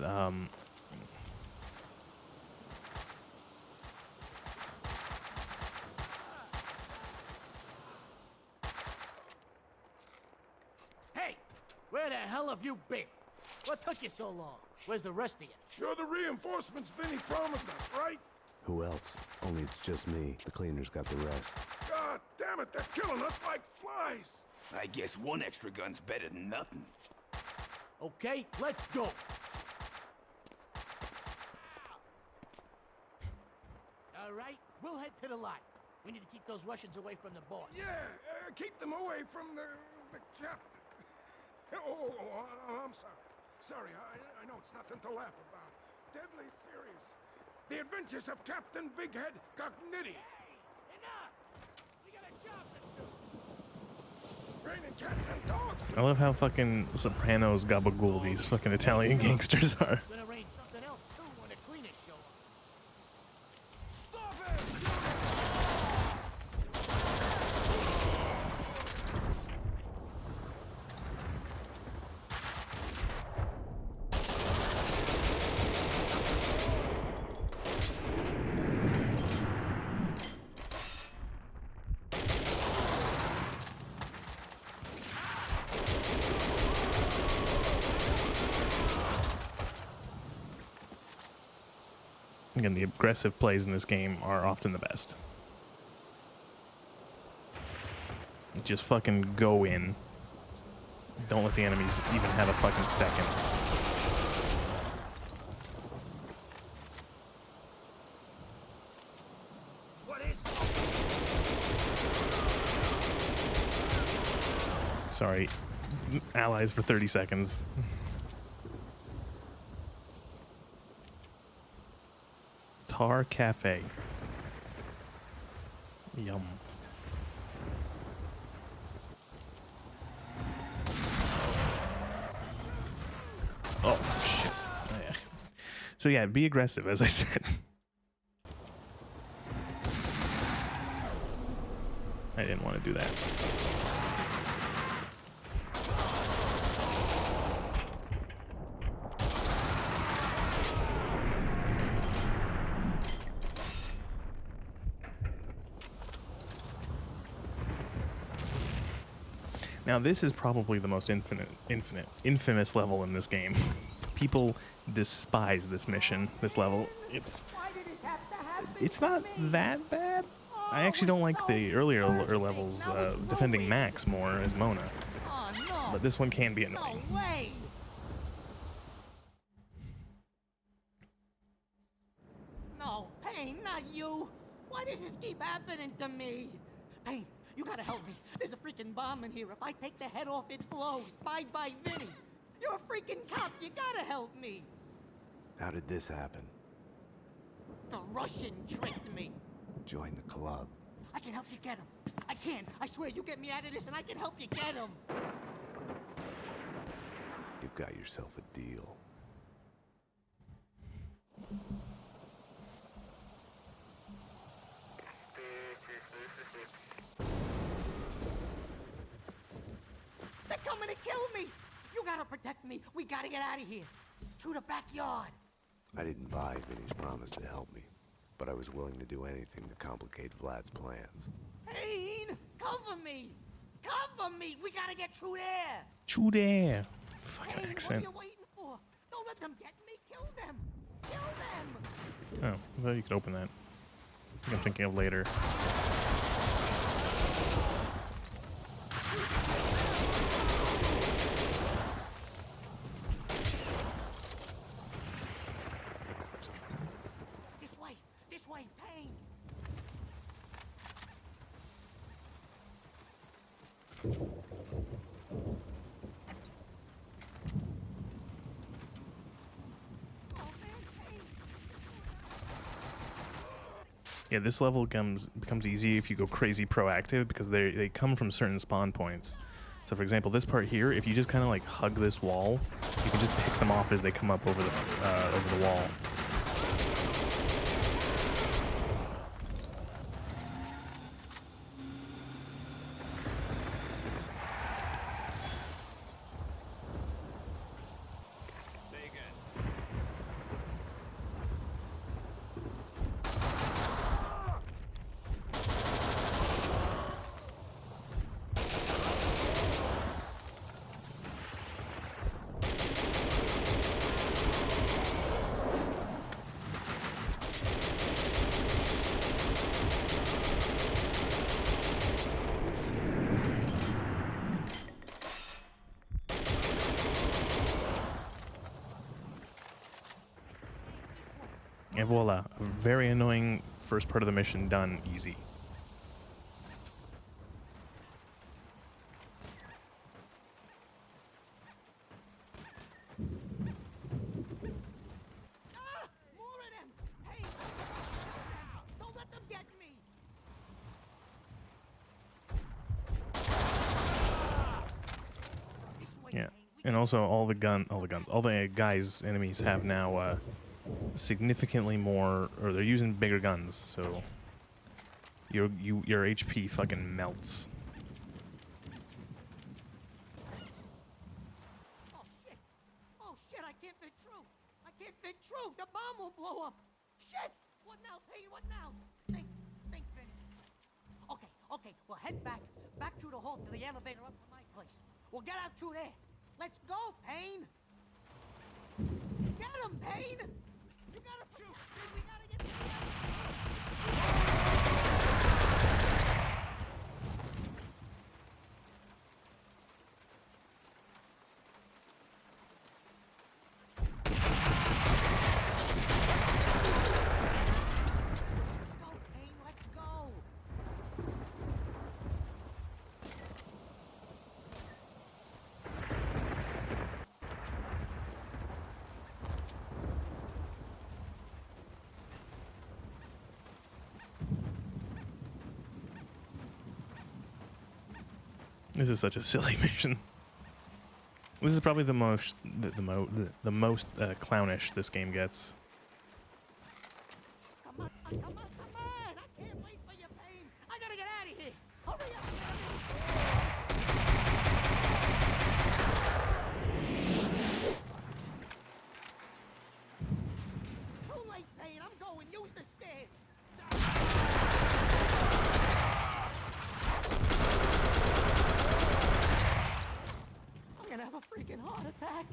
Speaker 9: Hey, where the hell have you been? What took you so long? Where's the rest of you?
Speaker 19: You're the reinforcements Vinny promised us, right?
Speaker 3: Who else? Only it's just me. The cleaners got the rest.
Speaker 19: God damn it, they're killing us like flies.
Speaker 14: I guess one extra gun's better than nothing.
Speaker 9: Okay, let's go. All right, we'll head to the lot. We need to keep those Russians away from the boss.
Speaker 19: Yeah, keep them away from the cap. Oh, I'm sorry. Sorry, I know it's nothing to laugh about. Deadly serious. The adventures of Captain Big Head Cognitti.
Speaker 9: Hey, enough! We got a job to do.
Speaker 19: Raining cats and dogs.
Speaker 1: I love how fucking Sopranos gabagool these fucking Italian gangsters are.
Speaker 9: Gonna arrange something else too when the cleaners show up.
Speaker 19: Stop it!
Speaker 1: Again, the aggressive plays in this game are often the best. Just fucking go in. Don't let the enemies even have a fucking second.
Speaker 9: What is?
Speaker 1: Sorry. Allies for 30 seconds. Tar Cafe. Yum. Oh, shit. So yeah, be aggressive, as I said. I didn't want to do that. Now this is probably the most infamous level in this game. People despise this mission, this level. It's not that bad. I actually don't like the earlier levels, defending Max more as Mona.
Speaker 9: Oh, no.
Speaker 1: But this one can be annoying.
Speaker 9: No way! No, Payne, not you! Why does this keep happening to me? Payne, you gotta help me. There's a freaking bomb in here. If I take the head off, it blows. Bye-bye, Vinny. You're a freaking cop. You gotta help me.
Speaker 3: How did this happen?
Speaker 9: The Russian tricked me.
Speaker 3: Join the club.
Speaker 9: I can help you get him. I can. I swear, you get me out of this and I can help you get him.
Speaker 3: You've got yourself a deal.
Speaker 9: They're coming to kill me. You gotta protect me. We gotta get out of here. Through the backyard.
Speaker 3: I didn't buy Vinny's promise to help me, but I was willing to do anything to complicate Vlad's plans.
Speaker 9: Payne, cover me. Cover me. We gotta get through there.
Speaker 1: True there. Fucking
Speaker 9: Payne,
Speaker 1: accent.
Speaker 9: what are you waiting for? Don't let them get me. Kill them. Kill them.
Speaker 1: Oh, I thought you could open that. I think I'm thinking of later.
Speaker 9: This way, Payne.
Speaker 1: Yeah, this level becomes easy if you go crazy proactive because they come from certain spawn points. So for example, this part here, if you just kind of like hug this wall, you can just pick them off as they come up over the wall. And voila, a very annoying first part of the mission done easy.
Speaker 9: Don't let them get me!
Speaker 1: Yeah, and also all the guys enemies have now significantly more, or they're using bigger guns, so your HP fucking melts.
Speaker 9: Oh shit, I can't fit through! I can't fit through! The bomb will blow up! Shit! What now, Payne? What now? Think, Vinny. Okay, we'll head back through the hall to the elevator up to my place. We'll get out through there. Let's go, Payne! Get him, Payne! You gotta shoot! We gotta get to
Speaker 1: This is such a silly mission. This is probably the most clownish this game gets.
Speaker 9: Come on! I can't wait for you, Payne! I gotta get out of here! Hurry up! Too late, Payne! I'm going! Use the stairs! I'm gonna have a freaking heart attack!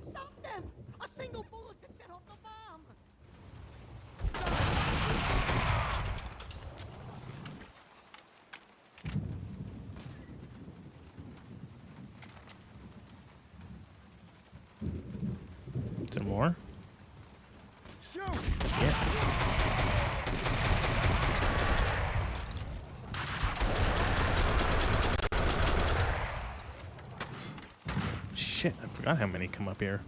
Speaker 9: Stop them! A single bullet could set off the bomb!
Speaker 1: Some more?
Speaker 19: Shoot!
Speaker 1: Yes. Shit, I forgot how many come up here.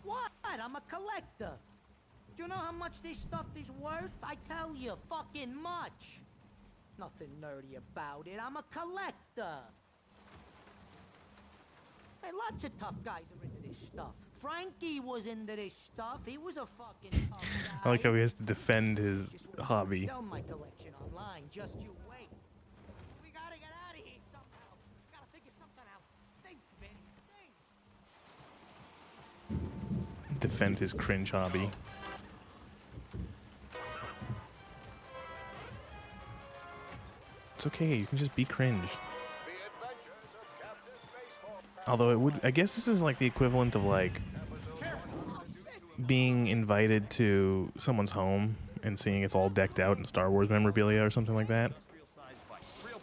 Speaker 9: What? I'm a collector. Do you know how much this stuff is worth? I tell you, fucking much. Nothing nerdy about it. I'm a collector. Hey, lots of tough guys are into this stuff. Frankie was into this stuff. He was a fucking tough guy.
Speaker 1: I like how he has to defend his hobby.
Speaker 9: Sell my collection online. Just you wait. We gotta get out of here somehow. Gotta figure something out. Think, Vinny. Think.
Speaker 1: Defend his cringe hobby. It's okay, you can just be cringe.
Speaker 13: The adventures of Captain
Speaker 1: Although it would, I guess this is like the equivalent of like being invited to someone's home and seeing it's all decked out in Star Wars memorabilia or something like that,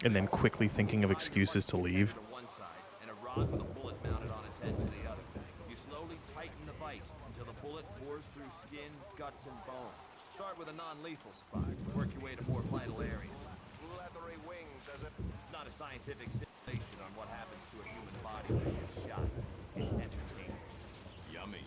Speaker 1: and then quickly thinking of excuses to leave.
Speaker 11: One side and a rod with a bullet mounted on its head to the other. You slowly tighten the vise until the bullet pours through skin, guts, and bone. Start with a non-lethal spot. Work your way to more vital areas.
Speaker 13: Leathery wings, does it?
Speaker 11: It's not a scientific simulation on what happens to a human body when it gets shot. It's entertainment. Yummy.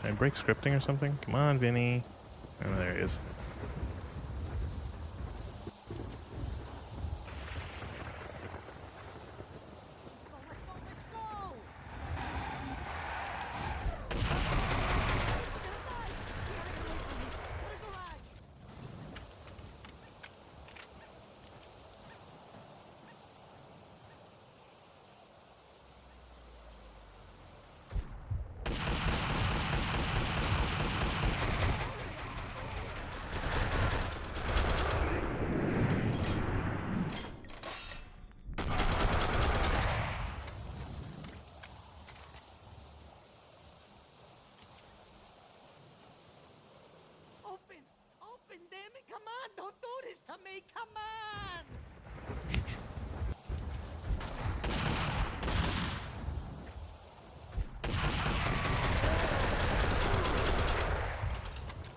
Speaker 1: Did I break scripting or something? Come on, Vinny. Oh, there he is.
Speaker 9: Open, damn it! Come on, don't do this to me! Come on!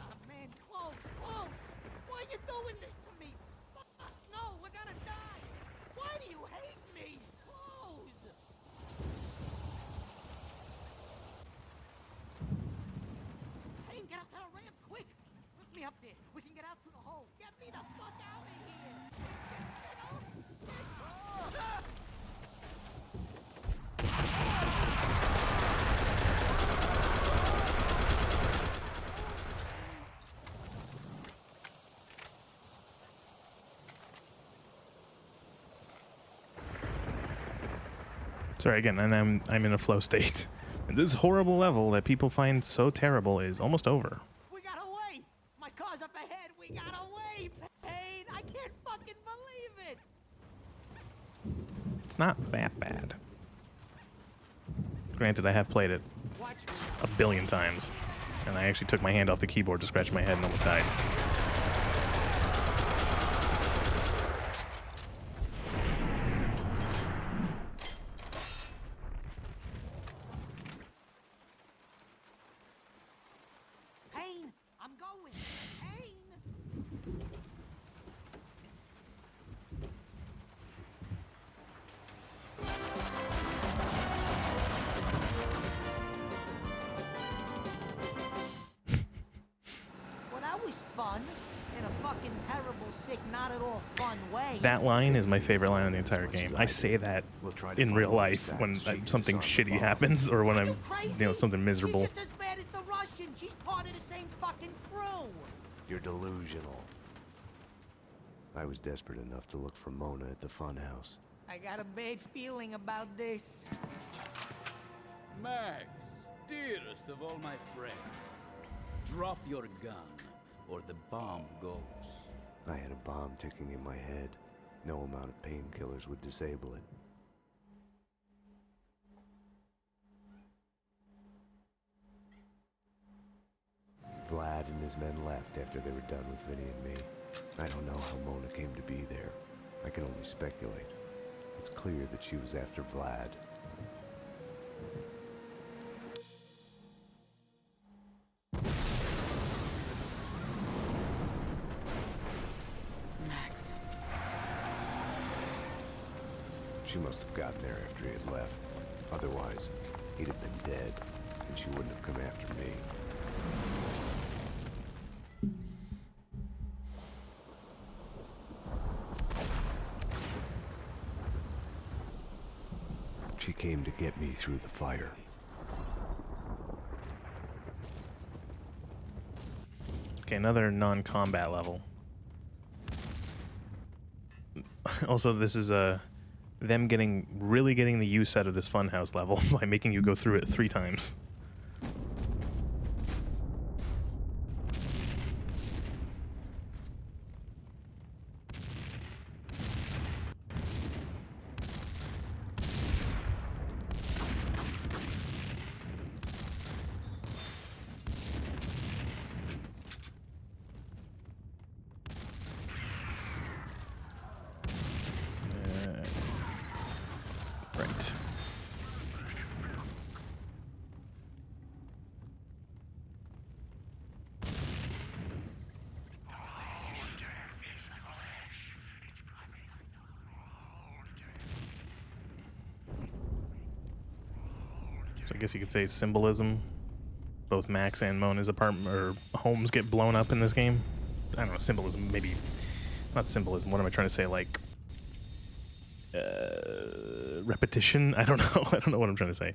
Speaker 9: Ah, man, close! Why are you doing this to me? Fuck, no, we're gonna die! Why do you hate me? Close! Payne, get up to the ramp, quick! Lift me up there. We can get out through the hole. Get me the fuck out of here!
Speaker 1: Sorry again, and I'm in a flow state. And this horrible level that people find so terrible is almost over.
Speaker 9: We got away! My car's up ahead! We got away, Payne! I can't fucking believe it!
Speaker 1: It's not that bad. Granted, I have played it a billion times, and I actually took my hand off the keyboard to scratch my head and almost died.
Speaker 9: Payne! I'm going! Payne! Well, that was fun. In a fucking terrible, sick, not at all fun way.
Speaker 1: That line is my favorite line in the entire game. I say that in real life when something shitty happens or when I'm, something miserable.
Speaker 9: She's just as bad as the Russian. She's part of the same fucking crew.
Speaker 3: You're delusional. I was desperate enough to look for Mona at the funhouse.
Speaker 9: I got a bad feeling about this.
Speaker 15: Max, dearest of all my friends, drop your gun, or the bomb goes.
Speaker 3: I had a bomb ticking in my head. No amount of painkillers would disable it. Vlad and his men left after they were done with Vinny and me. I don't know how Mona came to be there. I can only speculate. It's clear that she was after Vlad.
Speaker 2: Max.
Speaker 3: She must have gotten there after he had left. Otherwise, he'd have been dead, and she wouldn't have come after me. came to get me through the fire.
Speaker 1: Okay, another non-combat level. Also, this is them really getting the use out of this funhouse level by making you go through it 3 times. Right. So I guess you could say symbolism. Both Max and Mona's apartment or homes get blown up in this game. I don't know, symbolism, maybe not symbolism. What am I trying to say? Like repetition? I don't know. I don't know what I'm trying to say.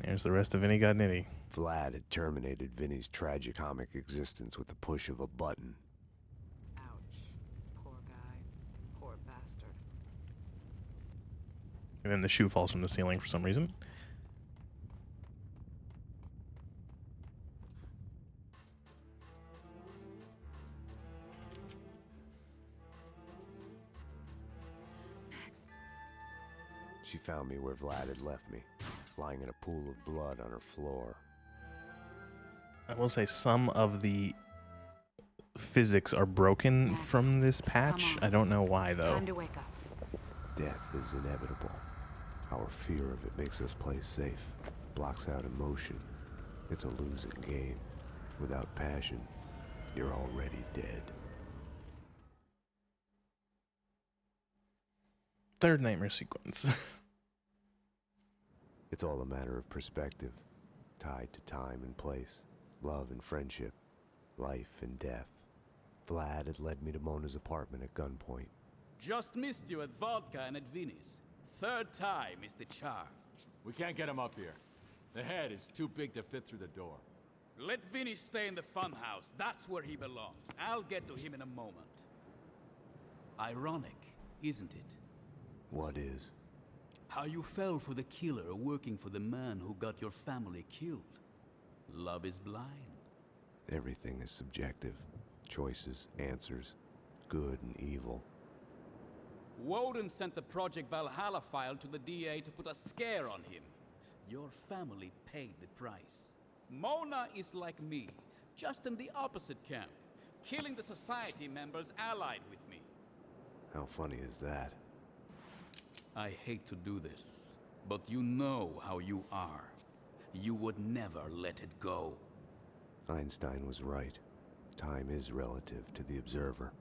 Speaker 1: There's the rest of Vinny Got Nitty.
Speaker 3: Vlad had terminated Vinny's tragicomic existence with the push of a button.
Speaker 2: Ouch. Poor guy. Poor bastard.
Speaker 1: And then the shoe falls from the ceiling for some reason.
Speaker 3: She found me where Vlad had left me, lying in a pool of blood on her floor.
Speaker 1: I will say some of the physics are broken from this patch. I don't know why, though.
Speaker 2: Time to wake up.
Speaker 3: Death is inevitable. Our fear of it makes us play safe, blocks out emotion. It's a losing game. Without passion, you're already dead.
Speaker 1: Third nightmare sequence.
Speaker 3: It's all a matter of perspective, tied to time and place, love and friendship, life and death. Vlad had led me to Mona's apartment at gunpoint.
Speaker 12: Just missed you at Vodka and at Vinny's. 3rd time is the charm.
Speaker 14: We can't get him up here. The head is too big to fit through the door.
Speaker 12: Let Vinny stay in the funhouse. That's where he belongs. I'll get to him in a moment. Ironic, isn't it?
Speaker 3: What is?
Speaker 15: How you fell for the killer working for the man who got your family killed. Love is blind.
Speaker 3: Everything is subjective. Choices, answers, good and evil.
Speaker 12: Woden sent the Project Valhalla file to the DA to put a scare on him. Your family paid the price. Mona is like me, just in the opposite camp, killing the society members allied with me.
Speaker 3: How funny is that?
Speaker 15: I hate to do this, but you know how you are. You would never let it go.
Speaker 3: Einstein was right. Time is relative to the observer.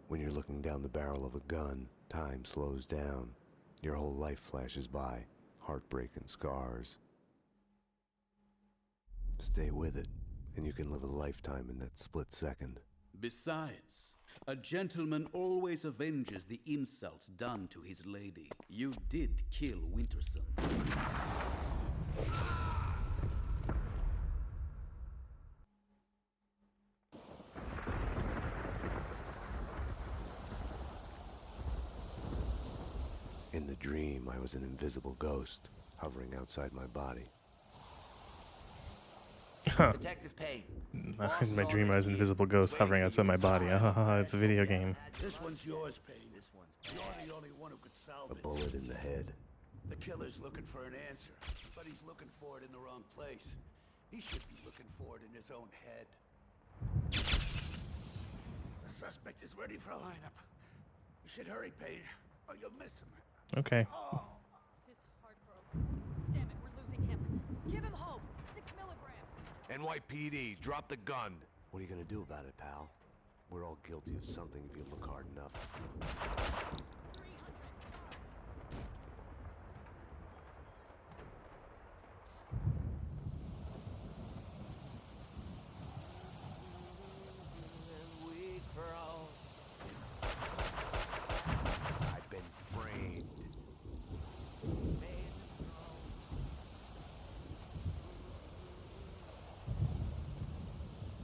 Speaker 3: When you're looking down the barrel of a gun, time slows down. Your whole life flashes by, heartbreak and scars. Stay with it, and you can live a lifetime in that split second.
Speaker 15: Besides, a gentleman always avenges the insults done to his lady. You did kill Winterson.
Speaker 3: In the dream, I was an invisible ghost, hovering outside my body.
Speaker 21: Detective Payne.
Speaker 1: In my dream, I was an invisible ghost hovering outside my body. It's a video game.
Speaker 4: This one's yours, Payne. This one's. You're the only one who could solve it.
Speaker 3: A bullet in the head.
Speaker 4: The killer's looking for an answer, but he's looking for it in the wrong place. He should be looking for it in his own head. The suspect is ready for a lineup. You should hurry, Payne, or you'll miss him.
Speaker 1: Okay.
Speaker 6: His heart broke. Damn it, we're losing him. Give him hope. 6 milligrams.
Speaker 13: NYPD, drop the gun.
Speaker 3: What are you gonna do about it, pal? We're all guilty of something if you look hard enough. I've been framed.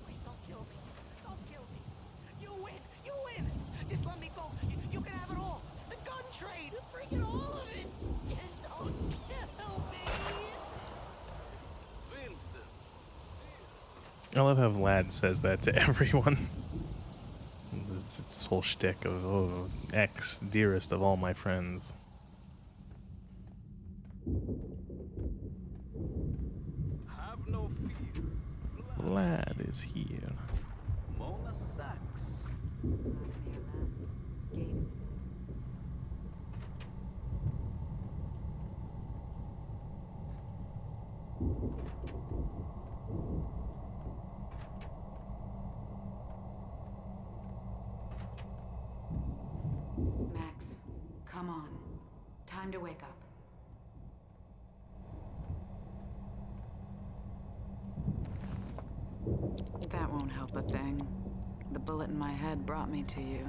Speaker 9: Wait, don't kill me. Don't kill me. You win. You win. Just let me go. You can have it all. The gun trade. Freaking all of it. Just don't kill me.
Speaker 14: Vincent.
Speaker 1: I love how Vlad says that to everyone. It's this whole shtick of, oh, ex, dearest of all my friends.
Speaker 14: Have no fear.
Speaker 1: Vlad is here.
Speaker 14: Mona Sachs.
Speaker 2: Max, come on. Time to wake up. That won't help a thing. The bullet in my head brought me to you.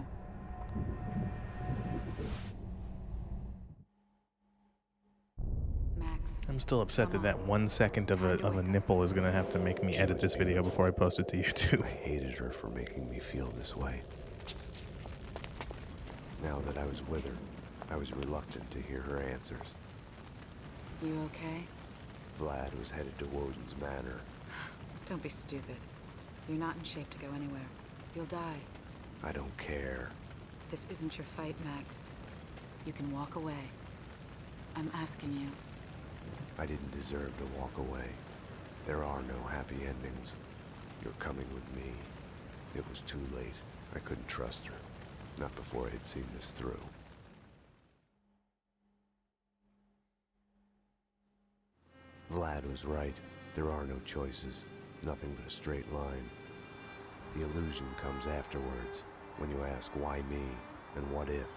Speaker 2: Max.
Speaker 1: I'm still upset that that 1 second of a nipple is gonna have to make me edit this video before I post it to YouTube.
Speaker 3: I hated her for making me feel this way. Now that I was with her, I was reluctant to hear her answers.
Speaker 2: You okay?
Speaker 3: Vlad was headed to Woden's Manor.
Speaker 2: Don't be stupid. You're not in shape to go anywhere. You'll die.
Speaker 3: I don't care.
Speaker 2: This isn't your fight, Max. You can walk away. I'm asking you.
Speaker 3: I didn't deserve to walk away. There are no happy endings. You're coming with me. It was too late. I couldn't trust her. Not before I had seen this through. Vlad was right. There are no choices. Nothing but a straight line. The illusion comes afterwards, when you ask why me and what if.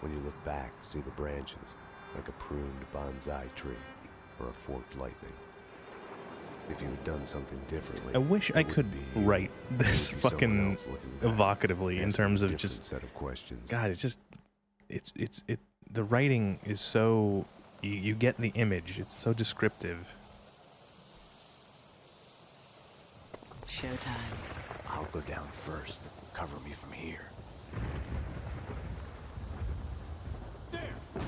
Speaker 3: When you look back, see the branches, like a pruned bonsai tree or a forked lightning. If you had done something differently,
Speaker 1: I wish I could write this
Speaker 3: Maybe someone
Speaker 1: fucking
Speaker 3: else looking back,
Speaker 1: evocatively in
Speaker 3: asking
Speaker 1: terms
Speaker 3: a
Speaker 1: of
Speaker 3: different
Speaker 1: just
Speaker 3: set of questions.
Speaker 1: God, it the writing is so you get the image. It's so descriptive.
Speaker 2: Showtime.
Speaker 3: I'll go down first. Cover me from here.
Speaker 14: There!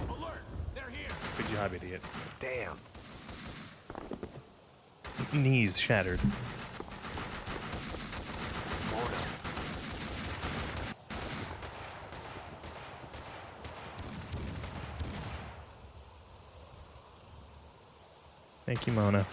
Speaker 14: Alert! They're here!
Speaker 1: Good job, idiot.
Speaker 3: Damn.
Speaker 1: Knees shattered. Thank you, Mona.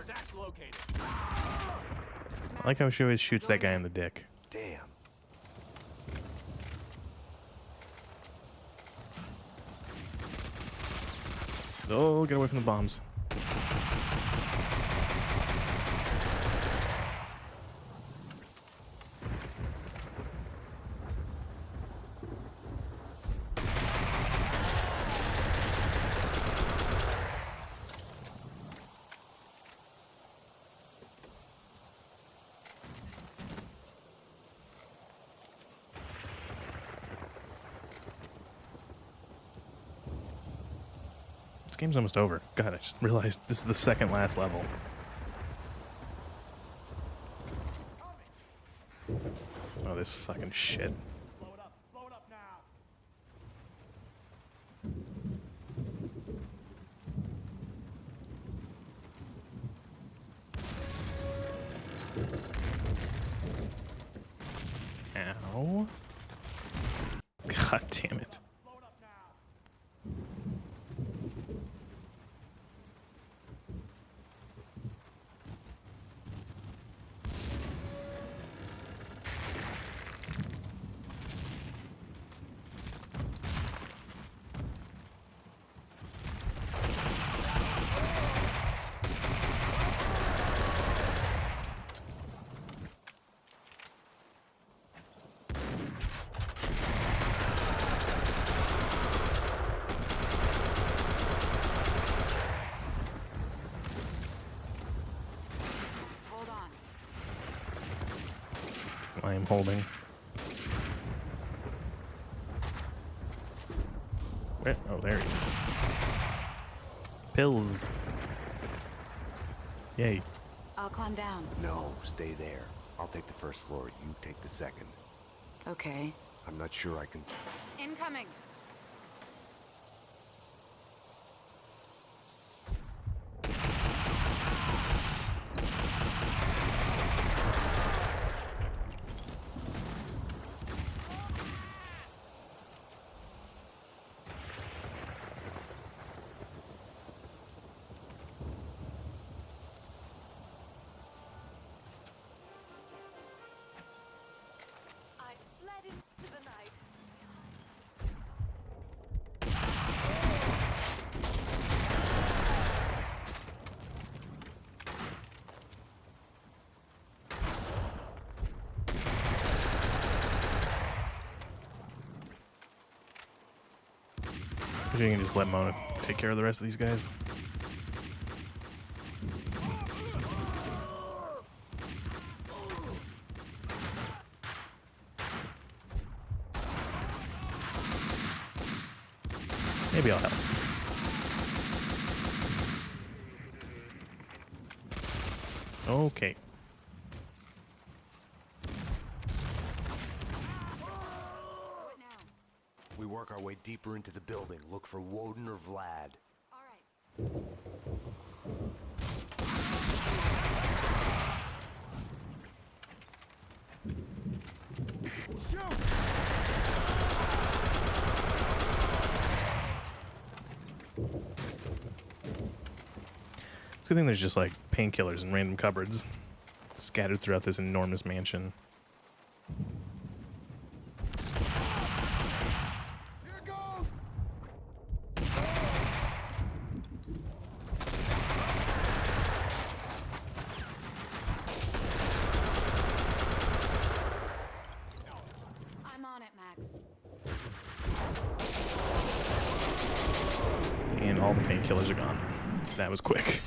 Speaker 14: Sachs located.
Speaker 1: I like how she always shoots that guy in the dick.
Speaker 3: Damn.
Speaker 1: Oh, get away from the bombs. This game's almost over. God, I just realized this is the second last level. Oh, this fucking shit. Ow. God damn it. I am holding. Where? Oh, there he is. Pills. Yay.
Speaker 2: I'll climb down.
Speaker 3: No, stay there. I'll take the first floor, you take the second.
Speaker 2: Okay.
Speaker 3: I'm not sure I can...
Speaker 2: Incoming.
Speaker 20: I fled into the night.
Speaker 1: Wish you can just let Mona take care of the rest of these guys. Maybe I'll help. Okay.
Speaker 3: We work our way deeper into the building. Look for Woden or Vlad.
Speaker 1: It's a good thing there's just like painkillers and random cupboards scattered throughout this enormous mansion.
Speaker 2: I'm on it, Max.
Speaker 1: And all the painkillers are gone. That was quick.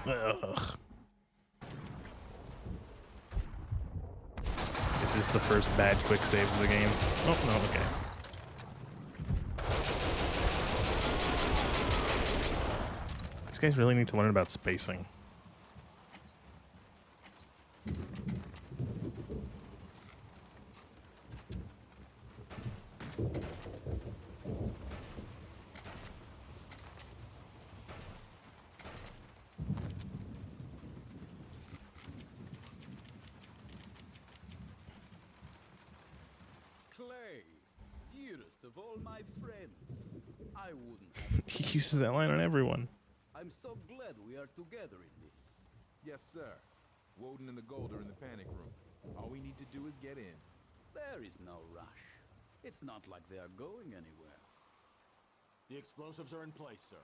Speaker 1: Ugh. Is this the first bad quick save of the game? Oh, no, okay. These guys really need to learn about spacing.
Speaker 15: Clay, dearest of all my friends, I wouldn't have it
Speaker 1: He uses that line on everyone.
Speaker 15: I'm so glad we are together in this.
Speaker 7: Yes, sir. Woden and the Gold are in the panic room. All we need to do is get in.
Speaker 15: There is no rush. It's not like they are going anywhere.
Speaker 14: The explosives are in place, sir.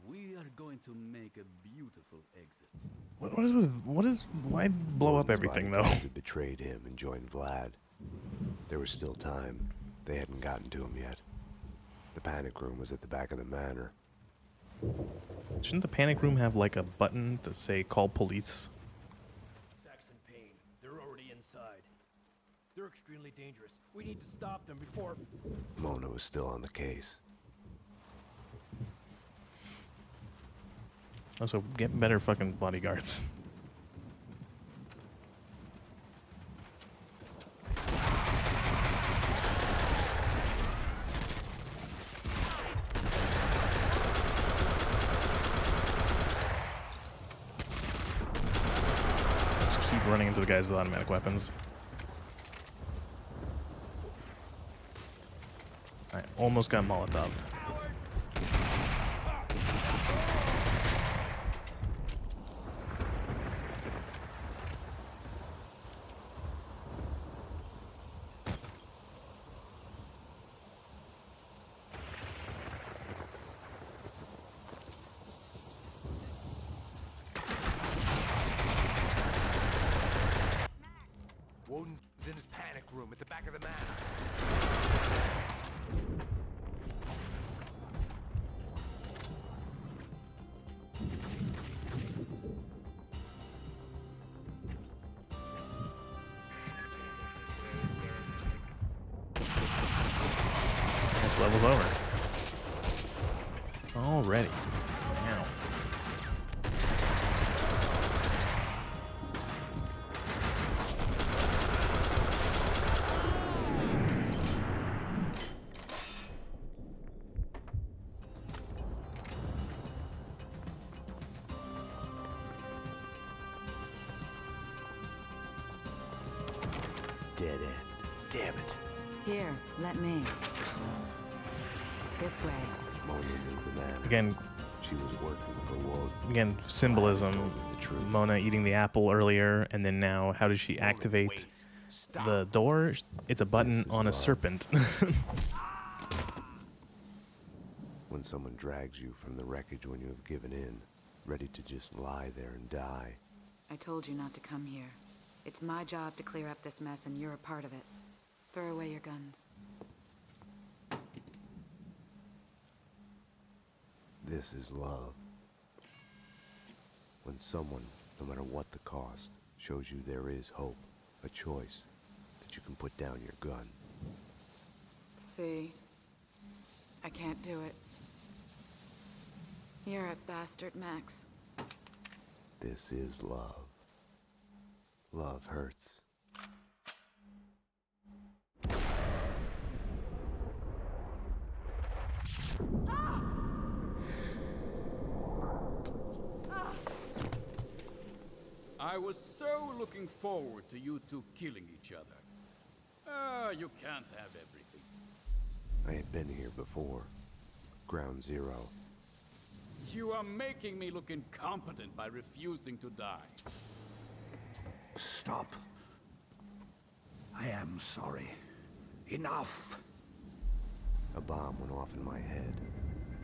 Speaker 15: We are going to make a beautiful exit.
Speaker 1: Why blow up everything though?
Speaker 3: Bodyguards had betrayed him and joined Vlad. There was still time. They hadn't gotten to him yet. The panic room was at the back of the manor.
Speaker 1: Shouldn't the panic room have like a button to say call police?
Speaker 9: Sax and Payne, they're already inside. They're extremely dangerous. We need to stop them before...
Speaker 3: Mona was still on the case.
Speaker 1: Also, get better fucking bodyguards. Just keep running into the guys with automatic weapons. I almost got Molotov.
Speaker 21: He's in his panic room at the back of the manor.
Speaker 1: This level's over. Already. Now.
Speaker 3: Dead end. Damn it.
Speaker 2: Here, let me. This way.
Speaker 3: Mona knew the man.
Speaker 1: Again,
Speaker 3: she was working for Wood.
Speaker 1: Again, symbolism. Mona eating the apple earlier, and then now, how does she activate the door? It's a button on a serpent.
Speaker 3: When someone drags you from the wreckage when you have given in, ready to just lie there and die.
Speaker 2: I told you not to come here. It's my job to clear up this mess, and you're a part of it. Throw away your guns.
Speaker 3: This is love. When someone, no matter what the cost, shows you there is hope, a choice, that you can put down your gun.
Speaker 2: See? I can't do it. You're a bastard, Max.
Speaker 3: This is love. Love hurts.
Speaker 12: I was so looking forward to you two killing each other. You can't have everything.
Speaker 3: I had been here before. Ground Zero.
Speaker 12: You are making me look incompetent by refusing to die.
Speaker 4: Stop. I am sorry. Enough.
Speaker 3: A bomb went off in my head.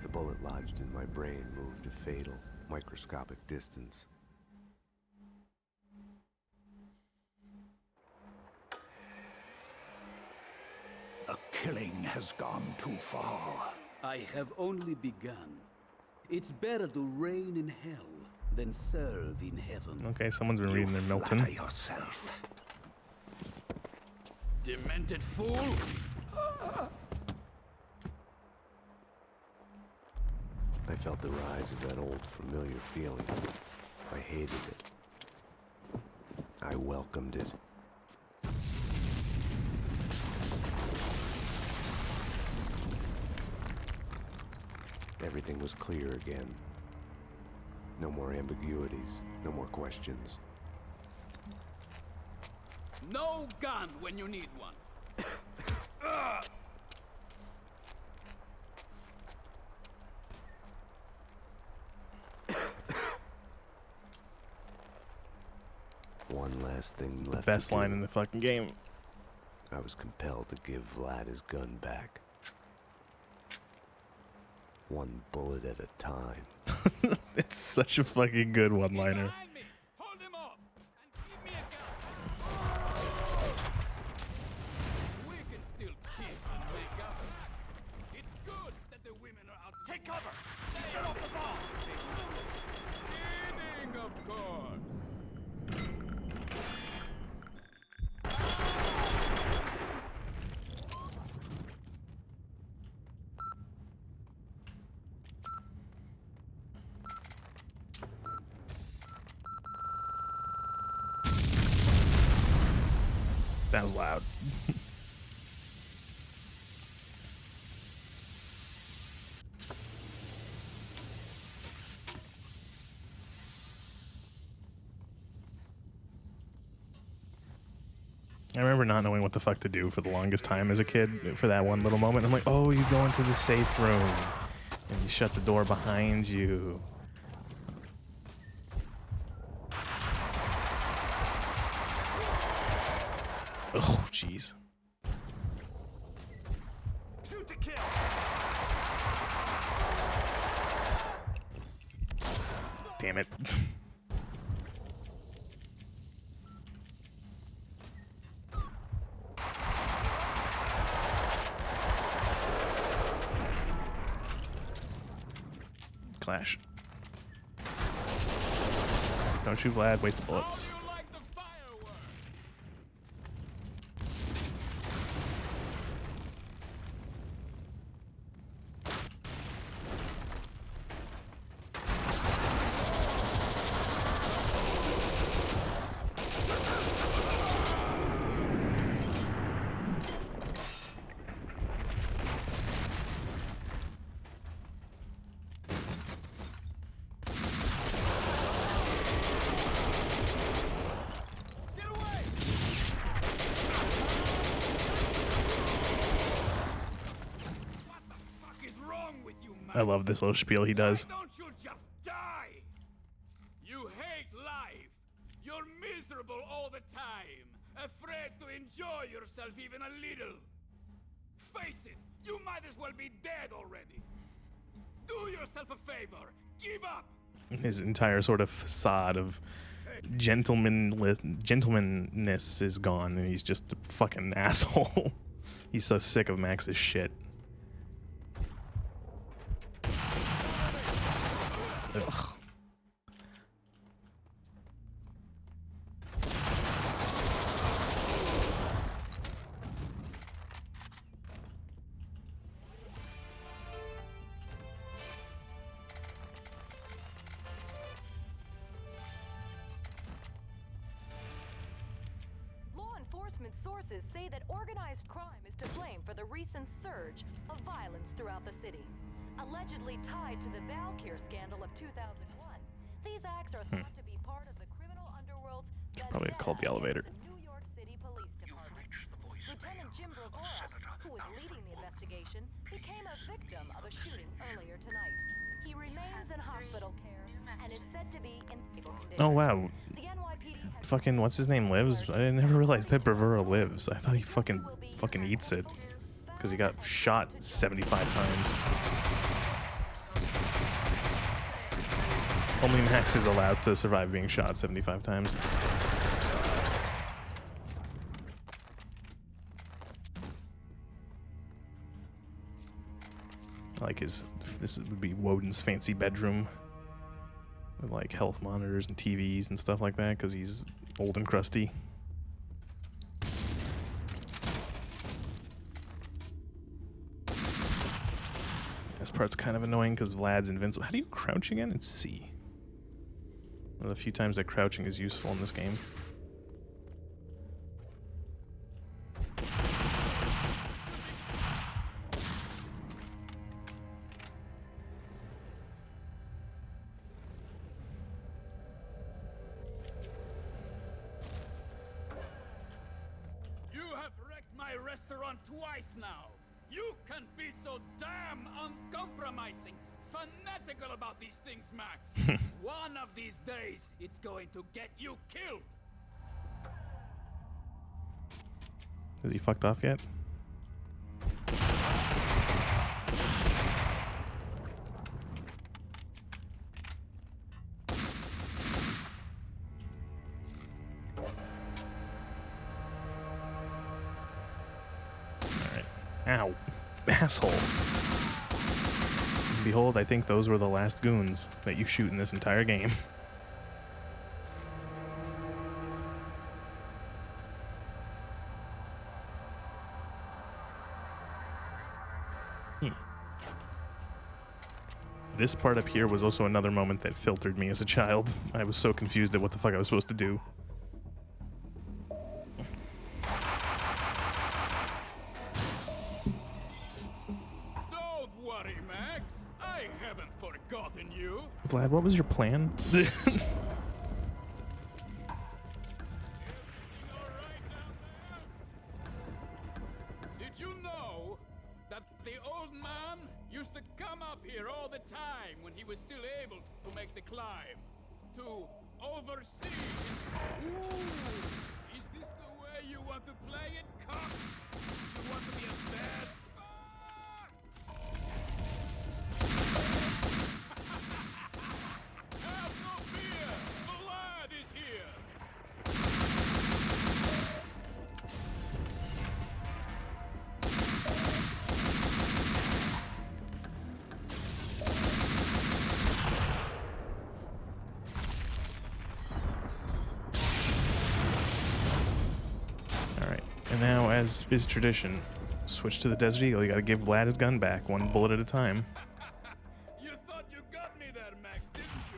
Speaker 3: The bullet lodged in my brain moved a fatal, microscopic distance.
Speaker 4: The killing has gone too far.
Speaker 15: I have only begun. It's better to reign in hell than serve in heaven.
Speaker 1: Okay, someone's been reading their Milton.
Speaker 4: Flatter yourself.
Speaker 12: Demented fool!
Speaker 3: I felt the rise of that old familiar feeling. I hated it. I welcomed it. Everything was clear again. No more ambiguities, no more questions.
Speaker 12: No gun when you need one.
Speaker 3: One last thing left.
Speaker 1: Best
Speaker 3: to
Speaker 1: line
Speaker 3: do.
Speaker 1: in the fucking game.
Speaker 3: I was compelled to give Vlad his gun back. One bullet at a time.
Speaker 1: It's such a fucking good one-liner.
Speaker 12: We can still kiss and make up. It's good that the women are out. Take cover! Set off the bomb! Kidding, of course.
Speaker 1: That was loud. I remember not knowing what the fuck to do for the longest time as a kid for that one little moment. I'm like, oh, you go into the safe room and you shut the door behind you. Oh, jeez.
Speaker 21: Shoot to kill.
Speaker 1: Damn it. Don't shoot Vlad, waste bullets. I love this little spiel he does.
Speaker 12: Don't you just die? You hate life. You're miserable all the time. Afraid to enjoy yourself even a little. Face it, you might as well be dead already. Do yourself a favor. Give up.
Speaker 1: His entire sort of facade of gentlemanness is gone, and he's just a fucking asshole. He's so sick of Max's shit. Ugh.
Speaker 20: Law enforcement sources say that organized crime is to blame for the recent surge of violence throughout the city. Allegedly tied to the Valkyr scandal of 2001, these acts are thought to be part of the criminal underworld's
Speaker 1: Probably called the elevator.
Speaker 20: New York City Police Department. Lieutenant Jim Bregora, who was leading the investigation, became a victim of a shooting earlier tonight. He remains in hospital care and is said to be in stable condition.
Speaker 1: Oh wow.
Speaker 20: The NYPD has
Speaker 1: Fucking what's his name lives? I never realized that Bravura lives. I thought he fucking eats it because he got shot 75 times. Only Max is allowed to survive being shot 75 times. Like this would be Woden's fancy bedroom with like health monitors and TVs and stuff like that because he's old and crusty. This part's kind of annoying because Vlad's invincible. How do you crouch again? It's C. One of the few times that crouching is useful in this game.
Speaker 12: You have wrecked my restaurant twice now. You can be so damn uncompromising, fanatical about these things, Max. One of these days, it's going to get you killed.
Speaker 1: Is he fucked off yet? Alright. Ow. Asshole. And behold, I think those were the last goons that you shoot in this entire game. This part up here was also another moment that filtered me as a child. I was so confused at what the fuck I was supposed to do.
Speaker 12: Don't worry, Max. I haven't forgotten you.
Speaker 1: Vlad, what was your plan?
Speaker 12: Did you know that the old man used to come up here all the time when he was still able to make the climb? To oversee his... Ooh! Is this the way you want to play it, cock? You want to be a bad... Have no fear! Vlad is here!
Speaker 1: And now, as is tradition, switch to the Desert Eagle. You gotta give Vlad his gun back, one bullet at a time.
Speaker 12: You thought you got me there, Max, didn't you?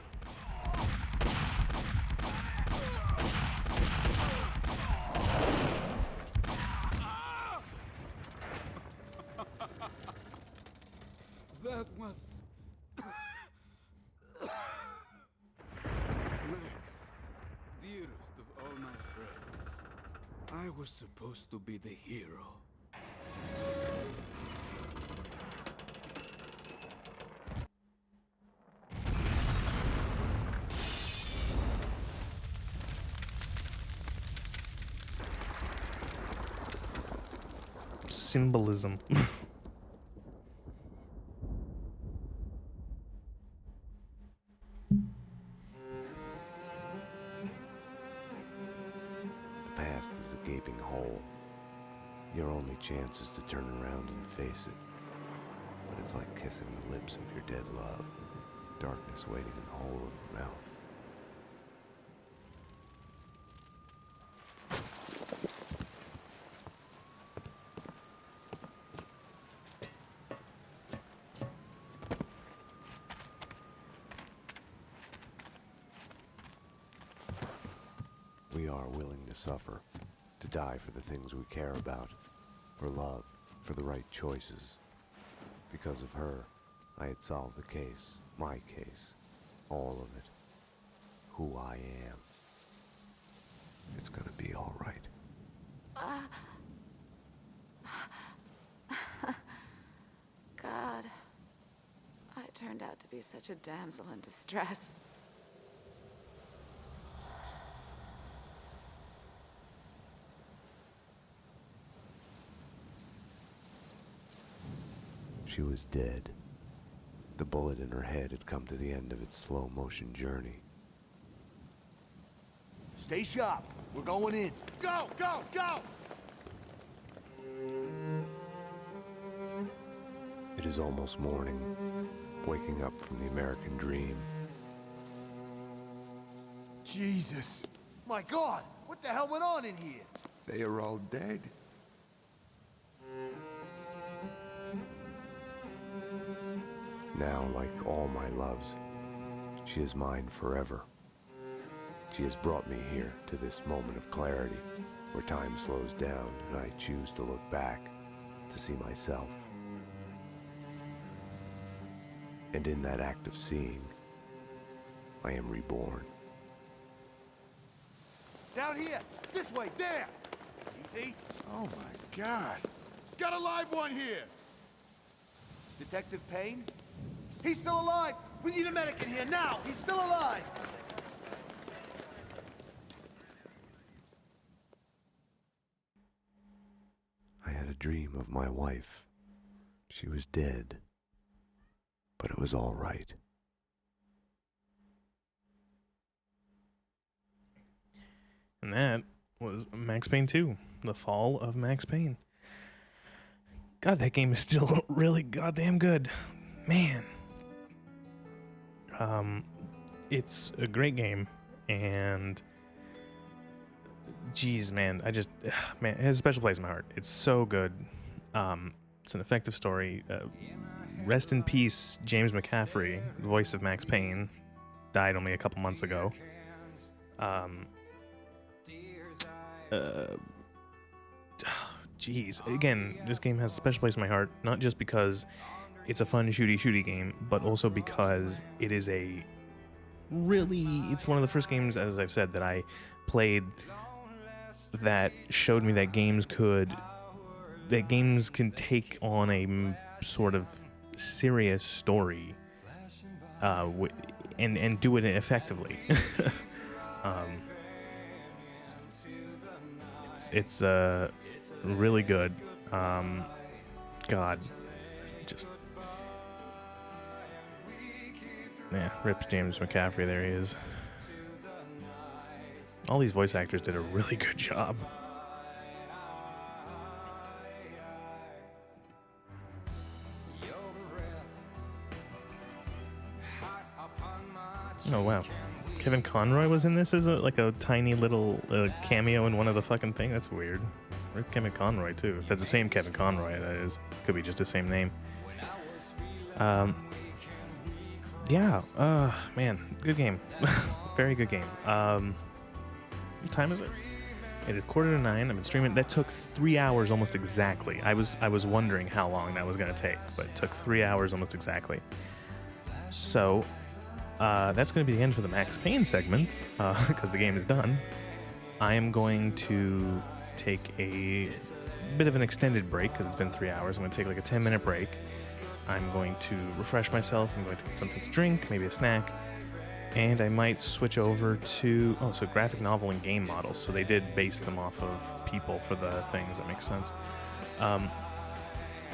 Speaker 12: That was... Max, dearest of all my friends. I was supposed to be the hero.
Speaker 1: Symbolism.
Speaker 3: The past is a gaping hole. Your only chance is to turn around and face it. But it's like kissing the lips of your dead love. Darkness waiting in the hole of your mouth. We are willing to suffer, to die for the things we care about, for love, for the right choices. Because of her, I had solved the case, my case, all of it, who I am. It's gonna be all right.
Speaker 2: God, I turned out to be such a damsel in distress.
Speaker 3: She was dead. The bullet in her head had come to the end of its slow motion journey.
Speaker 14: Stay sharp. We're going in. Go, go, go!
Speaker 3: It is almost morning, waking up from the American dream.
Speaker 14: Jesus. My God, what the hell went on in here?
Speaker 4: They are all dead.
Speaker 3: Now, like all my loves, she is mine forever. She has brought me here to this moment of clarity, where time slows down and I choose to look back, to see myself. And in that act of seeing, I am reborn.
Speaker 14: Down here! This way! There! Easy.
Speaker 4: Oh my God.
Speaker 14: Got a live one here! Detective Payne? He's still alive! We need a medic in here now! He's still alive!
Speaker 3: I had a dream of my wife. She was dead, but it was all right.
Speaker 1: And that was Max Payne 2, The Fall of Max Payne. God, that game is still really goddamn good. Man. It's a great game, and geez, man, man, it has a special place in my heart. It's so good. It's an effective story. Rest in peace, James McCaffrey, the voice of Max Payne, died only a couple months ago. Geez, again, this game has a special place in my heart, not just because it's a fun shooty game, but also because it is it's one of the first games, as I've said, that I played that showed me that games can take on a sort of serious story, and do it effectively. It's really good. God, just rips James McCaffrey. There he is. All these voice actors did a really good job. Oh wow. Kevin Conroy was in this as like a tiny little cameo in one of the fucking thing. That's weird. Where's Kevin Conroy too? If that's the same Kevin Conroy, that is. Could be just the same name. Yeah. Man, good game. Very good game. What time is it? It is 8:45. I've been streaming. That took 3 hours almost exactly. I was wondering how long that was gonna take, but it took 3 hours almost exactly. So that's going to be the end for the Max Payne segment, because the game is done. I am going to take a bit of an extended break, because it's been 3 hours. I'm going to take like a 10-minute break. I'm going to refresh myself. I'm going to get something to drink, maybe a snack. And I might switch over to, so graphic novel and game models. So they did base them off of people for the things. That makes sense.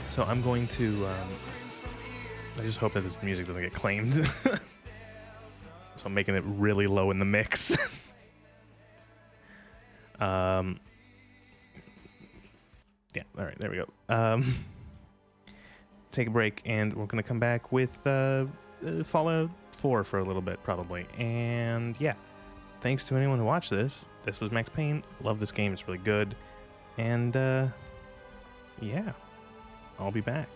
Speaker 1: So I'm going to, I just hope that this music doesn't get claimed. So I'm making it really low in the mix. Yeah, all right, there we go. Take a break, and we're going to come back with Fallout 4 for a little bit, probably. And yeah, thanks to anyone who watched this. This was Max Payne. Love this game. It's really good. And yeah, I'll be back.